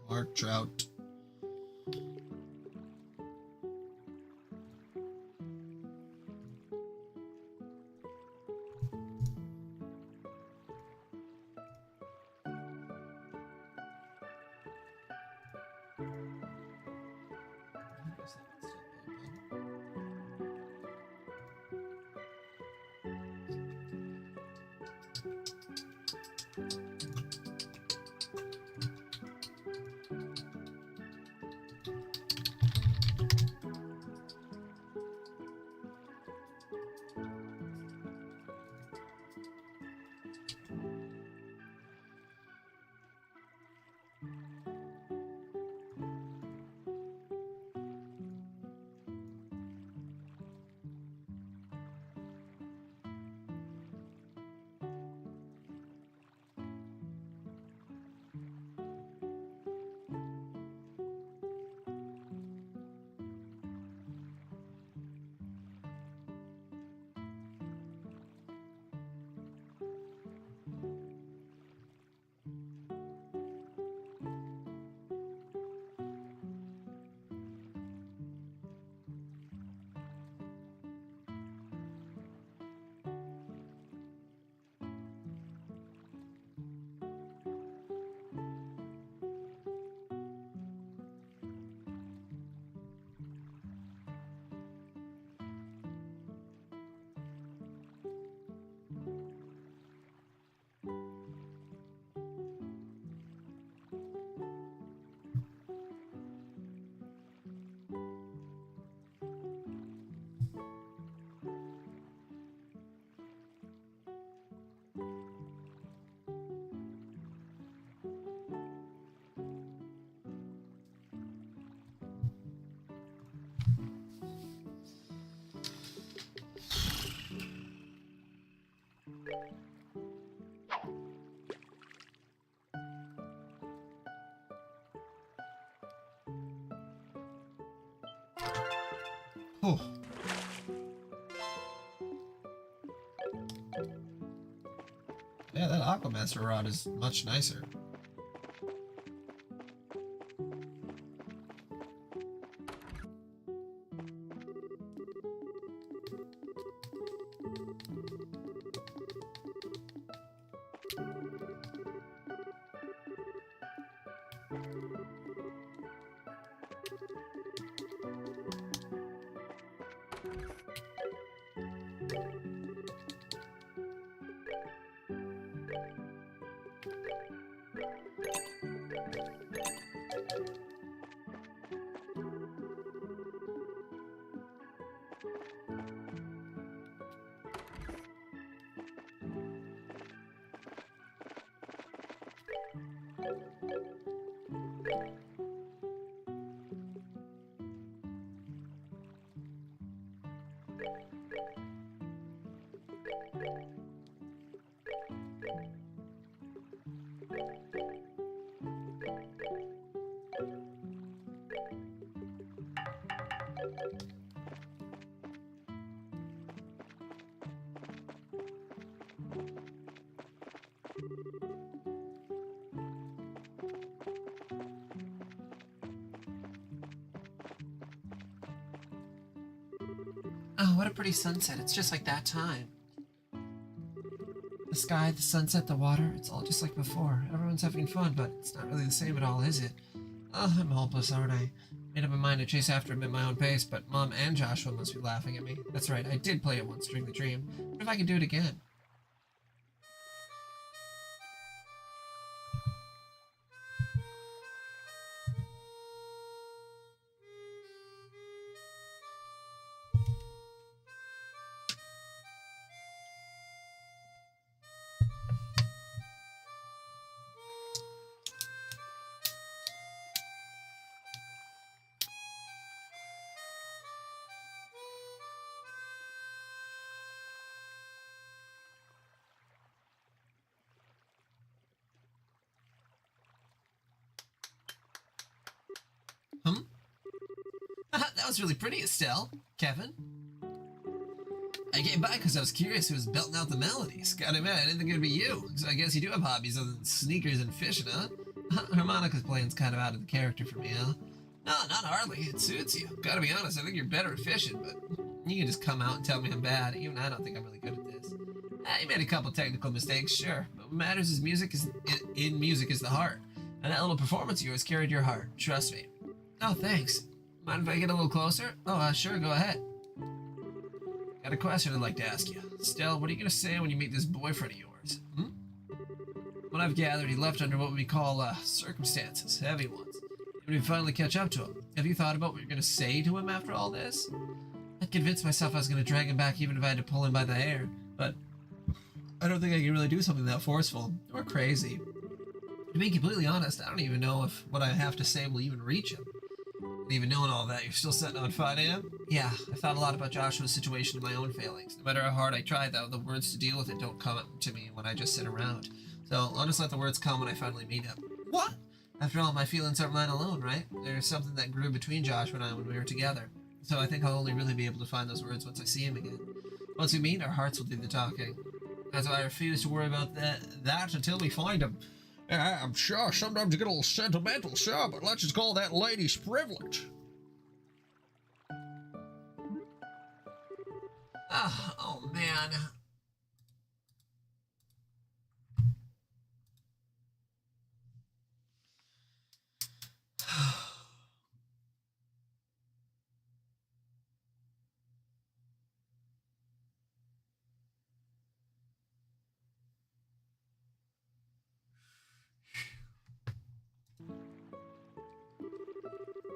Mark Trout. Oh. Yeah, that Aquamaster rod is much nicer. Oh, what a pretty sunset. It's just like that time. The sky, the sunset, the water, it's all just like before. Everyone's having fun, but it's not really the same at all, is it? Oh, I'm hopeless, aren't I? Made up my mind to chase after him at my own pace, but Mom and Joshua must be laughing at me. That's right, I did play it once during the dream. What if I can do it again? was really pretty, Estelle. Kevin? I came by because I was curious who was belting out the melodies. Gotta admit, I didn't think it'd be you. So I guess you do have hobbies other than sneakers and fishing, huh? Harmonica's playing's kind of out of the character for me, huh? No, not hardly. It suits you. Gotta be honest, I think you're better at fishing, but you can just come out and tell me I'm bad. Even I don't think I'm really good at this. You made a couple technical mistakes, sure. But what matters is music is the heart. And that little performance of yours carried your heart. Trust me. Oh, thanks. Mind if I get a little closer? Oh, sure, go ahead. Got a question I'd like to ask you. Stella, what are you going to say when you meet this boyfriend of yours? What I've gathered, he left under what we call circumstances, heavy ones. When we finally catch up to him, have you thought about what you're going to say to him after all this? I convinced myself I was going to drag him back even if I had to pull him by the hair, but I don't think I can really do something that forceful or crazy. To be completely honest, I don't even know if what I have to say will even reach him. And even knowing all that, you're still sitting on 5 a.m.? Yeah, I thought a lot about Joshua's situation and my own failings. No matter how hard I try, though, the words to deal with it don't come to me when I just sit around. So I'll just let the words come when I finally meet him. What? After all, my feelings aren't mine alone, right? There's something that grew between Joshua and I when we were together. So I think I'll only really be able to find those words once I see him again. Once we meet, our hearts will do the talking. That's why I refuse to worry about that until we find him. Yeah, I'm sure sometimes you get a little sentimental, sure, but let's just call that lady's privilege. Oh man.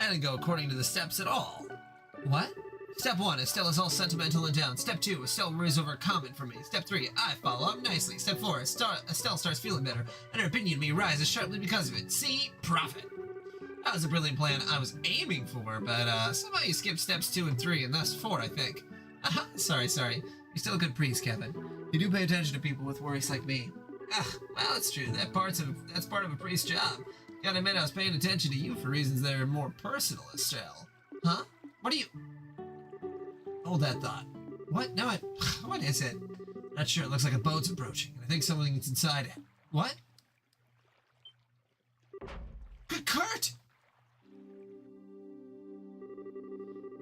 I didn't go according to the steps at all. What? Step 1, Estelle is all sentimental and down. Step 2, Estelle worries over a comment from me. Step 3, I follow up nicely. Step 4, Estelle starts feeling better, and her opinion of me rises sharply because of it. See? Profit. That was a brilliant plan I was aiming for, but somehow you skipped steps 2 and 3, and thus 4, I think. Sorry. You're still a good priest, Kevin. You do pay attention to people with worries like me. Well, it's true. That's part of a priest's job. Gotta admit, I was paying attention to you for reasons that are more personal, Estelle. Huh? What are you... Hold that thought. What? No, what is it? Not sure. It looks like a boat's approaching, and I think something's inside it. What? Kurt!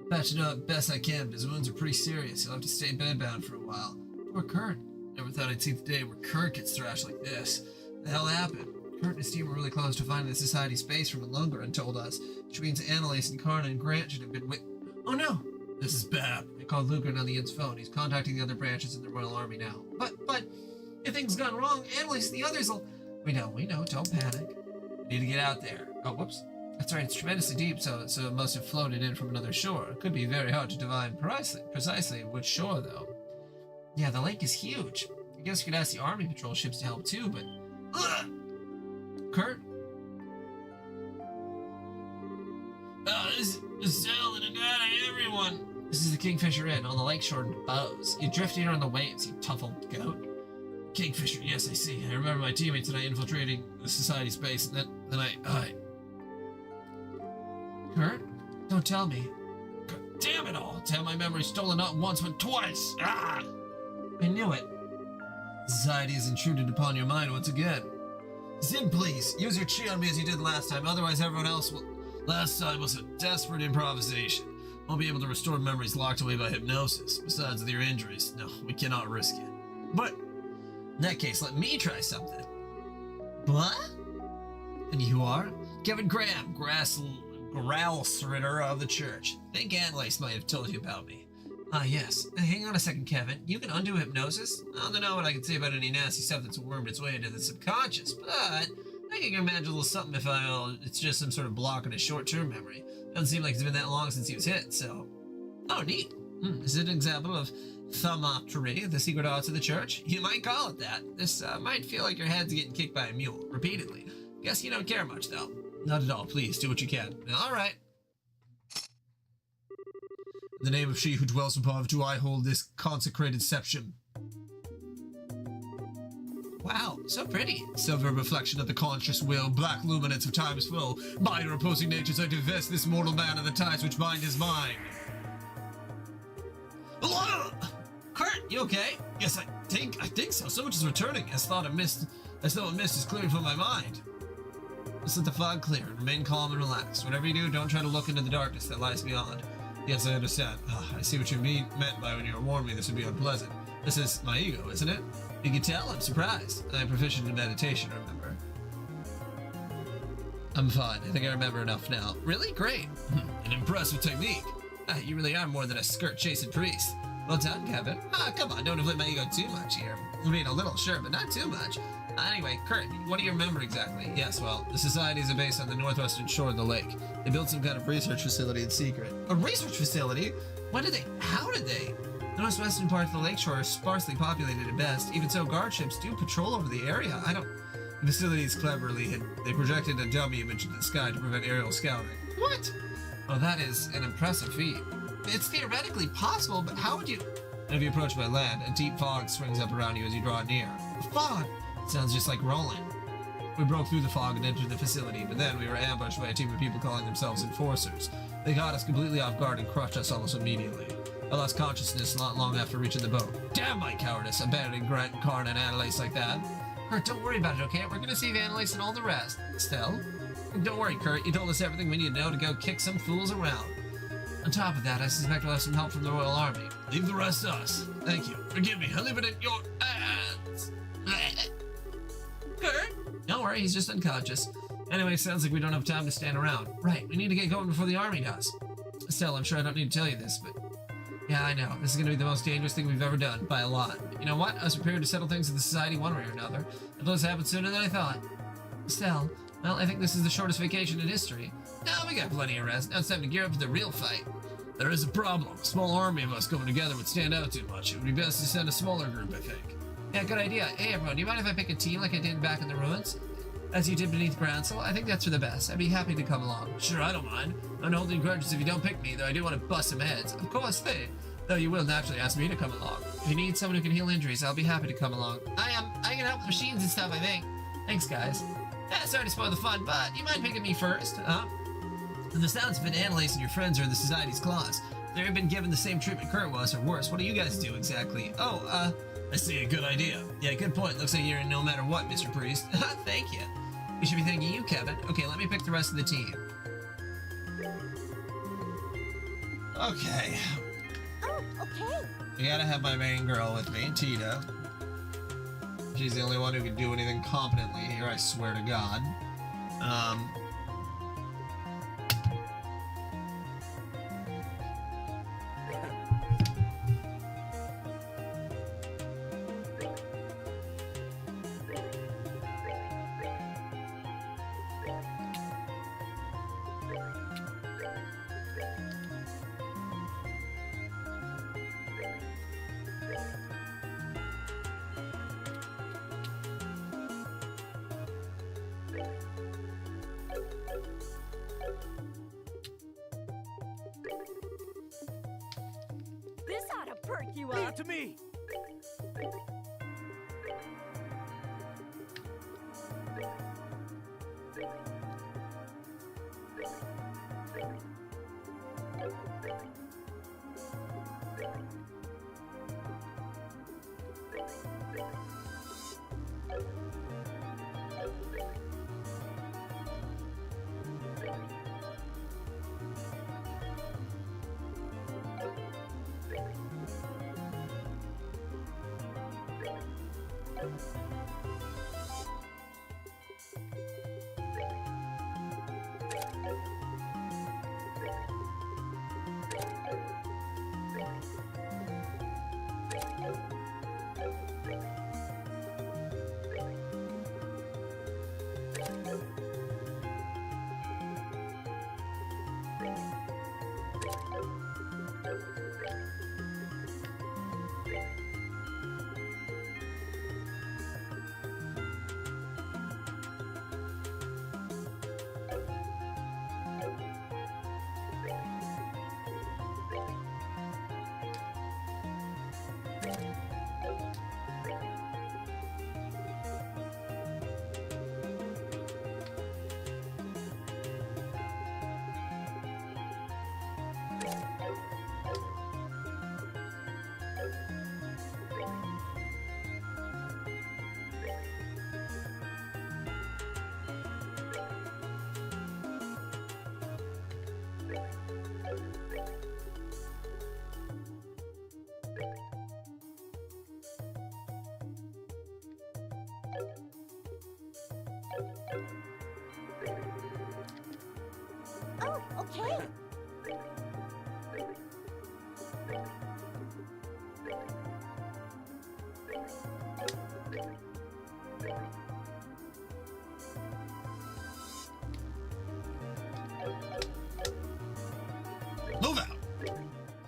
Patching up best I can, but his wounds are pretty serious. He'll have to stay bedbound for a while. Poor Kurt. Never thought I'd see the day where Kurt gets thrashed like this. The hell happened? Kurt and his team were really close to finding the Society space from what Lundgren told us, which means Annalise and Karna and Grant should have been Oh no! This is bad. I called Lundgren on the Inn's phone. He's contacting the other branches in the Royal Army now. But, if things gone wrong, Annalise and the others will... We know, don't panic. We need to get out there. Oh, whoops. That's right, it's tremendously deep, so it must have floated in from another shore. It could be very hard to divine precisely which shore, though. Yeah, the lake is huge. I guess you could ask the Army patrol ships to help too, but... Ugh! Kurt? This is Estelle and Agata, everyone! This is the Kingfisher Inn on the lakeshore in Bose. You drifted here on the waves, you tough old goat. Kingfisher, yes, I see. I remember my teammates and I infiltrating the Society space, and then I... Kurt? Don't tell me. God damn it all! To have my memory stolen not once, but twice! Ah! I knew it. Society has intruded upon your mind once again. Zim, please, use your chi on me as you did last time, otherwise everyone else will... Last time was a desperate improvisation. Won't be able to restore memories locked away by hypnosis. Besides, with your injuries, no, we cannot risk it. But, in that case, let me try something. What? And you are? Kevin Graham, Growlsritter of the church. Think Annalise might have told you about me. Yes. Hang on a second, Kevin. You can undo hypnosis? I don't know what I can say about any nasty stuff that's wormed its way into the subconscious, but I can imagine a little something if it's just some sort of block in a short-term memory. Doesn't seem like it's been that long since he was hit, so... Oh, neat. Is it an example of thaumaturgy, the secret arts of the church? You might call it that. This might feel like your head's getting kicked by a mule, repeatedly. Guess you don't care much, though. Not at all. Please, do what you can. All right. In the name of she who dwells above, do I hold this consecrated septum. Wow, so pretty. Silver reflection of the conscious will, black luminance of time's flow. By your opposing natures I divest this mortal man of the ties which bind his mind. Kurt, you okay? Yes, I think so. So much is returning, as though a mist is clearing from my mind. Just let the fog clear. Remain calm and relaxed. Whatever you do, don't try to look into the darkness that lies beyond. Yes, I understand. I see what you meant by when you warned me this would be unpleasant. This is my ego, isn't it? You can tell I'm surprised. I'm proficient in meditation, remember? I'm fine. I think I remember enough now. Really? Great. An impressive technique. You really are more than a skirt-chasing priest. Well done, Kevin. Come on, don't inflate my ego too much here. I mean, a little, sure, but not too much. Anyway, Kurt, what do you remember exactly? Yes, well, the society is based on the northwestern shore of the lake. They built some kind of research facility in secret. A research facility? How did they? The northwestern part of the lakeshore is sparsely populated at best. Even so, guard ships do patrol over the area. The facility is cleverly hidden. They projected a dummy image into the sky to prevent aerial scouting. What? Oh, that is an impressive feat. It's theoretically possible, but how would you... And if you approach by land, a deep fog springs up around you as you draw near. A fog? It sounds just like rolling. We broke through the fog and entered the facility, but then we were ambushed by a team of people calling themselves enforcers. They caught us completely off guard and crushed us almost immediately. I lost consciousness not long after reaching the boat. Damn my cowardice, abandoning Grant, Karn, and Annalise like that. Kurt, don't worry about it, okay? We're gonna save Annalise and all the rest. Estelle? Don't worry, Kurt. You told us everything we need to know to go kick some fools around. On top of that, I suspect we'll have some help from the Royal Army. Leave the rest to us. Thank you. Forgive me. I leave it in your hands. Kurt? Don't worry, he's just unconscious. Anyway, sounds like we don't have time to stand around. Right, we need to get going before the army does. Estelle, I'm sure I don't need to tell you this, but... Yeah, I know. This is going to be the most dangerous thing we've ever done, by a lot. You know what? I was prepared to settle things in the society one way or another. It does happen sooner than I thought. Estelle, well, I think this is the shortest vacation in history. No, we got plenty of rest. Now it's time to gear up for the real fight. There is a problem. A small army of us coming together would stand out too much. It would be best to send a smaller group, I think. Yeah, good idea. Hey, everyone, do you mind if I pick a team like I did back in the ruins? As you did beneath Bransel? I think that's for the best. I'd be happy to come along. Sure, I don't mind. I'm holding grudges if you don't pick me, though I do want to bust some heads. Of course, though you will naturally ask me to come along. If you need someone who can heal injuries, I'll be happy to come along. I can help with machines and stuff, I think. Thanks, guys. Sorry to spoil the fun, but you mind picking me first, huh? From the sounds of it, Annalise and your friends are in the Society's claws. They've been given the same treatment Kurt was, or worse. What do you guys do exactly? Oh, I see, a good idea. Yeah, good point. Looks like you're in no matter what, Mr. Priest. Thank you. We should be thanking you, Kevin. Okay, let me pick the rest of the team. Okay. Oh, okay. You gotta have my main girl with me, Tita. She's the only one who can do anything competently here, I swear to God. This ought to perk you Leave up. it to me.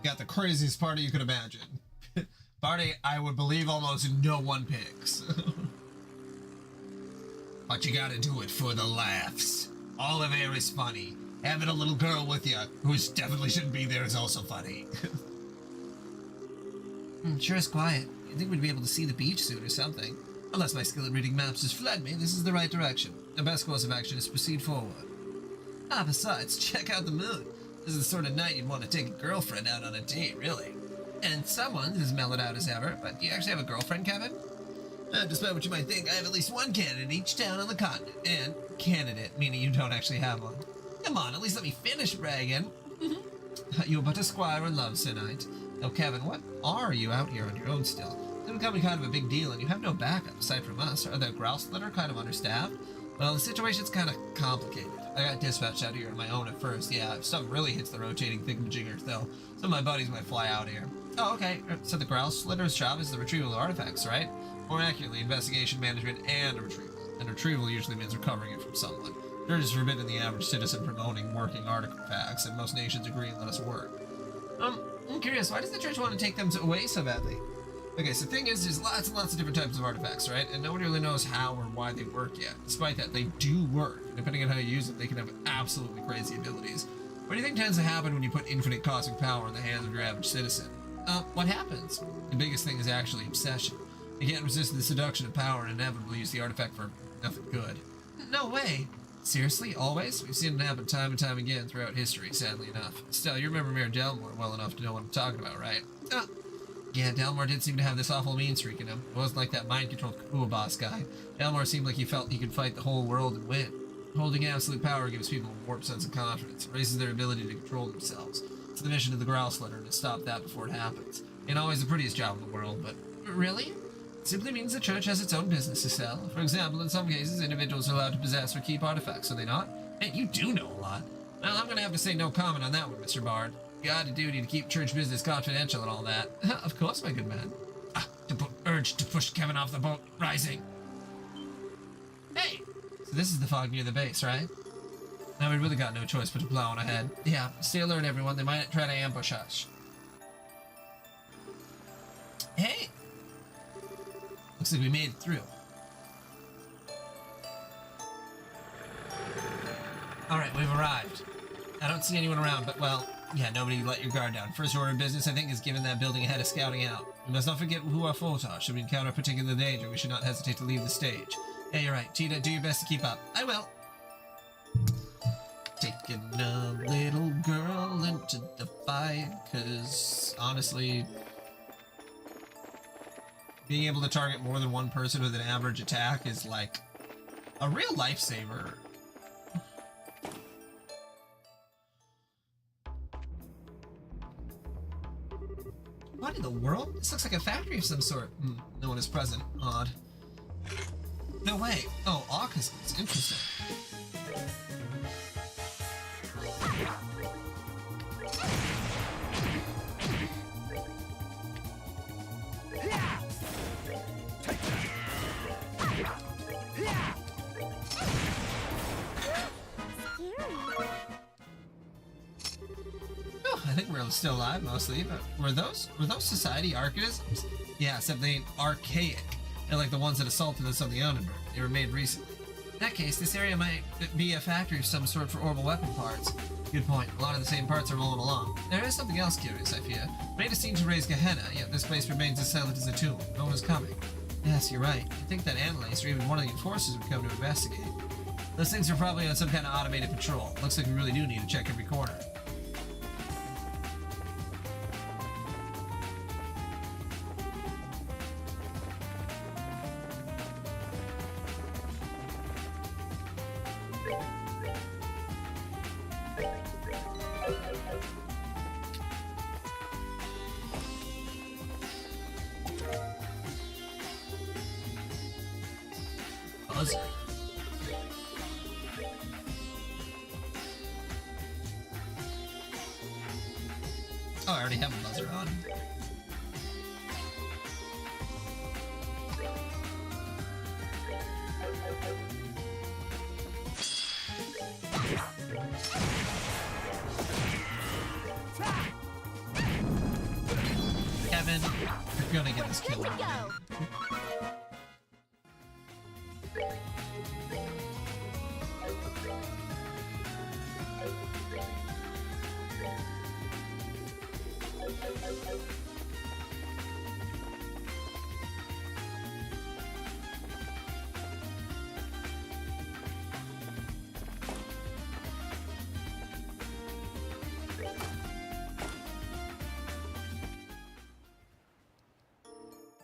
got the craziest party you could imagine. Party I would believe almost no one picks. But you gotta do it for the laughs. All of it is funny. Having a little girl with you who definitely shouldn't be there is also funny. Sure is quiet. You'd think we'd be able to see the beach soon or something. Unless my skill at reading maps has fled me, this is the right direction. The best course of action is to proceed forward. Ah, besides, check out the moon. This is the sort of night you'd want to take a girlfriend out on a date, really. And someone is mellowed out as ever, but do you actually have a girlfriend, Kevin? Despite what you might think, I have at least one candidate in each town on the continent. And candidate, meaning you don't actually have one. Come on, at least let me finish bragging. You're but a squire in love, Sir Knight. Now, Kevin, what are you out here on your own still? It's becoming kind of a big deal, and you have no backup aside from us. Are the grouse litter kind of understaffed? Well, the situation's kind of complicated. I got dispatched out here on my own at first. Yeah, if something really hits the rotating thingamajigger, though, some of my buddies might fly out here. Oh, okay. So the grouse litter's job is the retrieval of artifacts, right? More accurately, investigation, management, and retrieval. And retrieval usually means recovering it from someone. Dirt is forbidden the average citizen from owning working artifacts, and most nations agree and let us work. I'm curious, why does the church want to take them away so badly? Okay, so the thing is, there's lots and lots of different types of artifacts, right? And nobody really knows how or why they work yet. Despite that, they do work. And depending on how you use them, they can have absolutely crazy abilities. What do you think tends to happen when you put infinite cosmic power in the hands of your average citizen? What happens? The biggest thing is actually obsession. You can't resist the seduction of power and inevitably use the artifact for nothing good. No way. Seriously? Always? We've seen it happen time and time again throughout history, sadly enough. Still, you remember Mayor Delmore well enough to know what I'm talking about, right? Yeah, Delmore did seem to have this awful mean streak in him. It wasn't like that mind-controlled Kakua boss guy. Delmore seemed like he felt he could fight the whole world and win. Holding absolute power gives people a warped sense of confidence. It raises their ability to control themselves. It's the mission of the Grouse Litter to stop that before it happens. Ain't always the prettiest job in the world, but... Really? It simply means the church has its own business to sell. For example, in some cases, individuals are allowed to possess or keep artifacts, are they not? Hey, you do know a lot. Well, I'm gonna have to say no comment on that one, Mr. Bard. You got a duty to keep church business confidential and all that. Of course, my good man. Urge to push Kevin off the boat, rising. Hey! So this is the fog near the base, right? Now we really got no choice but to plow on ahead. Yeah, stay alert, everyone. They might try to ambush us. Hey! Looks like we made it through. Alright, we've arrived. I don't see anyone around, but well, yeah, nobody let your guard down. First order of business, I think, is giving that building ahead of scouting out. We must not forget who our foes are. Should we encounter particular danger, we should not hesitate to leave the stage. Yeah, you're right. Tita, do your best to keep up. I will. Taking a little girl into the fight, because honestly, being able to target more than one person with an average attack is like a real lifesaver. What in the world? This looks like a factory of some sort. No one is present. Odd. No way. Oh, Aukasons. Interesting. I think we're still alive mostly, but were those society archaisms? Yeah, except they ain't archaic. They're like the ones that assaulted us on the Onnenberg. They were made recently. In that case, this area might be a factory of some sort for orbital weapon parts. Good point. A lot of the same parts are rolling along. There is something else curious, I fear. Made a scene to raise Gehenna, yet this place remains as silent as a tomb. No one is coming. Yes, you're right. You'd think that Annalise or even one of the enforcers would come to investigate. Those things are probably on some kind of automated patrol. Looks like we really do need to check every corner. Buzzer. Oh, I already have a buzzer on. gonna get this kill. Here we go.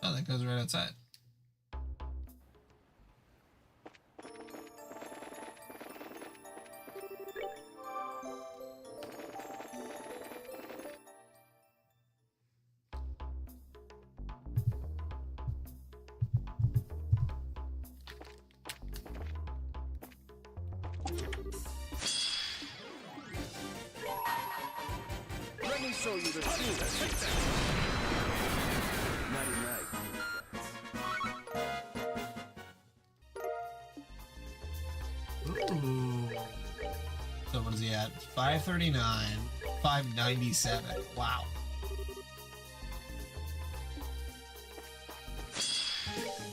Oh, that goes right outside. Let me show you the truth. Nighty night, Ooh. So what is he at? 539, 597. Wow.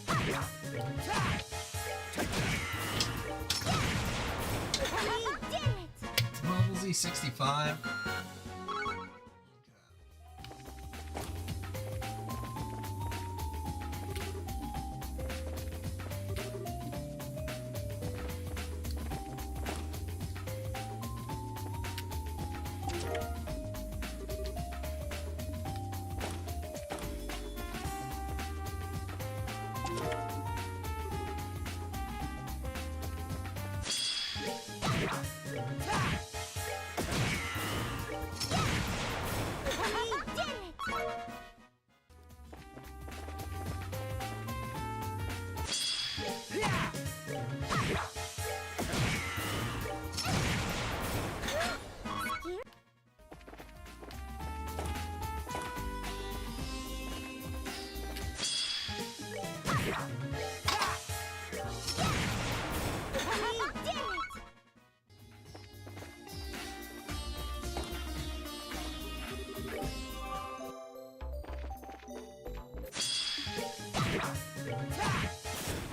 We did it! What was he? 65? We did it! We did it!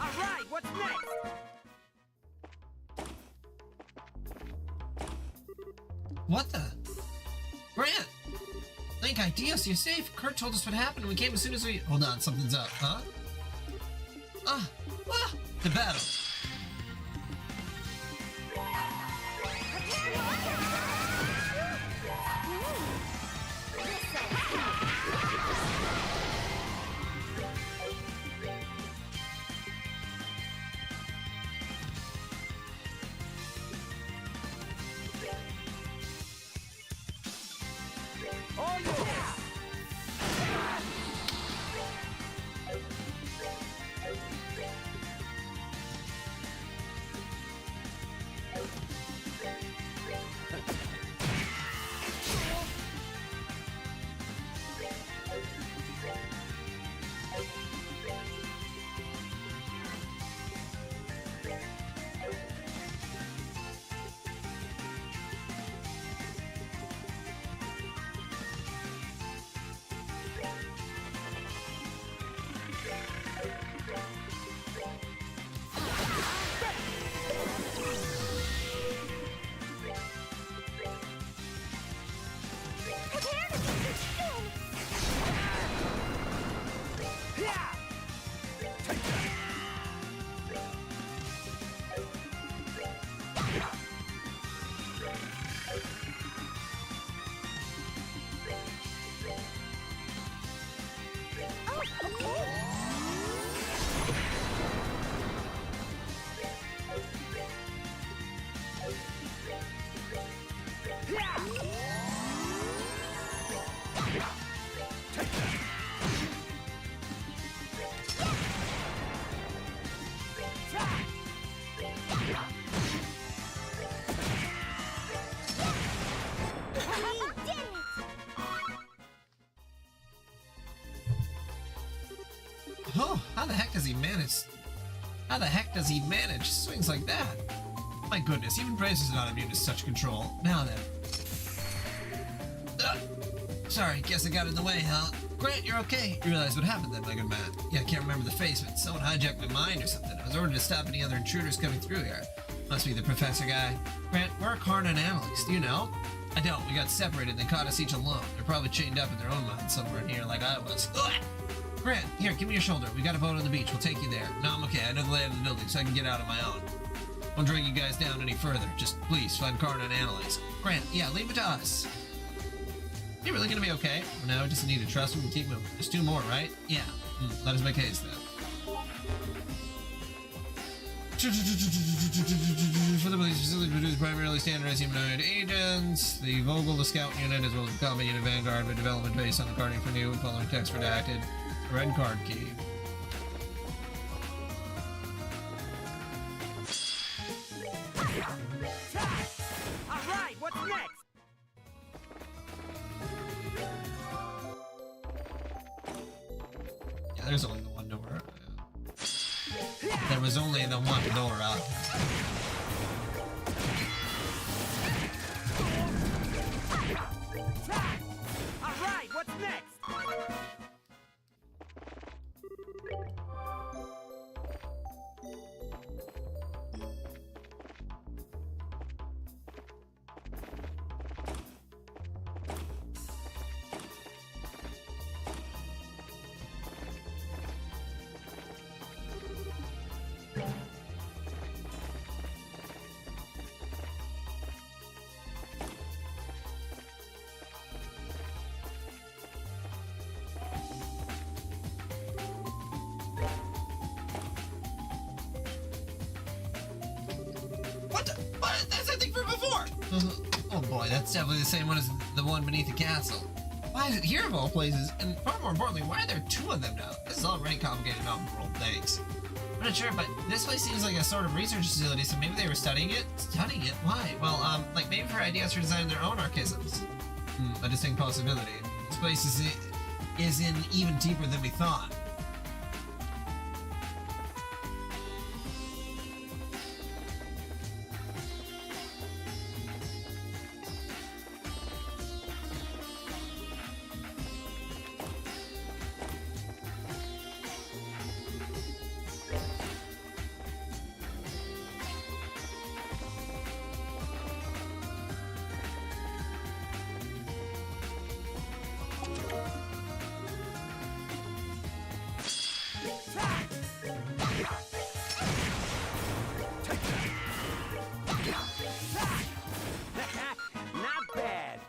All right, what's next? What the? Grant! Link, Ideos, you're safe. Kurt told us what happened. We came as soon as we... Hold on, something's up, huh? The battle. Oh, yeah. Prepare to take the spin! Oh, okay. We did it! Oh, how the heck does he manage? How the heck does he manage swings like that? My goodness, even Braves is not immune to such control. Now then. Sorry, guess I got in the way, huh? Grant, you're okay. You realize what happened then, my good man. Yeah, I can't remember the face, but someone hijacked my mind or something. I was ordered to stop any other intruders coming through here. Must be the professor guy. Grant, where are Karna and Annalise? Do you know? I don't. We got separated and they caught us each alone. They're probably chained up in their own minds somewhere in here like I was. Ugh! Grant, here, give me your shoulder. We got a boat on the beach. We'll take you there. No, I'm okay. I know the layout of the building, so I can get out on my own. Won't drag you guys down any further. Just please find Karna and Annalise. Grant, yeah, leave it to us. You really gonna be okay? For now, we just need to trust him and keep moving. Just 2 more, right? Yeah. That is my case then. For the police facility produce primarily standardized humanoid agents. The Vogel, the scout unit, as well as the combat unit Vanguard, with development based on the carding for new and following text redacted. Red card key. All right, what's next? Yeah, there's only the one door. There was only the one door up. All right, what's next? What the? What? That's I think from before. Oh boy, that's definitely the same one as the one beneath the castle. Why is it here of all places? And far more importantly, why are there 2 of them now? This is already complicated enough world, thanks. I'm not sure, but this place seems like a sort of research facility, so maybe they were studying it? Studying it? Why? Well, like maybe for ideas for designing their own archisms. A distinct possibility. This place is in even deeper than we thought. Not bad.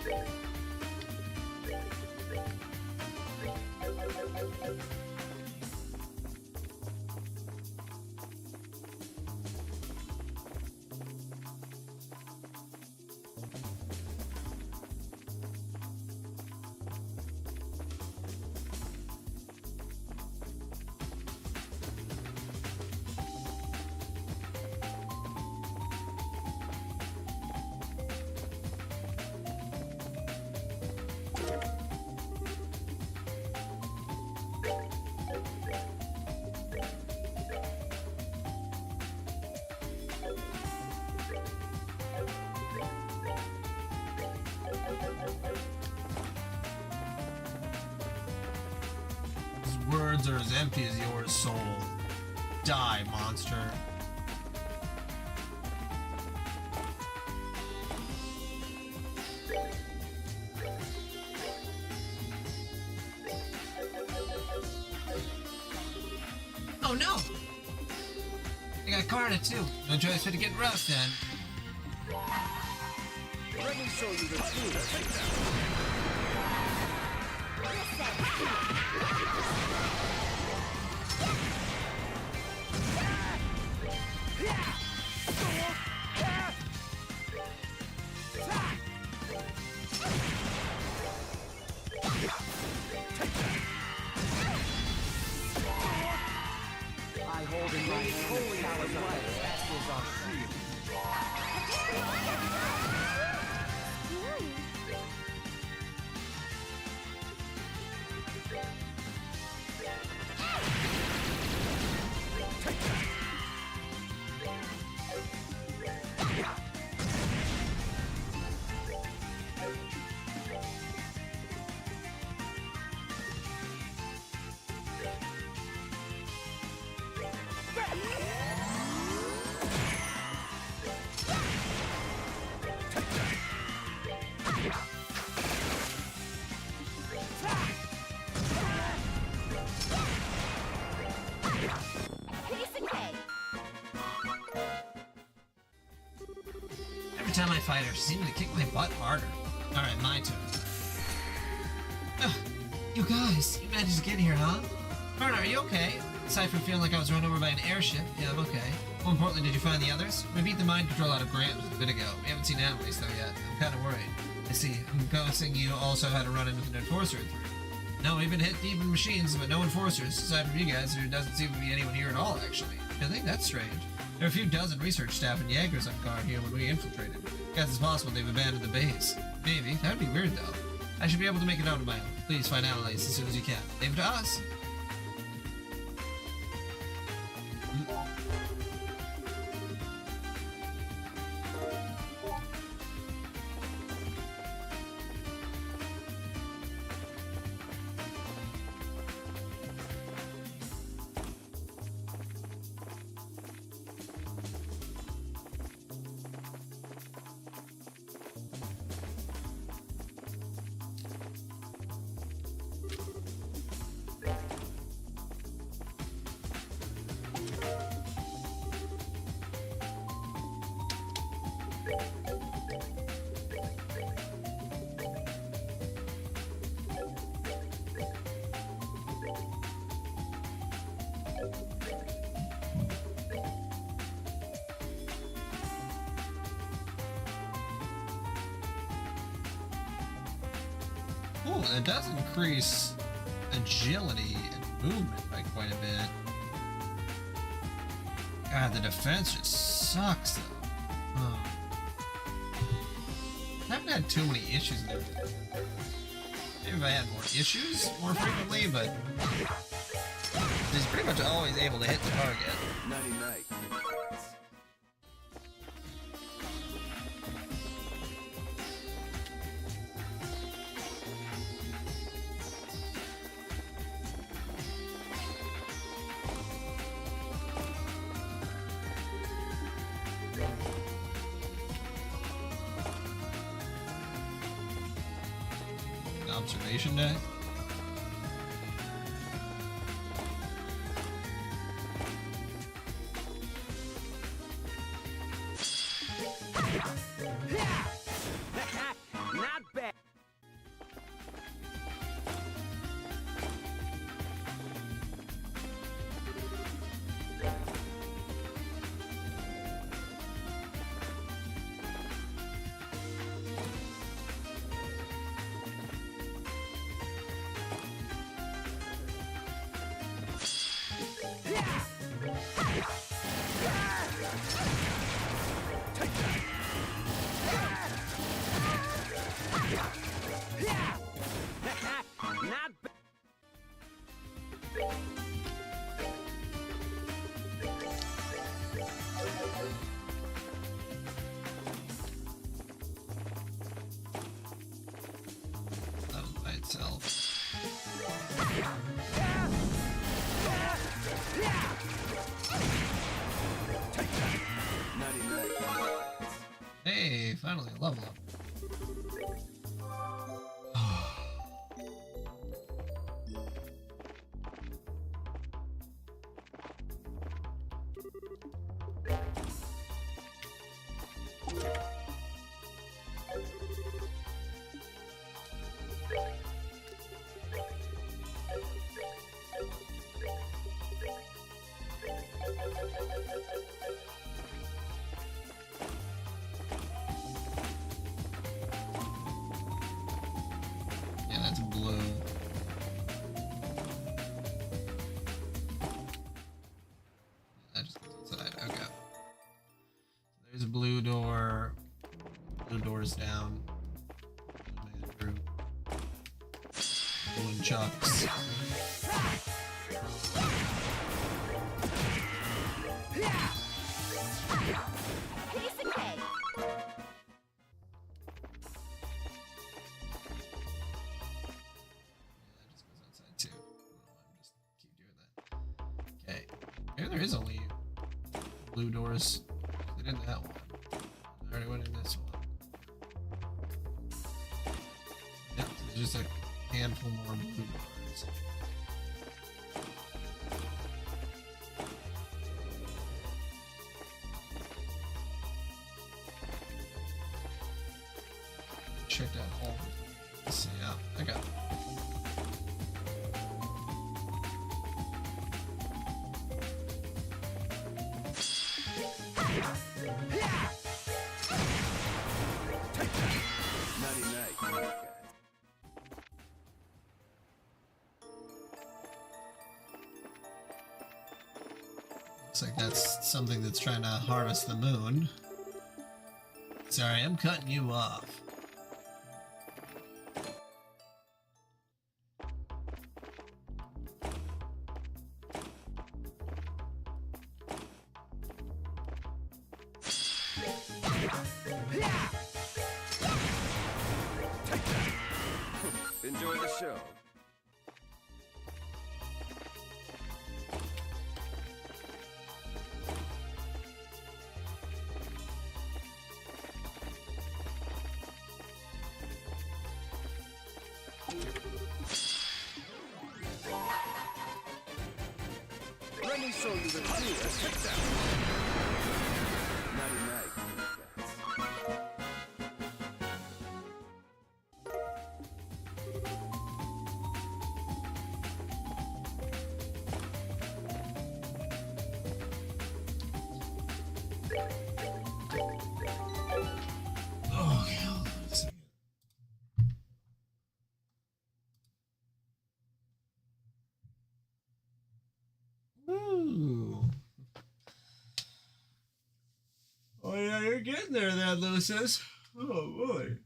Damn it! His words are as empty as yours, soul. Die, monster. Oh no! I got Karna too. No choice but to get rough then. Let me show you the truth. holding my holy powers of light as is our shield. Piece of cake. Every time I fight her, she seems to kick my butt harder. Alright, my turn. Ugh, you guys, you managed to get here, huh? Marna, are you okay? Aside from feeling like I was run over by an airship, yeah, I'm okay. More importantly, did you find the others? We beat the mind control out of Grant a bit ago. We haven't seen Annalise though yet. I'm kind of worried. I see. I'm guessing you also had a run-in with an enforcer or three. No, we've been hit deep in machines, but no enforcers. Aside from you guys, there doesn't seem to be anyone here at all, actually. I think that's strange. There are a few dozen research staff and Jaegers on guard here when we infiltrated. Guess it's possible they've abandoned the base. Maybe. That would be weird, though. I should be able to make it out on my own. Please find Annalise as soon as you can. Leave it to us. Ooh, it does increase agility and movement by quite a bit. God, the defense just sucks, though. Oh. I haven't had too many issues there. Maybe if I had more issues more frequently, but he's pretty much always able to hit the target. Nighty night. Observation deck. Not bad. Not bad. That was by itself. Nighty night. Hey, finally a level up. blue door. Blue door's down. Andrew. Blue and Chucks. Piece of cake. That just goes outside too. Just keep doing that. Okay. Maybe there is only blue doors. I did that one. I already went in this one. Yep, so there's just a handful more blue doors. Checked out all of them. Let's see, yeah, I got it. Nighty night, nice guy. Looks like that's something that's trying to harvest the moon. Sorry, I'm cutting you off. Enjoy the show. Let me show you the truth. Nighty night, guys. Oh, okay, hold on a second. Ooh. Oh yeah, you're getting there, then, Lucis. Oh boy.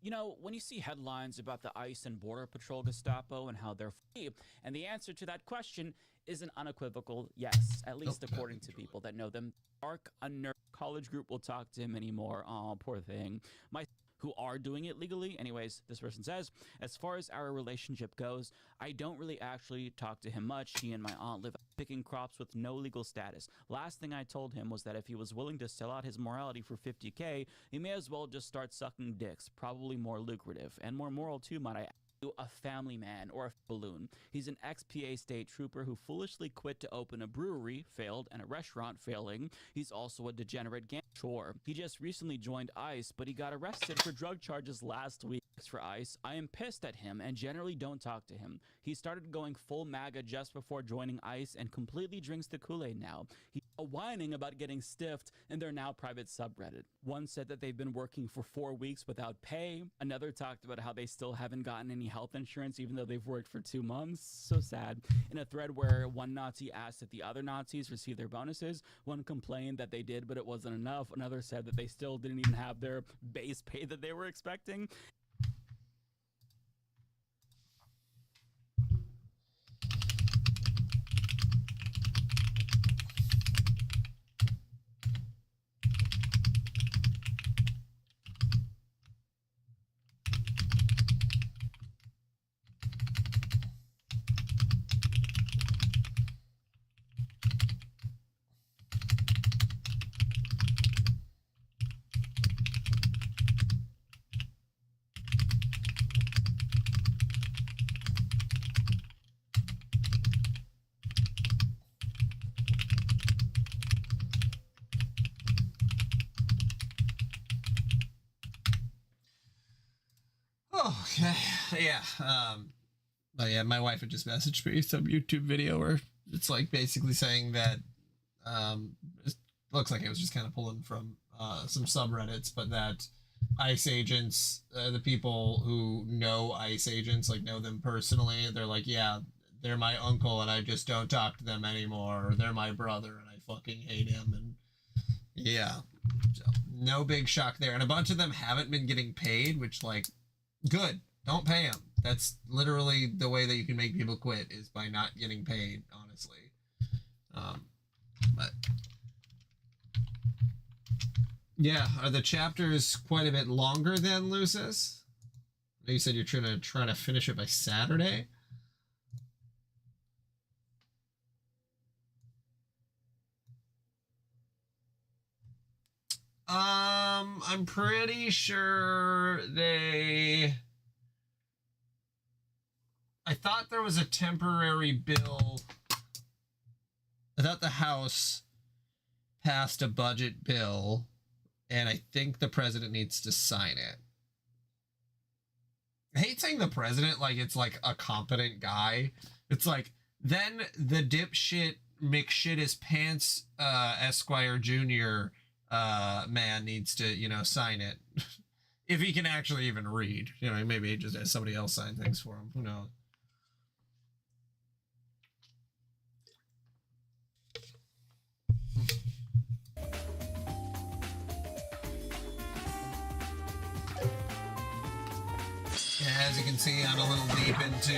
You know, when you see headlines about the ICE and Border Patrol Gestapo and how they're free, and the answer to that question is an unequivocal yes, at least Nope, according to people that know them. Ark, a nerd college group, will talk to him anymore. Oh, poor thing. My who are doing it legally. Anyways, this person says, as far as our relationship goes, I don't really actually talk to him much. He and my aunt live picking crops with no legal status. Last thing I told him was that if he was willing to sell out his morality for 50K, he may as well just start sucking dicks. Probably more lucrative and more moral too, might I add. A family man or a balloon. He's an ex-PA state trooper who foolishly quit to open a brewery, failed, and a restaurant, failing. He's also a degenerate gambler. Sure, he just recently joined ICE, but he got arrested for drug charges last week. For ICE, I am pissed at him and generally don't talk to him. He started going full MAGA just before joining ICE and completely drinks the Kool-Aid now. He's whining about getting stiffed in their now private subreddit. One said that they've been working for 4 weeks without pay. Another talked about how they still haven't gotten any health insurance even though they've worked for 2 months. So sad. In a thread where one Nazi asked if the other Nazis received their bonuses, one complained that they did but it wasn't enough. Another said that they still didn't even have their base pay that they were expecting. Okay, yeah. But yeah, my wife had just messaged me some YouTube video where it's like basically saying that it looks like it was just kind of pulling from some subreddits, but that ICE agents, the people who know ICE agents, like know them personally, they're like, yeah, they're my uncle and I just don't talk to them anymore, or they're my brother and I fucking hate him. And yeah, so no big shock there. And a bunch of them haven't been getting paid, which, like, good. Don't pay them. That's literally the way that you can make people quit, is by not getting paid, honestly. But yeah, are the chapters quite a bit longer than Lucis? You said you're trying to finish it by Saturday. I'm pretty sure I thought there was a temporary bill. I thought the House passed a budget bill, and I think the president needs to sign it. I hate saying the president like it's like a competent guy. It's like, then the dipshit McShittispants Esquire Jr. Man needs to, you know, sign it. If he can actually even read. You know, maybe he just has somebody else sign things for him. Who knows? Yeah, as you can see, I'm a little deep into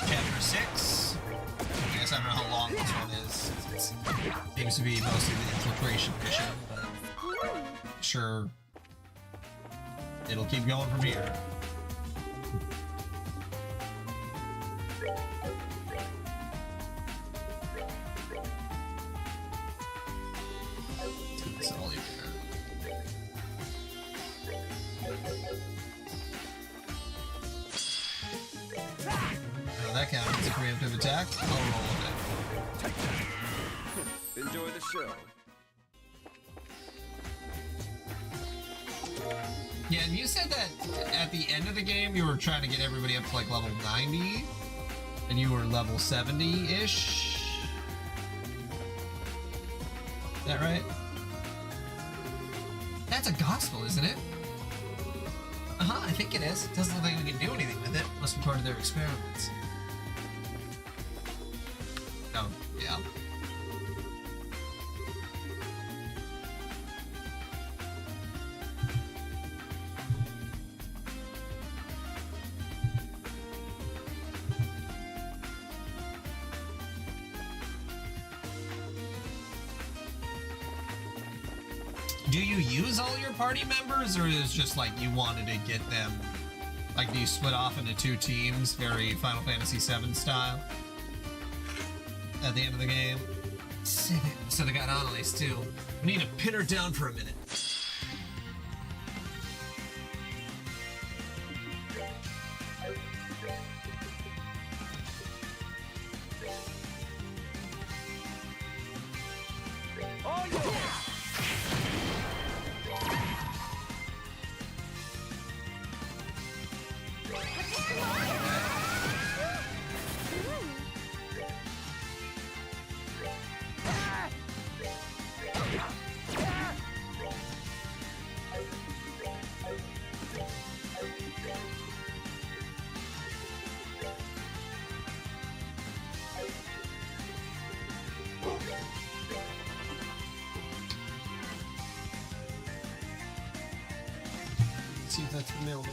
chapter 6. I guess I don't know how long this one is. It seems to be mostly the infiltration mission, but sure, it'll keep going from here. It's all you can. Oh, that counts as a preemptive attack. I'll roll with it. Enjoy the show. Yeah, and you said that at the end of the game you were trying to get everybody up to like level 90, and you were level 70-ish. Is that right? That's a gospel, isn't it? Uh-huh, I think it is. It doesn't look like we can do anything with it. Must be part of their experiments. Oh, yeah. Do you use all your party members, or is it just like you wanted to get them? Like, do you split off into two teams, very Final Fantasy VII style? At the end of the game? So they got Annalise too. We need to pin her down for a minute. Oh, yeah. Let's see if that's the mailman.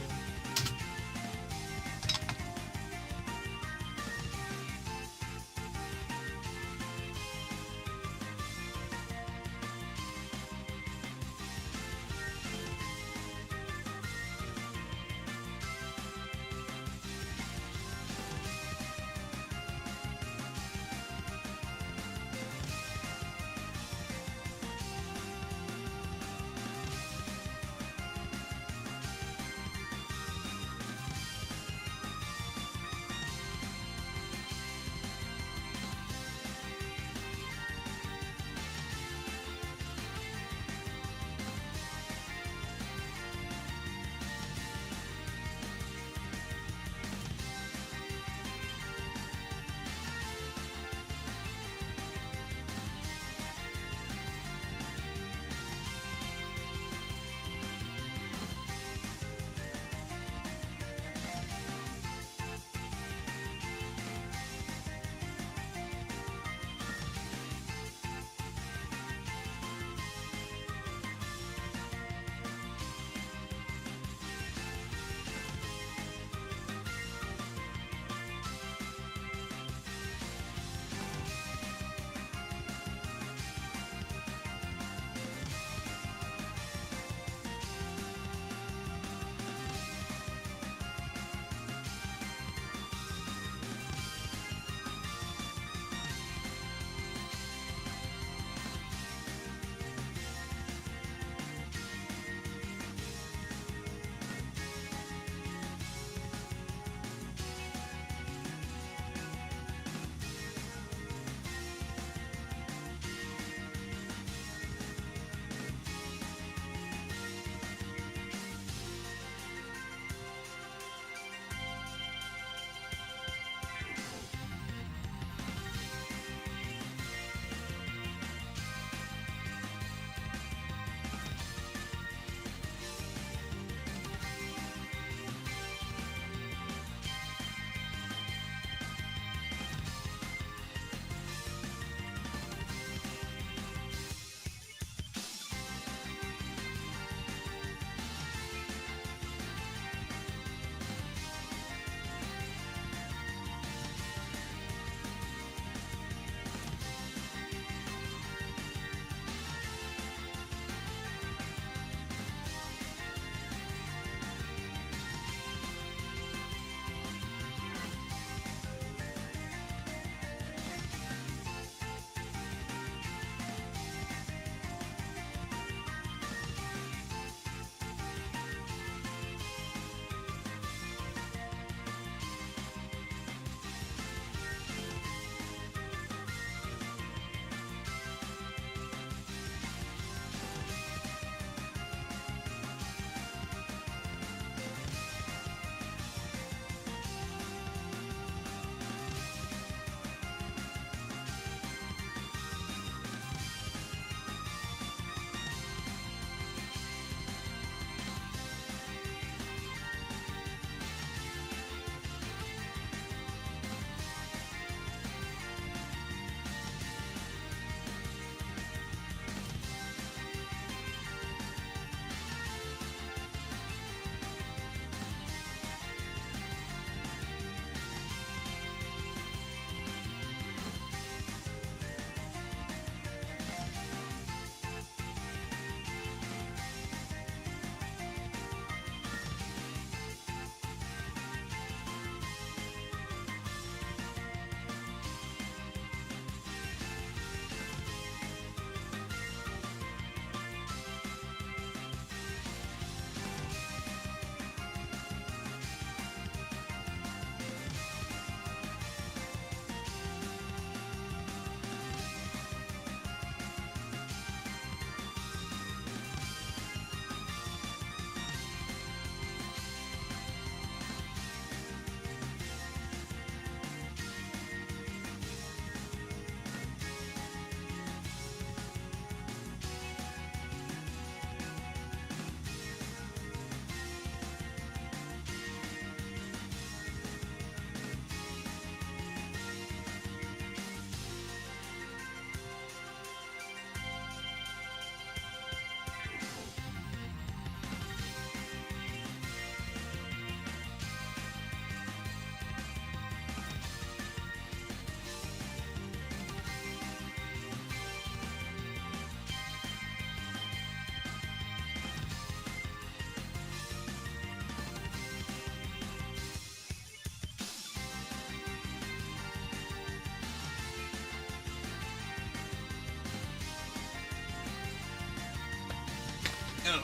Oh,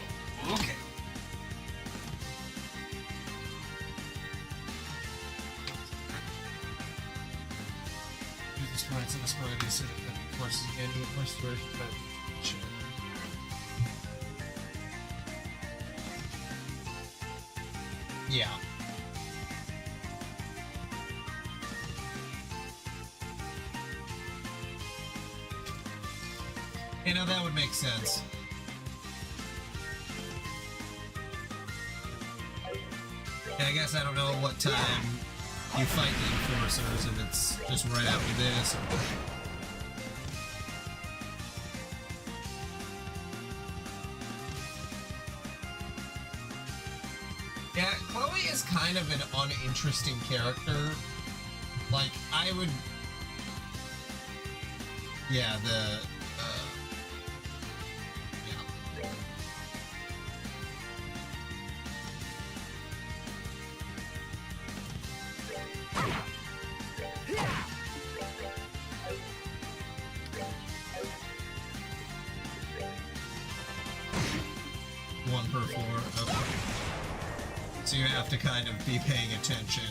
okay. Do this point, so this point is forces again to more storage, but shit. Yeah. You know, that would make sense. And I guess I don't know what time you fight the Enforcers, if it's just right after this or... Yeah, Chloe is kind of an uninteresting character. Like, I would... Yeah, the... Yeah. One per floor. Okay. So you have to kind of be paying attention.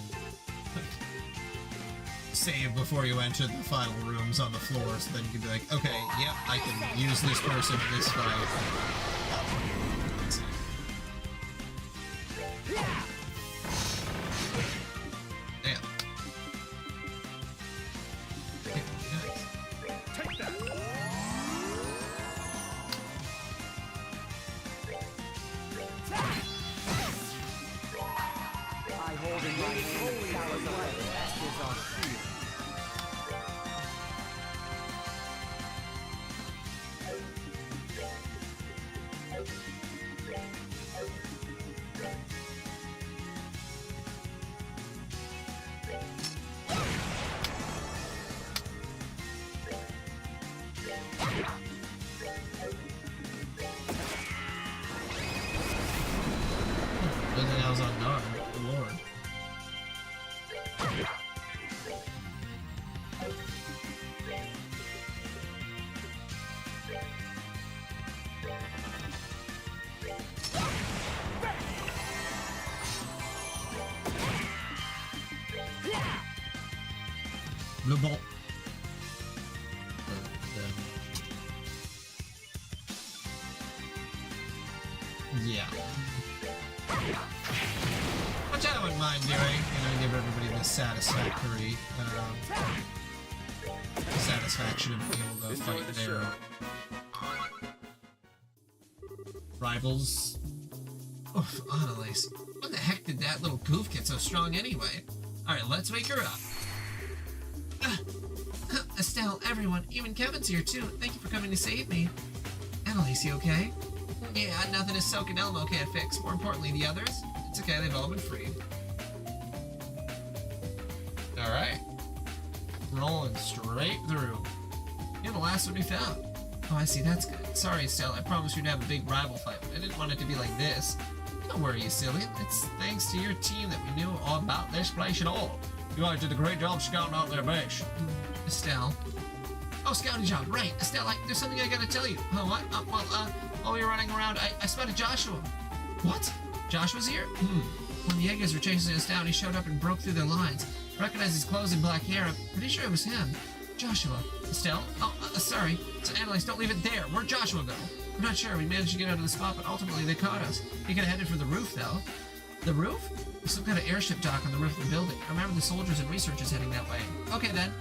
Save before you enter the final rooms on the floor, so then you can be like, okay, yep, I can use this person in this fight. Let's see. Damn. Take that! I hold in my hand the powers of the masters on fear. Good thing I was on guard. Good lord. Blue ball. Yeah. Which I wouldn't mind doing, give everybody the satisfactory, satisfaction of being able to fight their rivals. Oof, Annalise. When the heck did that little goof get so strong anyway? Alright, let's wake her up. Estelle, everyone, even Kevin's here too. Thank you for coming to save me. Annalise, you okay? Yeah, nothing is Soak and Elmo can't fix. More importantly, the others? It's okay, they've all been freed. Alright. Rolling straight through. You're the last one we found. Oh, I see, that's good. Sorry, Estelle, I promised we'd have a big rival fight, but I didn't want it to be like this. Don't worry, you silly. It's thanks to your team that we knew all about this place at all. You guys did a great job scouting out their base. Estelle. Oh, scouting job, right. Estelle, there's something I gotta tell you. Oh, what? While we were running around, I spotted Joshua. What? Joshua's here? When the Yeagers were chasing us down, he showed up and broke through their lines. I recognized his clothes and black hair. I'm pretty sure it was him. Joshua. Estelle? Oh, sorry. So, Annalise, don't leave it there. Where'd Joshua go? I'm not sure. We managed to get out of the spot, but ultimately they caught us. He could have headed for the roof, though. The roof? There's some kind of airship dock on the roof of the building. I remember the soldiers and researchers heading that way. Okay, then.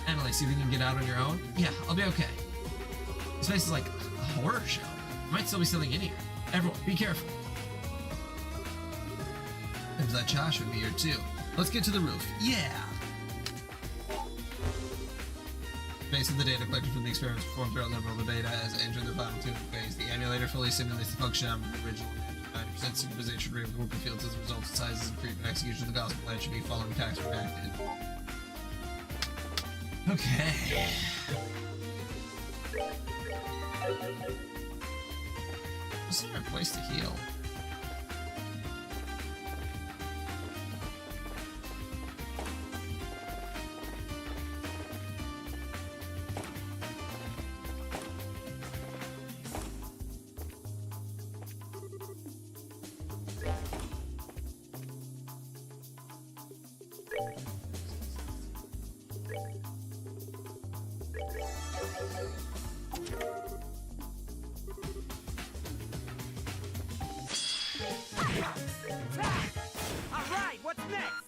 Annalise, see if you can get out on your own? Yeah, I'll be okay. This place is like a horror show. Might still be something in here. Everyone, be careful. Seems like Josh would be here too. Let's get to the roof. Yeah! Based on the data collected from the experiments performed throughout level, the beta has entered the final tuning phase. The emulator fully simulates the function of the original 90% superposition rate of the working fields as a result of sizes and creep and execution of the gospel plan should be following tax redacted. Okay. Is there a place to heal? All right, what's next?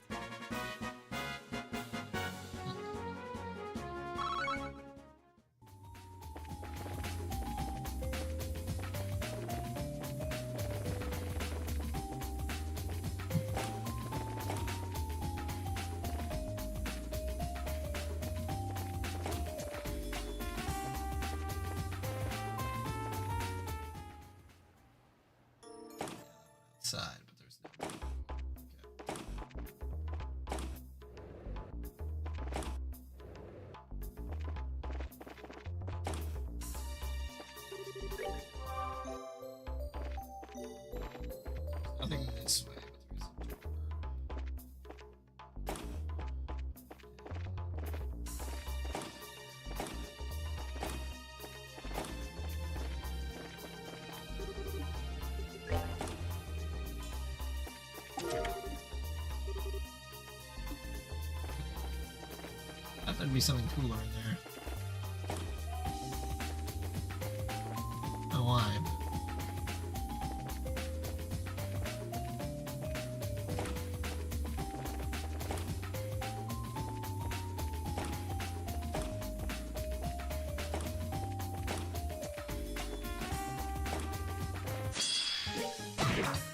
Side, but there's no. Okay. Nothing this way, but there's a door. I thought there'd be something cooler in there. Oh, why?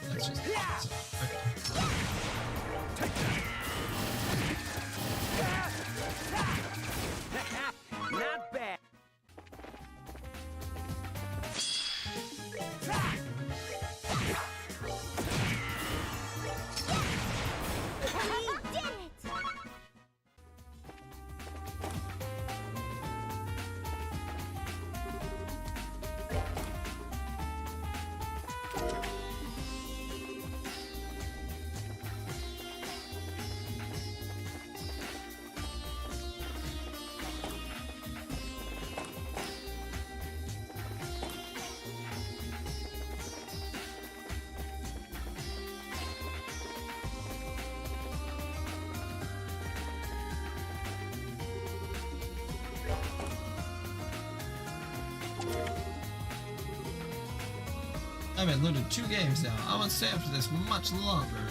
That's just okay. Not bad. We did it! I've been looted 2 games now. I won't stay after this much longer.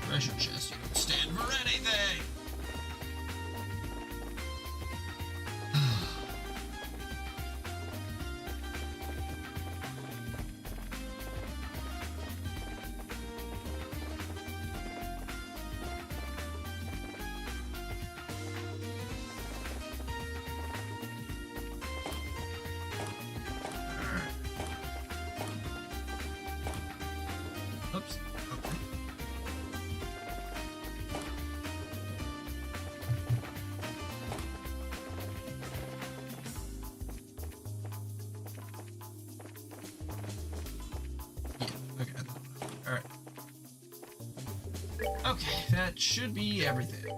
Treasure chest, you don't stand for anything! Oops. Okay. Yeah, okay. Alright. Okay, that should be everything.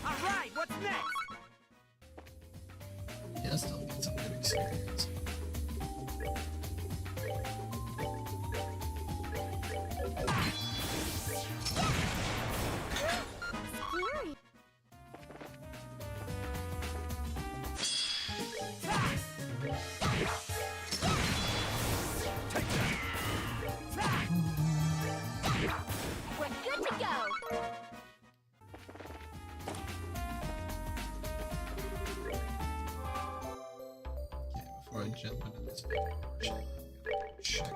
All right, what's next? Yeah, still get some good experience. Scary. We're good to go. Okay, before I jump into this portion, I'm gonna check.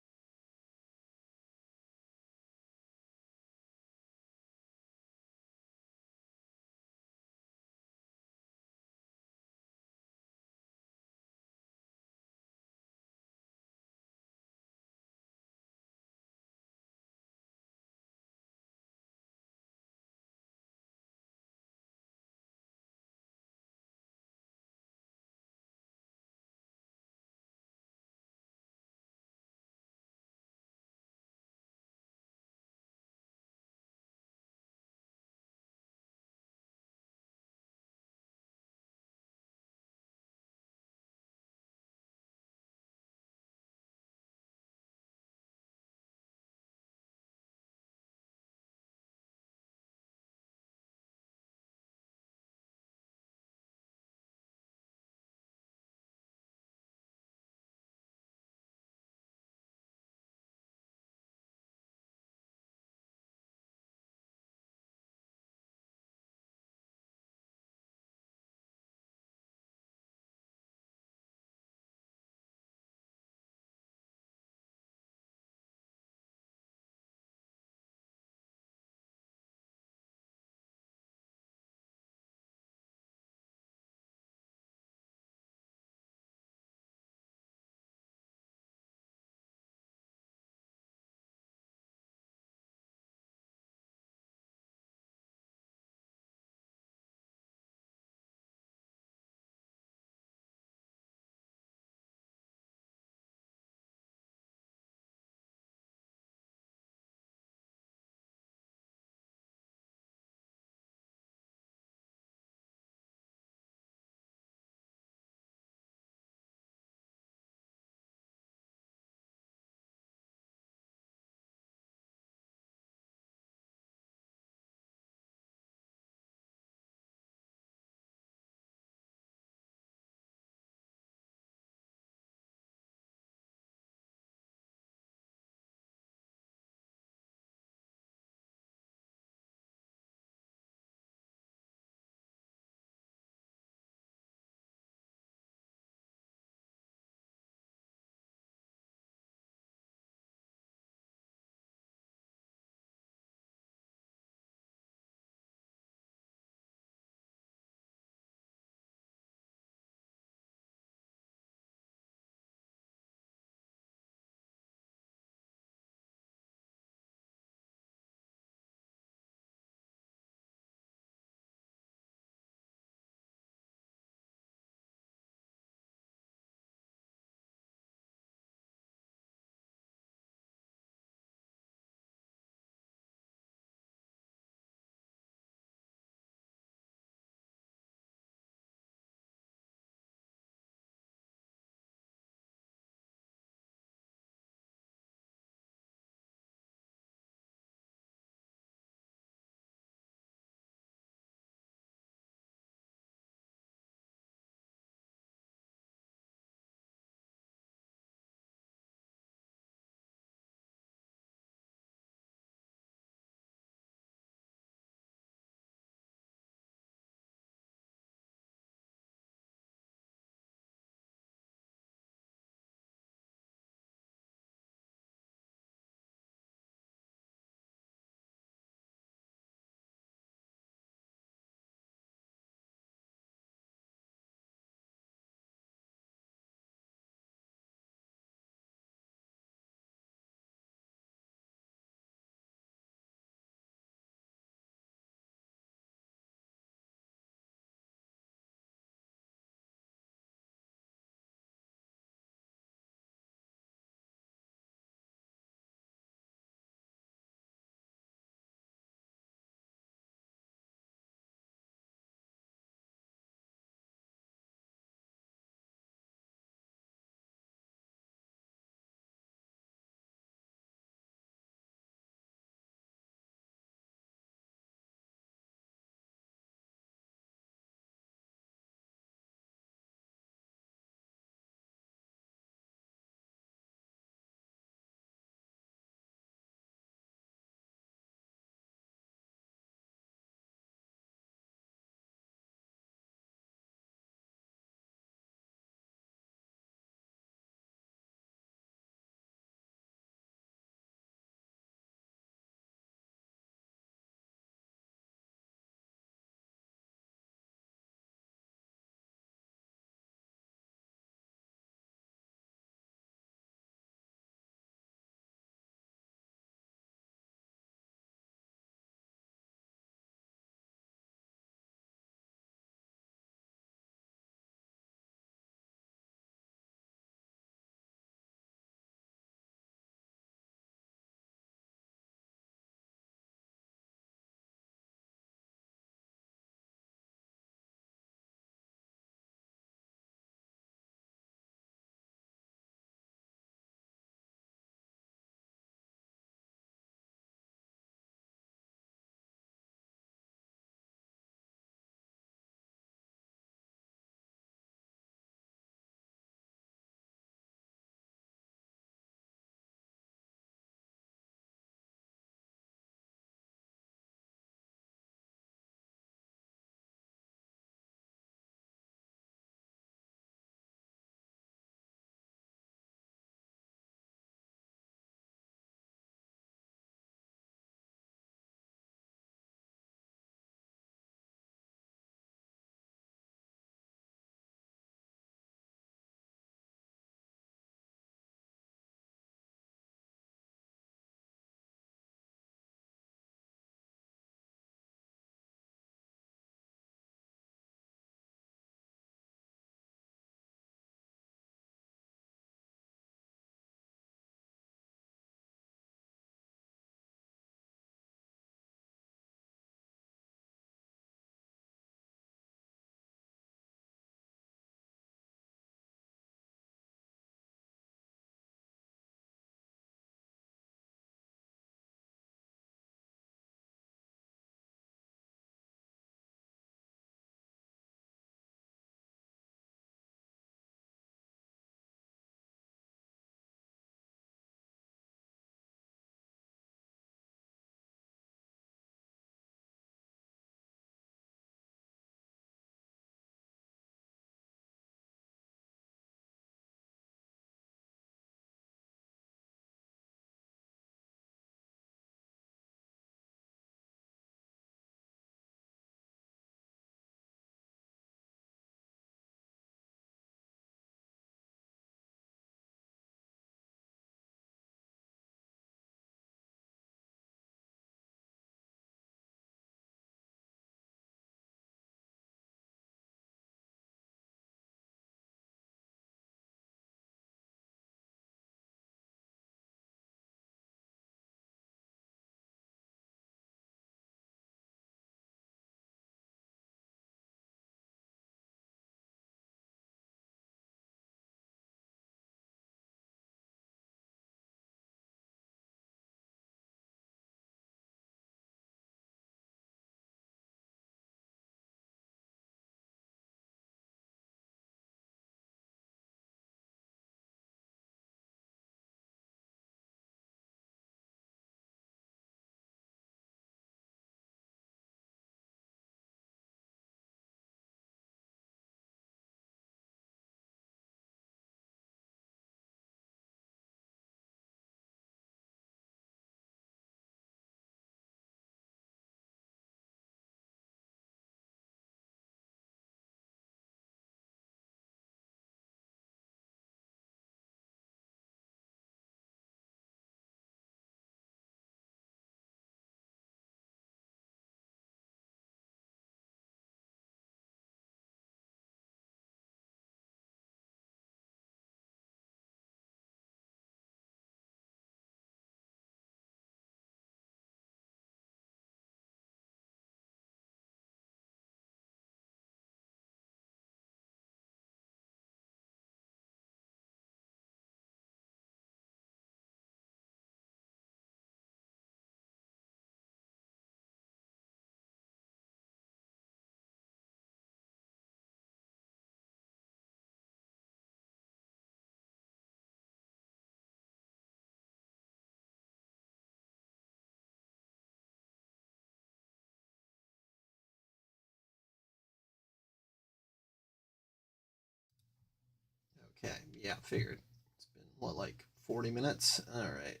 Okay, yeah, figured. It's been, what, like 40 minutes? Alright.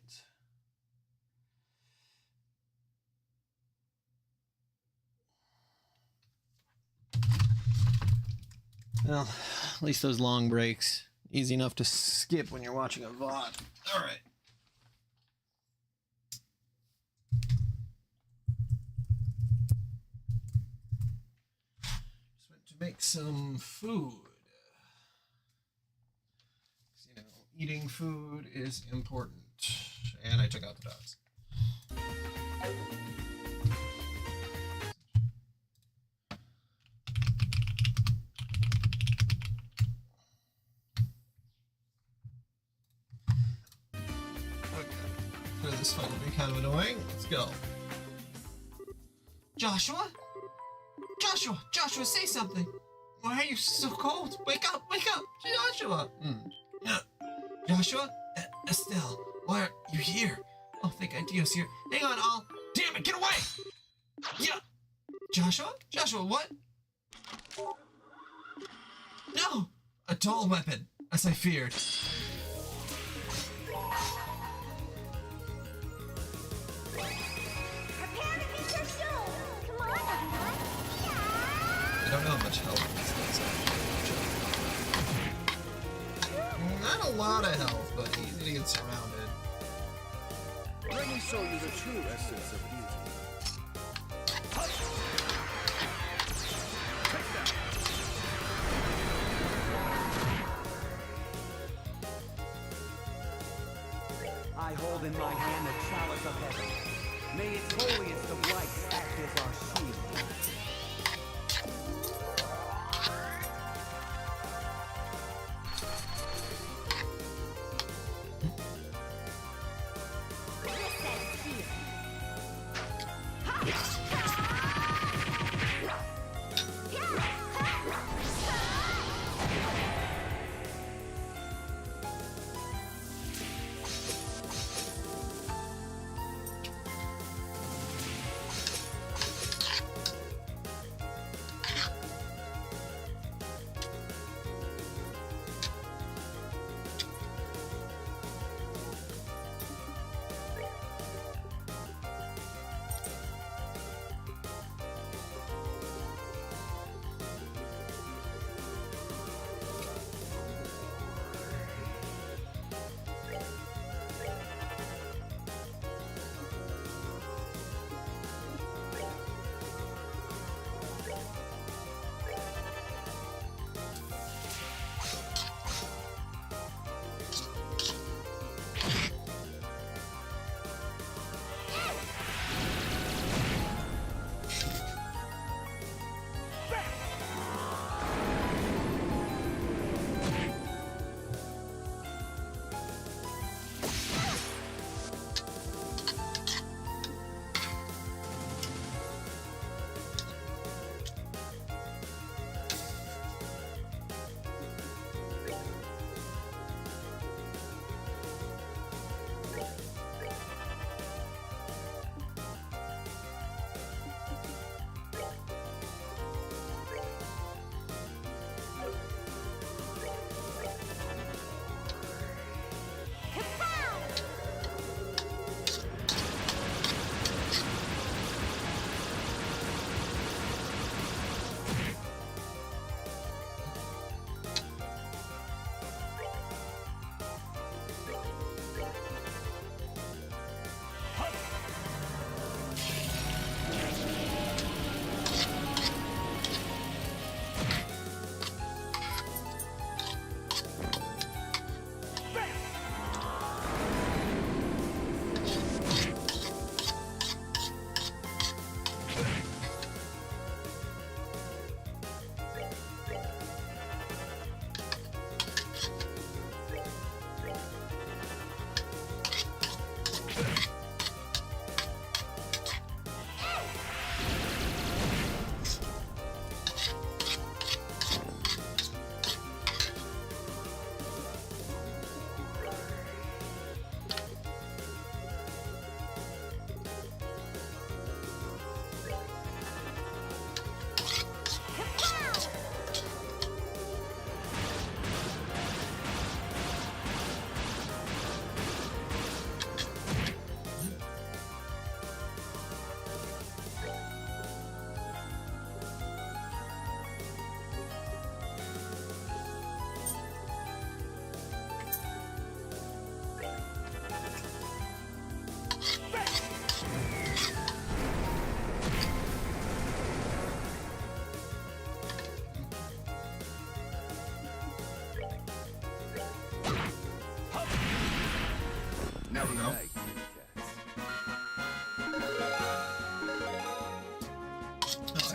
Well, at least those long breaks, easy enough to skip when you're watching a VOD. Alright. Just went to make some food. You know, eating food is important. And I took out the dogs. Okay. This fight will be kind of annoying. Let's go. Joshua? Joshua, say something. Why are you so cold? Wake up, Joshua. Joshua? Estelle, why are you here? Oh, thank God Dio's here. Hang on, damn it, get away! Yeah! Joshua, what? No! A dull weapon, as I feared. Prepare to enter soon. Come on, everyone. I don't know how much health these things have. Not a lot of health, but easy to get surrounded. Let me show you the true essence of beauty. I hold in my hand the chalice of heaven. May its holiest of lights act as our shield. This ends here.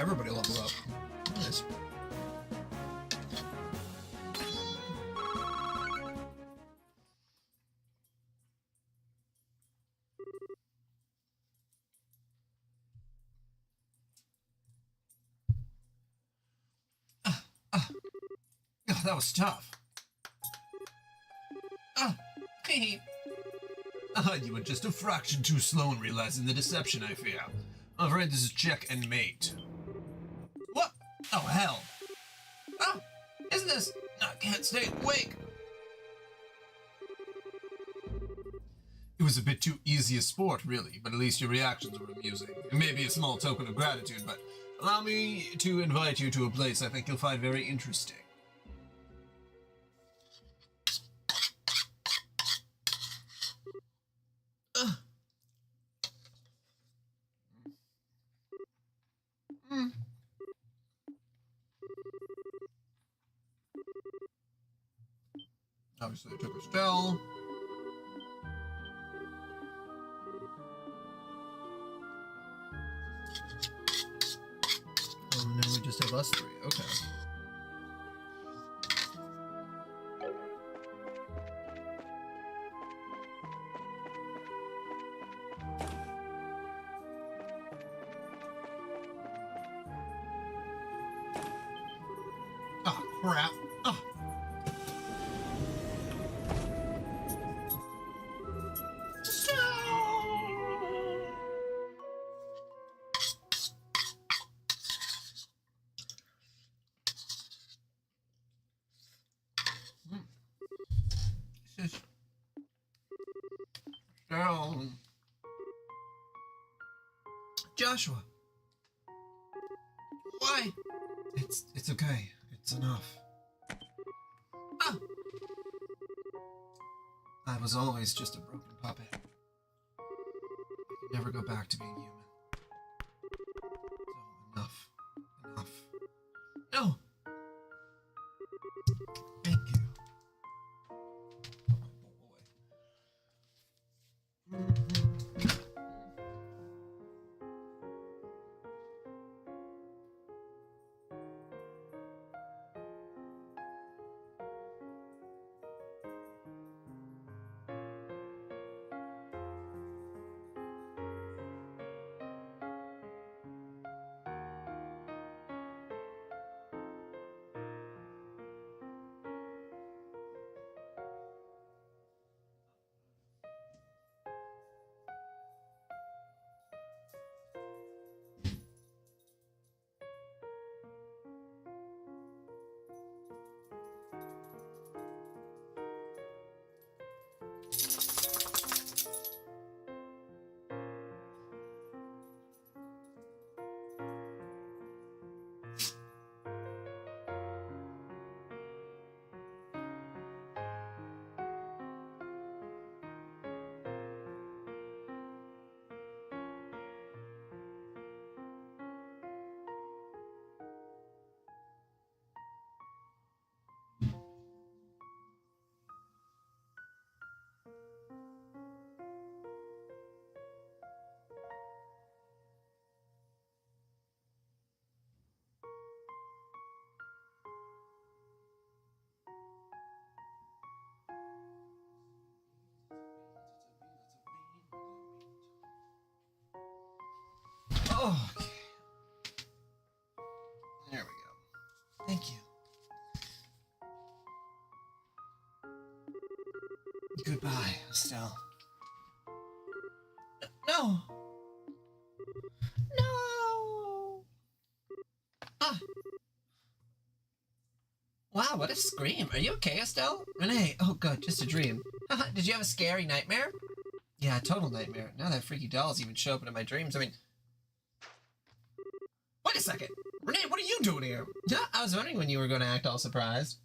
everybody level up. Nice. Oh, that was tough. Oh, hey. You were just a fraction too slow in realizing the deception, I fear. I'm afraid this is check and mate. What? Oh, hell. Oh, isn't this? I can't stay awake. It was a bit too easy a sport, really, but at least your reactions were amusing. It may be a small token of gratitude, but allow me to invite you to a place I think you'll find very interesting. Obviously, I took a spell. Oh, now we just have us three. Okay. Oh, crap. Oh. Down. Joshua. Why? It's okay. It's enough. Ah! I was always just a broken puppet. I could never go back to being human. So enough. Enough. No! Thank you. Oh, okay. There we go. Thank you. Goodbye, Estelle. No! No! Ah! Wow, what a scream. Are you okay, Estelle? Renee, oh good, just a dream. Did you have a scary nightmare? Yeah, a total nightmare. Now that freaky dolls even show up in my dreams, I mean... Wait a second! Renee, what are you doing here? I was wondering when you were going to act all surprised.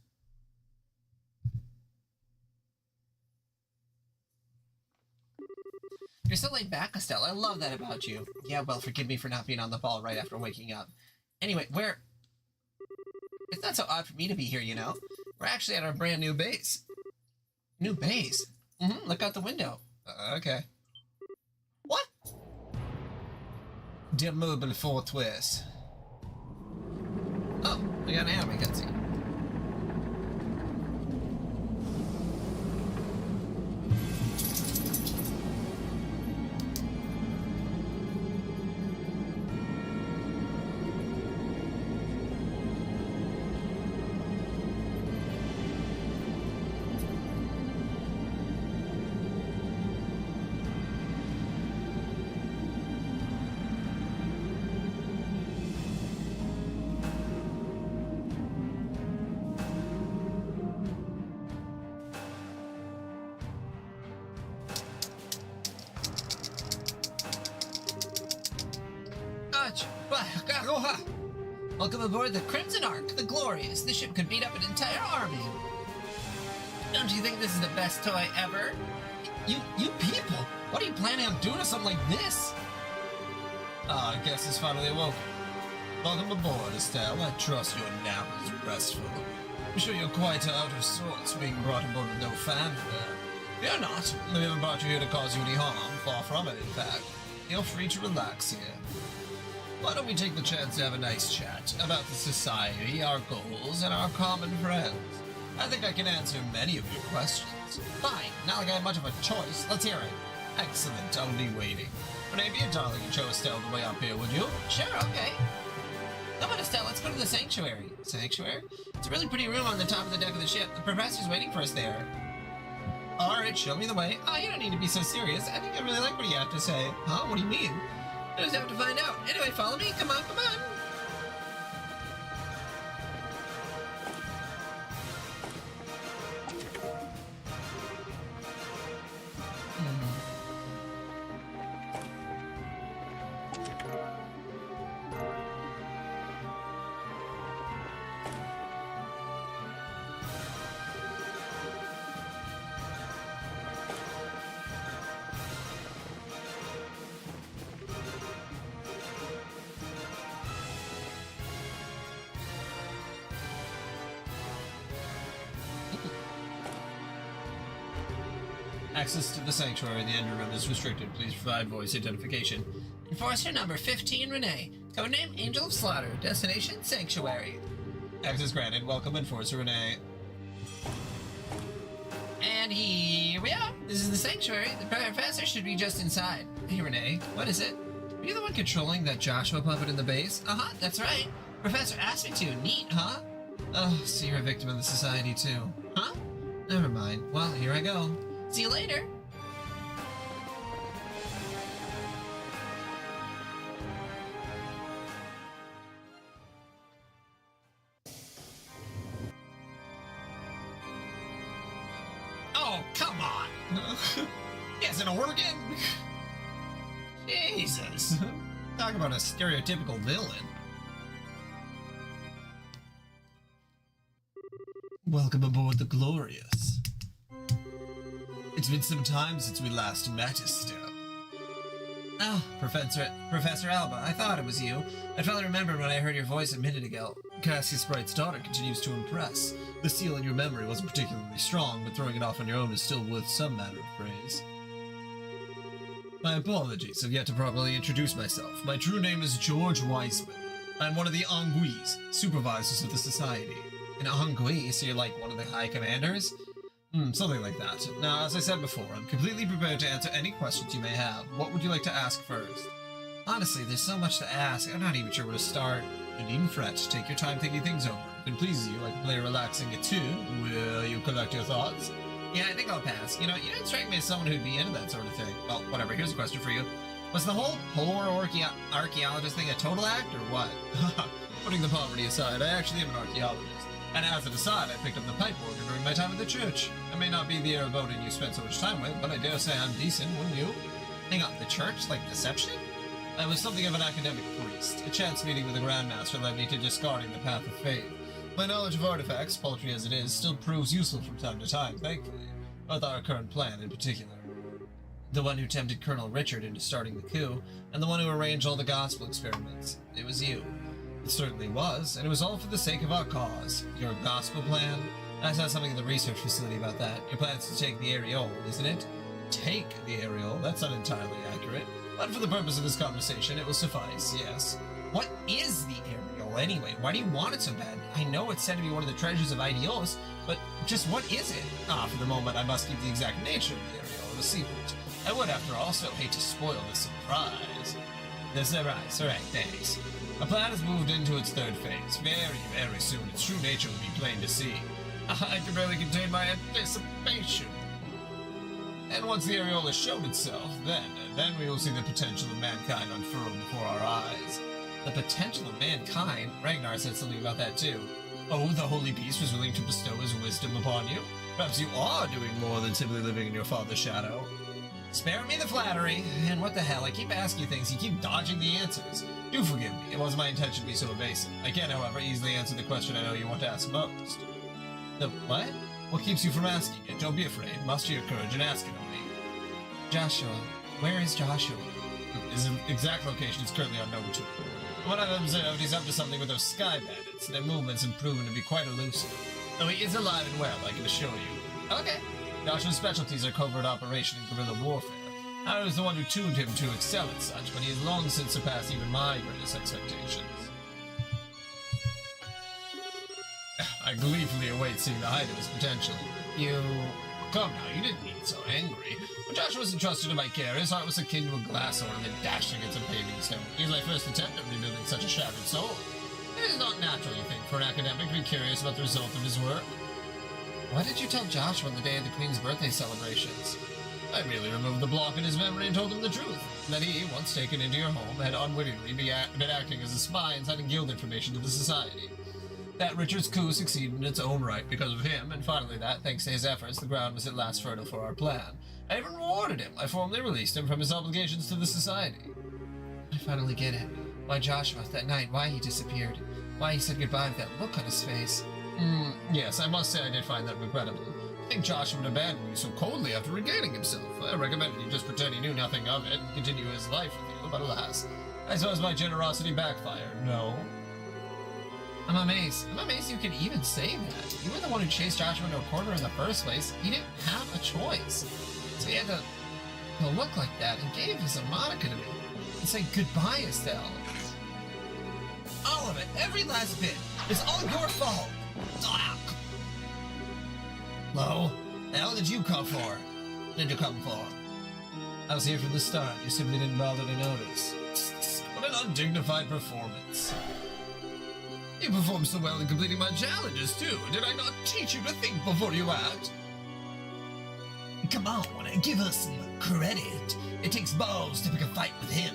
You're so laid back, Estelle. I love that about you. Yeah, well, forgive me for not being on the ball right after waking up. Anyway, it's not so odd for me to be here, you know? We're actually at our brand new base. New base? Mm-hmm, look out the window. Okay. What? Der Mobile Fortress. We got an anime cutscene. Welcome aboard the Crimson Ark, the Glorious. This ship could beat up an entire army. Don't you think this is the best toy ever? You people, what are you planning on doing to something like this? I guess it's finally awoken. Welcome aboard, Estelle. I trust your nap is restful. I'm sure you're quite out of sorts being brought aboard with no fanfare. Fear not, we haven't brought you here to cause you any harm. Far from it, in fact. You're free to relax here. Why don't we take the chance to have a nice chat about the society, our goals, and our common friends? I think I can answer many of your questions. Fine, not like I have much of a choice. Let's hear it. Excellent, only waiting. Renee, be a darling and show Estelle the way up here, would you? Sure, okay. Come on, Estelle, let's go to the sanctuary. Sanctuary? It's a really pretty room on the top of the deck of the ship. The professor's waiting for us there. Alright, show me the way. Oh, you don't need to be so serious. I think I really like what you have to say. Huh? What do you mean? I just have to find out. Anyway, follow me. Come on, come on. Access to the sanctuary in the engine room is restricted. Please provide voice identification. Enforcer number 15, Renee. Codename Angel of Slaughter. Destination Sanctuary. Access granted. Welcome, Enforcer Renee. And here we are. This is the sanctuary. The professor should be just inside. Hey, Renee. What is it? Are you the one controlling that Joshua puppet in the base? Uh-huh, that's right. Professor asked me to. Neat, huh? Oh, so you're a victim of the society, too. Huh? Never mind. Well, here I go. See you later. Oh, come on. He isn't working. Jesus. Talk about a stereotypical villain. Welcome aboard the Glorious. It's been some time since we last met, Estelle. Oh, Professor Alba, I thought it was you. I finally remembered when I heard your voice a minute ago. Cassius Bright's daughter continues to impress. The seal in your memory wasn't particularly strong, but throwing it off on your own is still worth some matter of praise. My apologies, I've yet to properly introduce myself. My true name is George Weisman. I'm one of the Anguis, supervisors of the Society. An Angui, so you're like one of the high commanders? Something like that. Now, as I said before, I'm completely prepared to answer any questions you may have. What would you like to ask first? Honestly, there's so much to ask, I'm not even sure where to start. You needn't fret. Take your time thinking things over. If it pleases you, I can play a relaxing tune. Will you collect your thoughts? Yeah, I think I'll pass. You know, you don't strike me as someone who'd be into that sort of thing. Well, whatever. Here's a question for you. Was the whole polar archaeologist thing a total act, or what? Putting the poverty aside, I actually am an archaeologist. And as an aside, I picked up the pipe organ during my time at the church. I may not be the Erebonian you spent so much time with, but I dare say I'm decent, wouldn't you? Hang on, the church? Like deception? I was something of an academic priest. A chance meeting with the Grandmaster led me to discarding the path of faith. My knowledge of artifacts, paltry as it is, still proves useful from time to time, thankfully. With our current plan in particular. The one who tempted Colonel Richard into starting the coup, and the one who arranged all the gospel experiments. It was you. It certainly was, and it was all for the sake of our cause. Your gospel plan? I saw something in the research facility about that. Your plan is to take the Areole, isn't it? Take the Areole? That's not entirely accurate. But for the purpose of this conversation, it will suffice, yes. What is the Areole? Well, anyway, why do you want it so bad? I know it's said to be one of the treasures of Ideos, but just what is it? For the moment, I must keep the exact nature of the areola a secret. I would, after all, so hate to spoil the surprise. The surprise, alright, thanks. A plan has moved into its third phase. Very, very soon, its true nature will be plain to see. I can barely contain my anticipation. And once the areola showed itself, then we will see the potential of mankind unfurled before our eyes. The potential of mankind? Ragnar said something about that too. Oh, the Holy Beast was willing to bestow his wisdom upon you? Perhaps you are doing more than simply living in your father's shadow. Spare me the flattery. And what the hell, I keep asking you things, you keep dodging the answers. Do forgive me, it wasn't my intention to be so evasive. I can, however, easily answer the question I know you want to ask most. The what? What keeps you from asking it? Don't be afraid. Muster your courage and ask it of me. Joshua. Where is Joshua? His exact location is currently unknown to me. From what I've observed, he's up to something with those sky bandits. Their movements have proven to be quite elusive. Though he is alive and well, I can assure you. Okay. Joshua's specialties are covert operation and guerrilla warfare. I was the one who tuned him to excel at such, but he has long since surpassed even my greatest expectations. I gleefully await seeing the height of his potential. You... Come now, you didn't mean so angry. When Joshua was entrusted to my care, his heart was akin to a glass ornament dashed against a paving stone. He was my first attempt at rebuilding such a shattered soul. It is not natural, you think, for an academic to be curious about the result of his work. Why did you tell Joshua on the day of the Queen's birthday celebrations? I merely removed the block in his memory and told him the truth. That he, once taken into your home, had unwittingly been acting as a spy and sending guild information to the society. That Richard's coup succeeded in its own right because of him, and finally that, thanks to his efforts, the ground was at last fertile for our plan. I even rewarded him. I formally released him from his obligations to the society. I finally get it. Why Joshua, that night, why he disappeared. Why he said goodbye with that look on his face. Yes, I must say I did find that regrettable. I think Joshua would abandon you so coldly after regaining himself. I recommended you just pretend he knew nothing of it and continue his life with you, but alas, I suppose my generosity backfired. No? I'm amazed. I'm amazed you could even say that. You were the one who chased Joshua into a corner in the first place. He didn't have a choice. So he had to look like that and gave his harmonica to me. And say goodbye, Estelle. All of it, every last bit. It's all your fault. Hello? The hell did you come for? I was here from the start. You simply didn't bother to notice. What an undignified performance. You performed so well in completing my challenges, too. Did I not teach you to think before you act? Come on, give us some credit. It takes balls to pick a fight with him.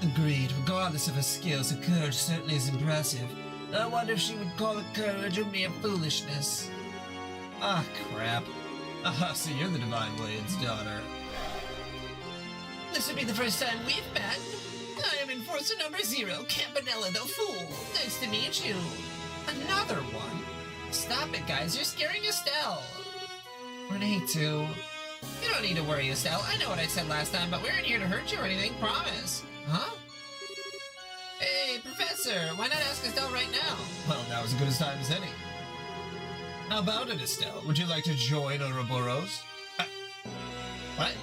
Agreed. Regardless of her skills, her courage certainly is impressive. I wonder if she would call it courage or mere foolishness. Ah, crap. So you're the Divine Blade's daughter. This would be the first time we've met. I am Enforcer number 0, Campanella the Fool. Nice to meet you. Another one? Stop it, guys. You're scaring Estelle. Renee, too. You don't need to worry, Estelle. I know what I said last time, but we aren't here to hurt you or anything. Promise. Huh? Hey, Professor, why not ask Estelle right now? Well, now is as good a time as any. How about it, Estelle? Would you like to join Ouroboros? What?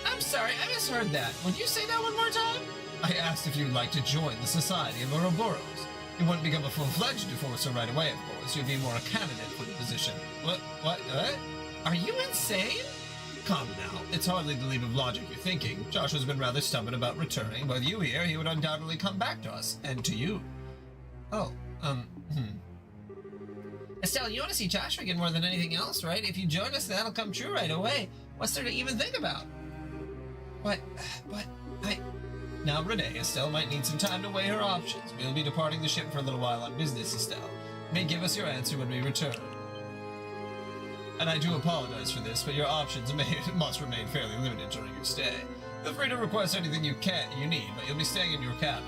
I'm sorry, I misheard that. Would you say that one more time? I asked if you'd like to join the Society of Ouroboros. You wouldn't become a full-fledged Enforcer right away, of course. You'd be more a candidate for the position. What? Are you insane? Come now. It's hardly the leap of logic you're thinking. Joshua's been rather stubborn about returning. With you here, he would undoubtedly come back to us. And to you. Oh, Estelle, you want to see Joshua again more than anything else, right? If you join us, that'll come true right away. What's there to even think about? Now, Renee, Estelle might need some time to weigh her options. We'll be departing the ship for a little while on business, Estelle. You may give us your answer when we return. And I do apologize for this, but your options must remain fairly limited during your stay. Feel free to request anything you need, but you'll be staying in your cabin.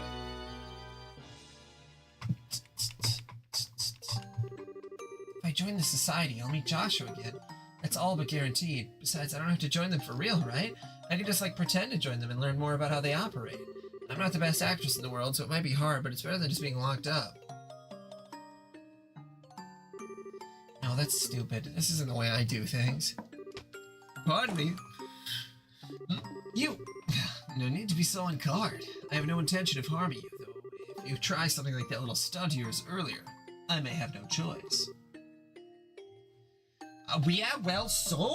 If I join the society, I'll meet Joshua again. That's all but guaranteed. Besides, I don't have to join them for real, right? I can just, pretend to join them and learn more about how they operate. I'm not the best actress in the world, so it might be hard, but it's better than just being locked up. No, that's stupid. This isn't the way I do things. Pardon me. You... No need to be so on guard. I have no intention of harming you, though. If you try something like that little stunt of yours earlier, I may have no choice. We are well sorry.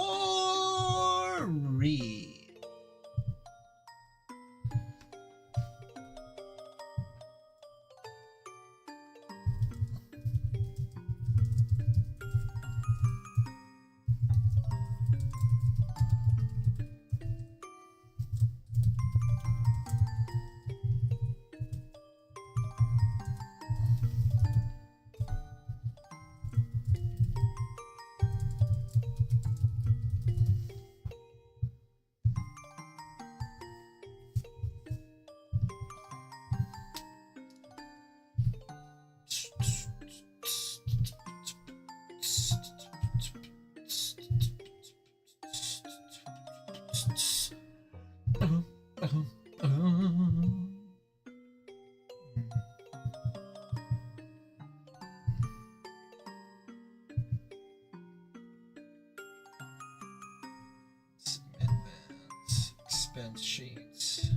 Expense sheets.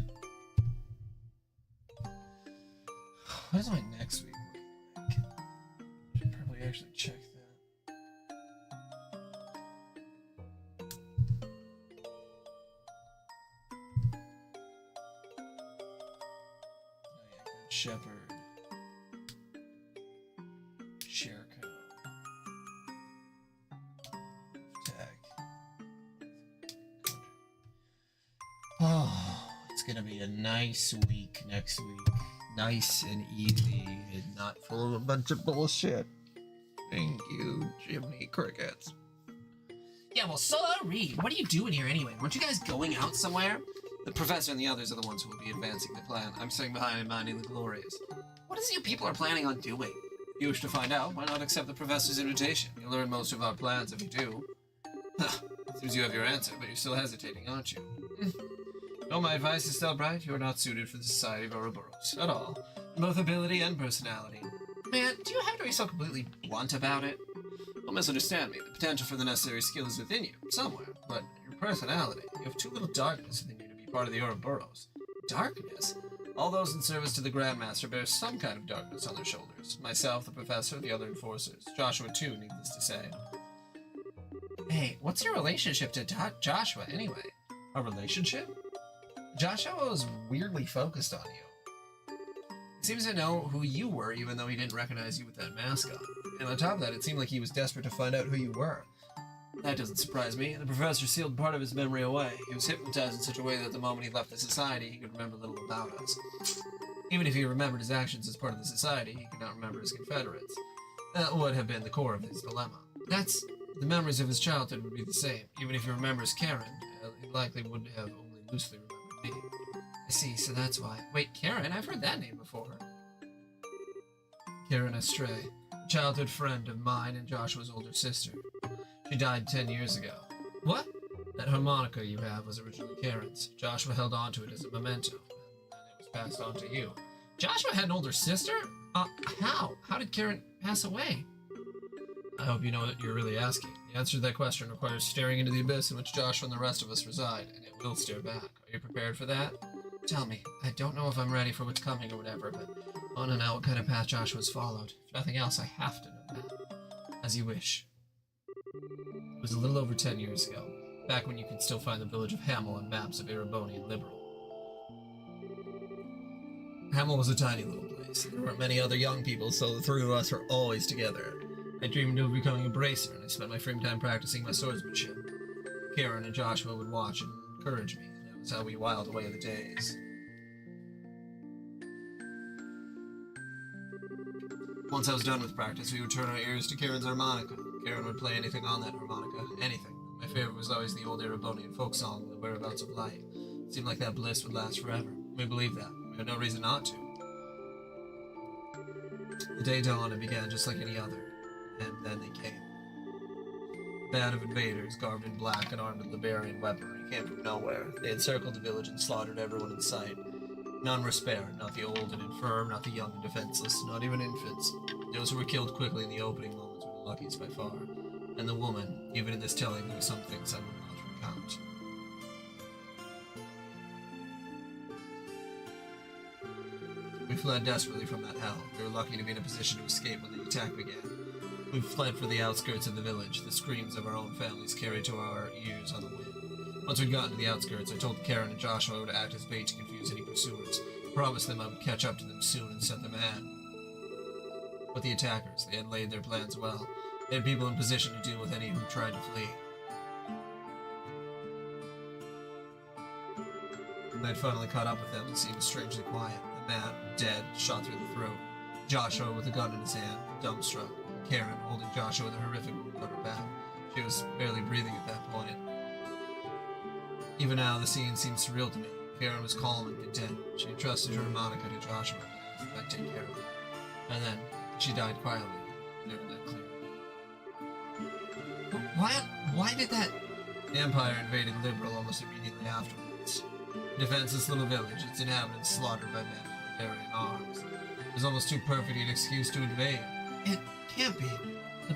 What is my next week look like? Should probably actually check that. Oh yeah, Good Shepherd. Share code. Tag. Oh, it's gonna be a nice week next week. Nice and easy and not full of a bunch of bullshit. Thank you, Jiminy Crickets. Yeah, well, sorry. What are you doing here anyway? Weren't you guys going out somewhere? The professor and the others are the ones who will be advancing the plan. I'm sitting behind and minding the glorious. What is it you people are planning on doing? If you wish to find out, why not accept the professor's invitation? You'll learn most of our plans if you do. Seems you have your answer, but you're still hesitating, aren't you? No, my advice is still bright. You are not suited for the society of Ouroboros at all. Both ability and personality. Man, do you have to be so completely blunt about it? Don't misunderstand me. The potential for the necessary skill is within you, somewhere. But your personality, you have too little darkness within you to be part of the Ouroboros. Darkness? All those in service to the Grandmaster bear some kind of darkness on their shoulders. Myself, the professor, the other enforcers. Joshua, too, needless to say. Hey, what's your relationship to Joshua, anyway? A relationship? Joshua was weirdly focused on you. He seems to know who you were, even though he didn't recognize you with that mask on. And on top of that, it seemed like he was desperate to find out who you were. That doesn't surprise me. The professor sealed part of his memory away. He was hypnotized in such a way that the moment he left the society, he could remember little about us. Even if he remembered his actions as part of the society, he could not remember his confederates. That would have been the core of his dilemma. The memories of his childhood would be the same. Even if he remembers Karen, he likely would have only loosely remembered me. I see, so that's why. Wait, Karen? I've heard that name before. Karen Astray, a childhood friend of mine and Joshua's older sister. She died 10 years ago. What? That harmonica you have was originally Karen's. Joshua held on to it as a memento, and then it was passed on to you. Joshua had an older sister? How? How did Karen pass away? I hope you know what you're really asking. The answer to that question requires staring into the abyss in which Joshua and the rest of us reside, and it will stare back. Are you prepared for that? Tell me. I don't know if I'm ready for what's coming or whatever, but I want to know what kind of path Joshua's followed. If nothing else, I have to know that. As you wish. It was a little over 10 years ago, back when you could still find the village of Hamel on maps of Erebonian Liberal. Hamel was a tiny little place. There weren't many other young people, so the three of us were always together. I dreamed of becoming a bracer, and I spent my free time practicing my swordsmanship. Karen and Joshua would watch and encourage me, and that was how we whiled away the days. Once I was done with practice, we would turn our ears to Karen's harmonica. Karen would play anything on that harmonica, anything. My favorite was always the old Erebonian folk song, The Whereabouts of Light. It seemed like that bliss would last forever. We believed that. We had no reason not to. The day dawned and began just like any other. And then they came. A band of invaders, garbed in black and armed with Liberian weaponry, came from nowhere. They encircled the village and slaughtered everyone in sight. None were spared, not the old and infirm, not the young and defenseless, not even infants. Those who were killed quickly in the opening moments were the luckiest by far. And the woman, even in this telling, there were some things I would not recount. fled desperately from that hell. We were lucky to be in a position to escape when the attack began. We fled for the outskirts of the village, the screams of our own families carried to our ears on the wind. Once we'd gotten to the outskirts, I told Karen and Joshua to act as bait to confuse any pursuers. I promised them I would catch up to them soon and set them ahead. But the attackers, they had laid their plans well. They had people in position to deal with any who tried to flee. When I'd finally caught up with them, it seemed strangely quiet. The man, dead, shot through the throat. Joshua with a gun in his hand, dumbstruck. Karen holding Joshua with a horrific wound on her back. She was barely breathing at that point. Even now, the scene seemed surreal to me. Karen was calm and content. She entrusted her harmonica to Joshua. I'd take care of her. And then, she died quietly. Never that clear. Why did that... The Empire invaded Liberal almost immediately afterwards. A defenseless little village, its inhabitants slaughtered by men with barbarian arms. It was almost too perfect an excuse to invade. It can't be. The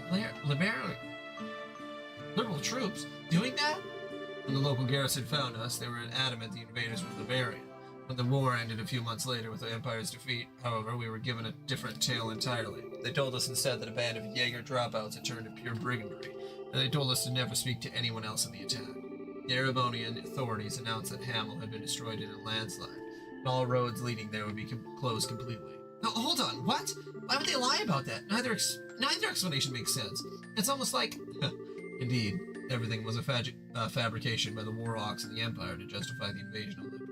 Liberal troops doing that? When the local garrison found us, they were adamant the invaders were Liberian. When the war ended a few months later with the Empire's defeat, however, we were given a different tale entirely. They told us instead that a band of Jaeger dropouts had turned to pure brigandry, and they told us to never speak to anyone else in the attack. The Erebonian authorities announced that Hamel had been destroyed in a landslide, and all roads leading there would be closed completely. No, hold on, what? Why would they lie about that? Neither explanation makes sense. It's almost like... Indeed, everything was a fabrication by the Warhawks and the Empire to justify the invasion of Liberia.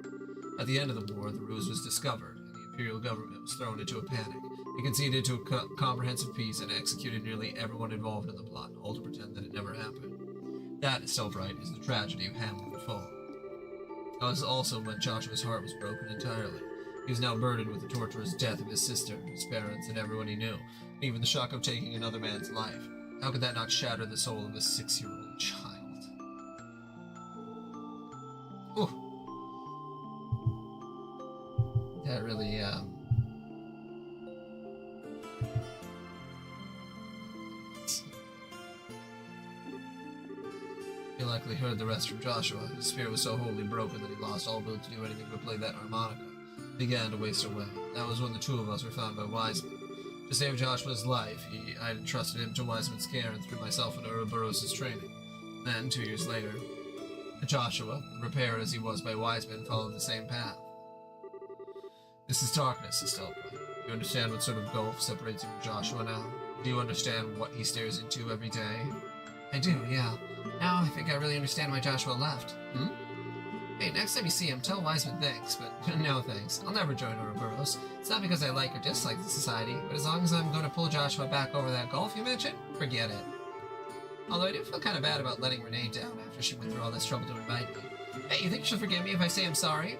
At the end of the war, the ruse was discovered, and the Imperial government was thrown into a panic. It conceded to a comprehensive peace and executed nearly everyone involved in the plot, all to pretend that it never happened. That, Stelbright, is the tragedy of Hamlet and Fall. That was also when Joshua's heart was broken entirely. He was now burdened with the torturous death of his sister, his parents, and everyone he knew, and even the shock of taking another man's life. How could that not shatter the soul of a 6-year-old child? Ooh. That really, You likely heard the rest from Joshua. His spirit was so wholly broken that he lost all will to do anything but play that harmonica. He began to waste away. That was when the two of us were found by Wiseman. To save Joshua's life, I had entrusted him to Wiseman's care and threw myself into Ouroboros' training. Then, 2 years later, Joshua, repaired as he was by Wiseman, followed the same path. This is darkness, Estelle. Do you understand what sort of gulf separates you from Joshua now? Do you understand what he stares into every day? I do, yeah. Now I think I really understand why Joshua left. Hey, next time you see him, tell Wiseman thanks, but no thanks. I'll never join Ouroboros. It's not because I like or dislike the society, but as long as I'm going to pull Joshua back over that gulf you mentioned, forget it. Although I do feel kind of bad about letting Renee down after she went through all this trouble to invite me. Hey, you think she'll forgive me if I say I'm sorry?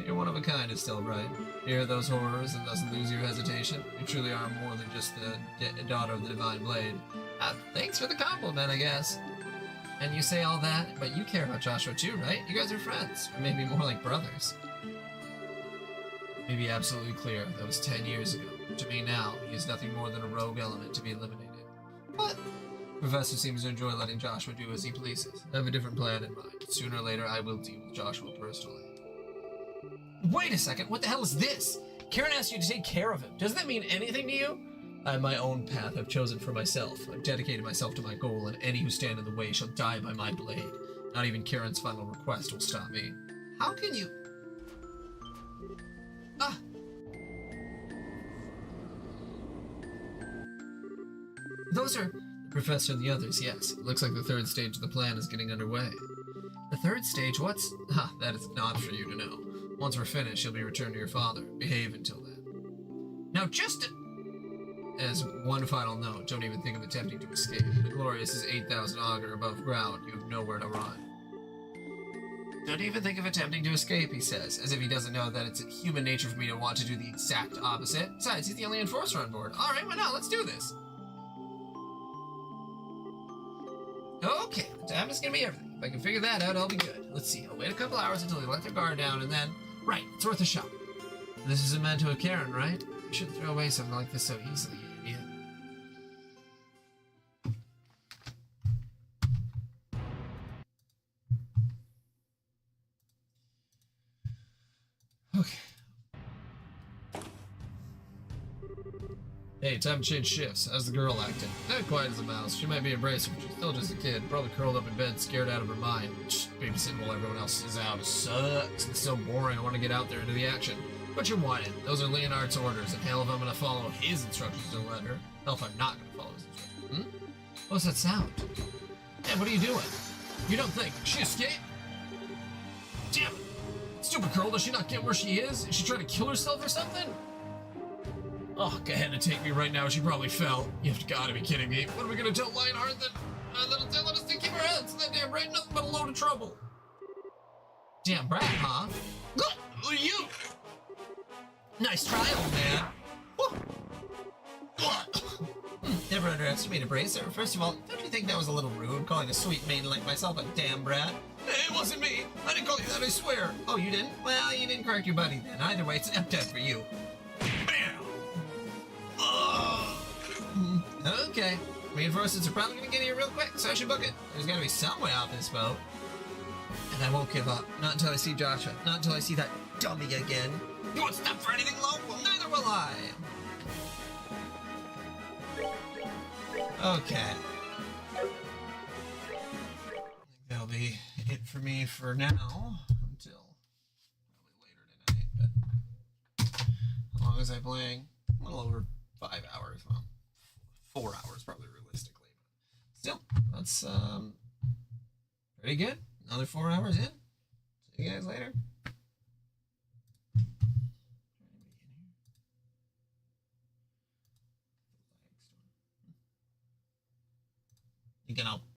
You're one of a kind, Estelle Bright. You hear those horrors and doesn't lose your hesitation. You truly are more than just the daughter of the Divine Blade. Thanks for the compliment, I guess. And you say all that, but you care about Joshua too, right? You guys are friends, or maybe more like brothers. To be absolutely clear, that was 10 years ago. To me now, he is nothing more than a rogue element to be eliminated. What? The Professor seems to enjoy letting Joshua do as he pleases. I have a different plan in mind. Sooner or later, I will deal with Joshua personally. Wait a second, what the hell is this? Karen asked you to take care of him. Doesn't that mean anything to you? I have my own path I've chosen for myself. I've dedicated myself to my goal, and any who stand in the way shall die by my blade. Not even Karen's final request will stop me. How can you... Those are... The Professor and the others, yes. It looks like the third stage of the plan is getting underway. The third stage? What's... that is not for you to know. Once we're finished, you'll be returned to your father. Behave until then. Now just... As one final note, don't even think of attempting to escape. The Glorious is 8,000 auger above ground. You have nowhere to run. Don't even think of attempting to escape, he says, as if he doesn't know that it's in human nature for me to want to do the exact opposite. Besides, he's the only enforcer on board. Alright, why not? Let's do this. Okay, the time is gonna be everything. If I can figure that out, I'll be good. Let's see, I'll wait a couple hours until they let their guard down, and then... Right, it's worth a shot. This is a memento of Karen, right? You shouldn't throw away something like this so easily, you idiot. Okay. Hey, time to change shifts. How's the girl acting? Not quiet as a mouse. She might be embracing, but she's still just a kid. Probably curled up in bed, scared out of her mind. Just babysitting while everyone else is out. It sucks. It's so boring. I want to get out there into the action. But you're whining. Those are Leonard's orders, and hell if I'm going to follow his instructions to let her. Hell if I'm not going to follow his instructions. What's that sound? Hey, what are you doing? You don't think she escaped? Damn it! Stupid girl, does she not get where she is? Is she trying to kill herself or something? Oh, go ahead and take me right now. She probably fell. You've got to be kidding me. What are we going to tell Lionheart that that'll tell us to keep her heads? That damn right, nothing but a load of trouble. Damn brat, huh? Who are you? Nice try, old man. Never underestimate a bracer. First of all, don't you think that was a little rude, calling a sweet maiden like myself a damn brat? It wasn't me. I didn't call you that, I swear. Oh, you didn't? Well, you didn't correct your buddy then. Either way, it's an epithet for you. Bam! Okay. Reinforcements are probably going to get here real quick, so I should book it. There's got to be some way off this boat. And I won't give up. Not until I see Joshua. Not until I see that dummy again. You won't stop for anything local. Neither will I. Okay. I think that'll be it for me for now. Until probably later tonight. But how long was I playing? A little over 5 hours. Well, 4 hours probably realistically. But still, that's pretty good. Another 4 hours in. See you guys later. You can help.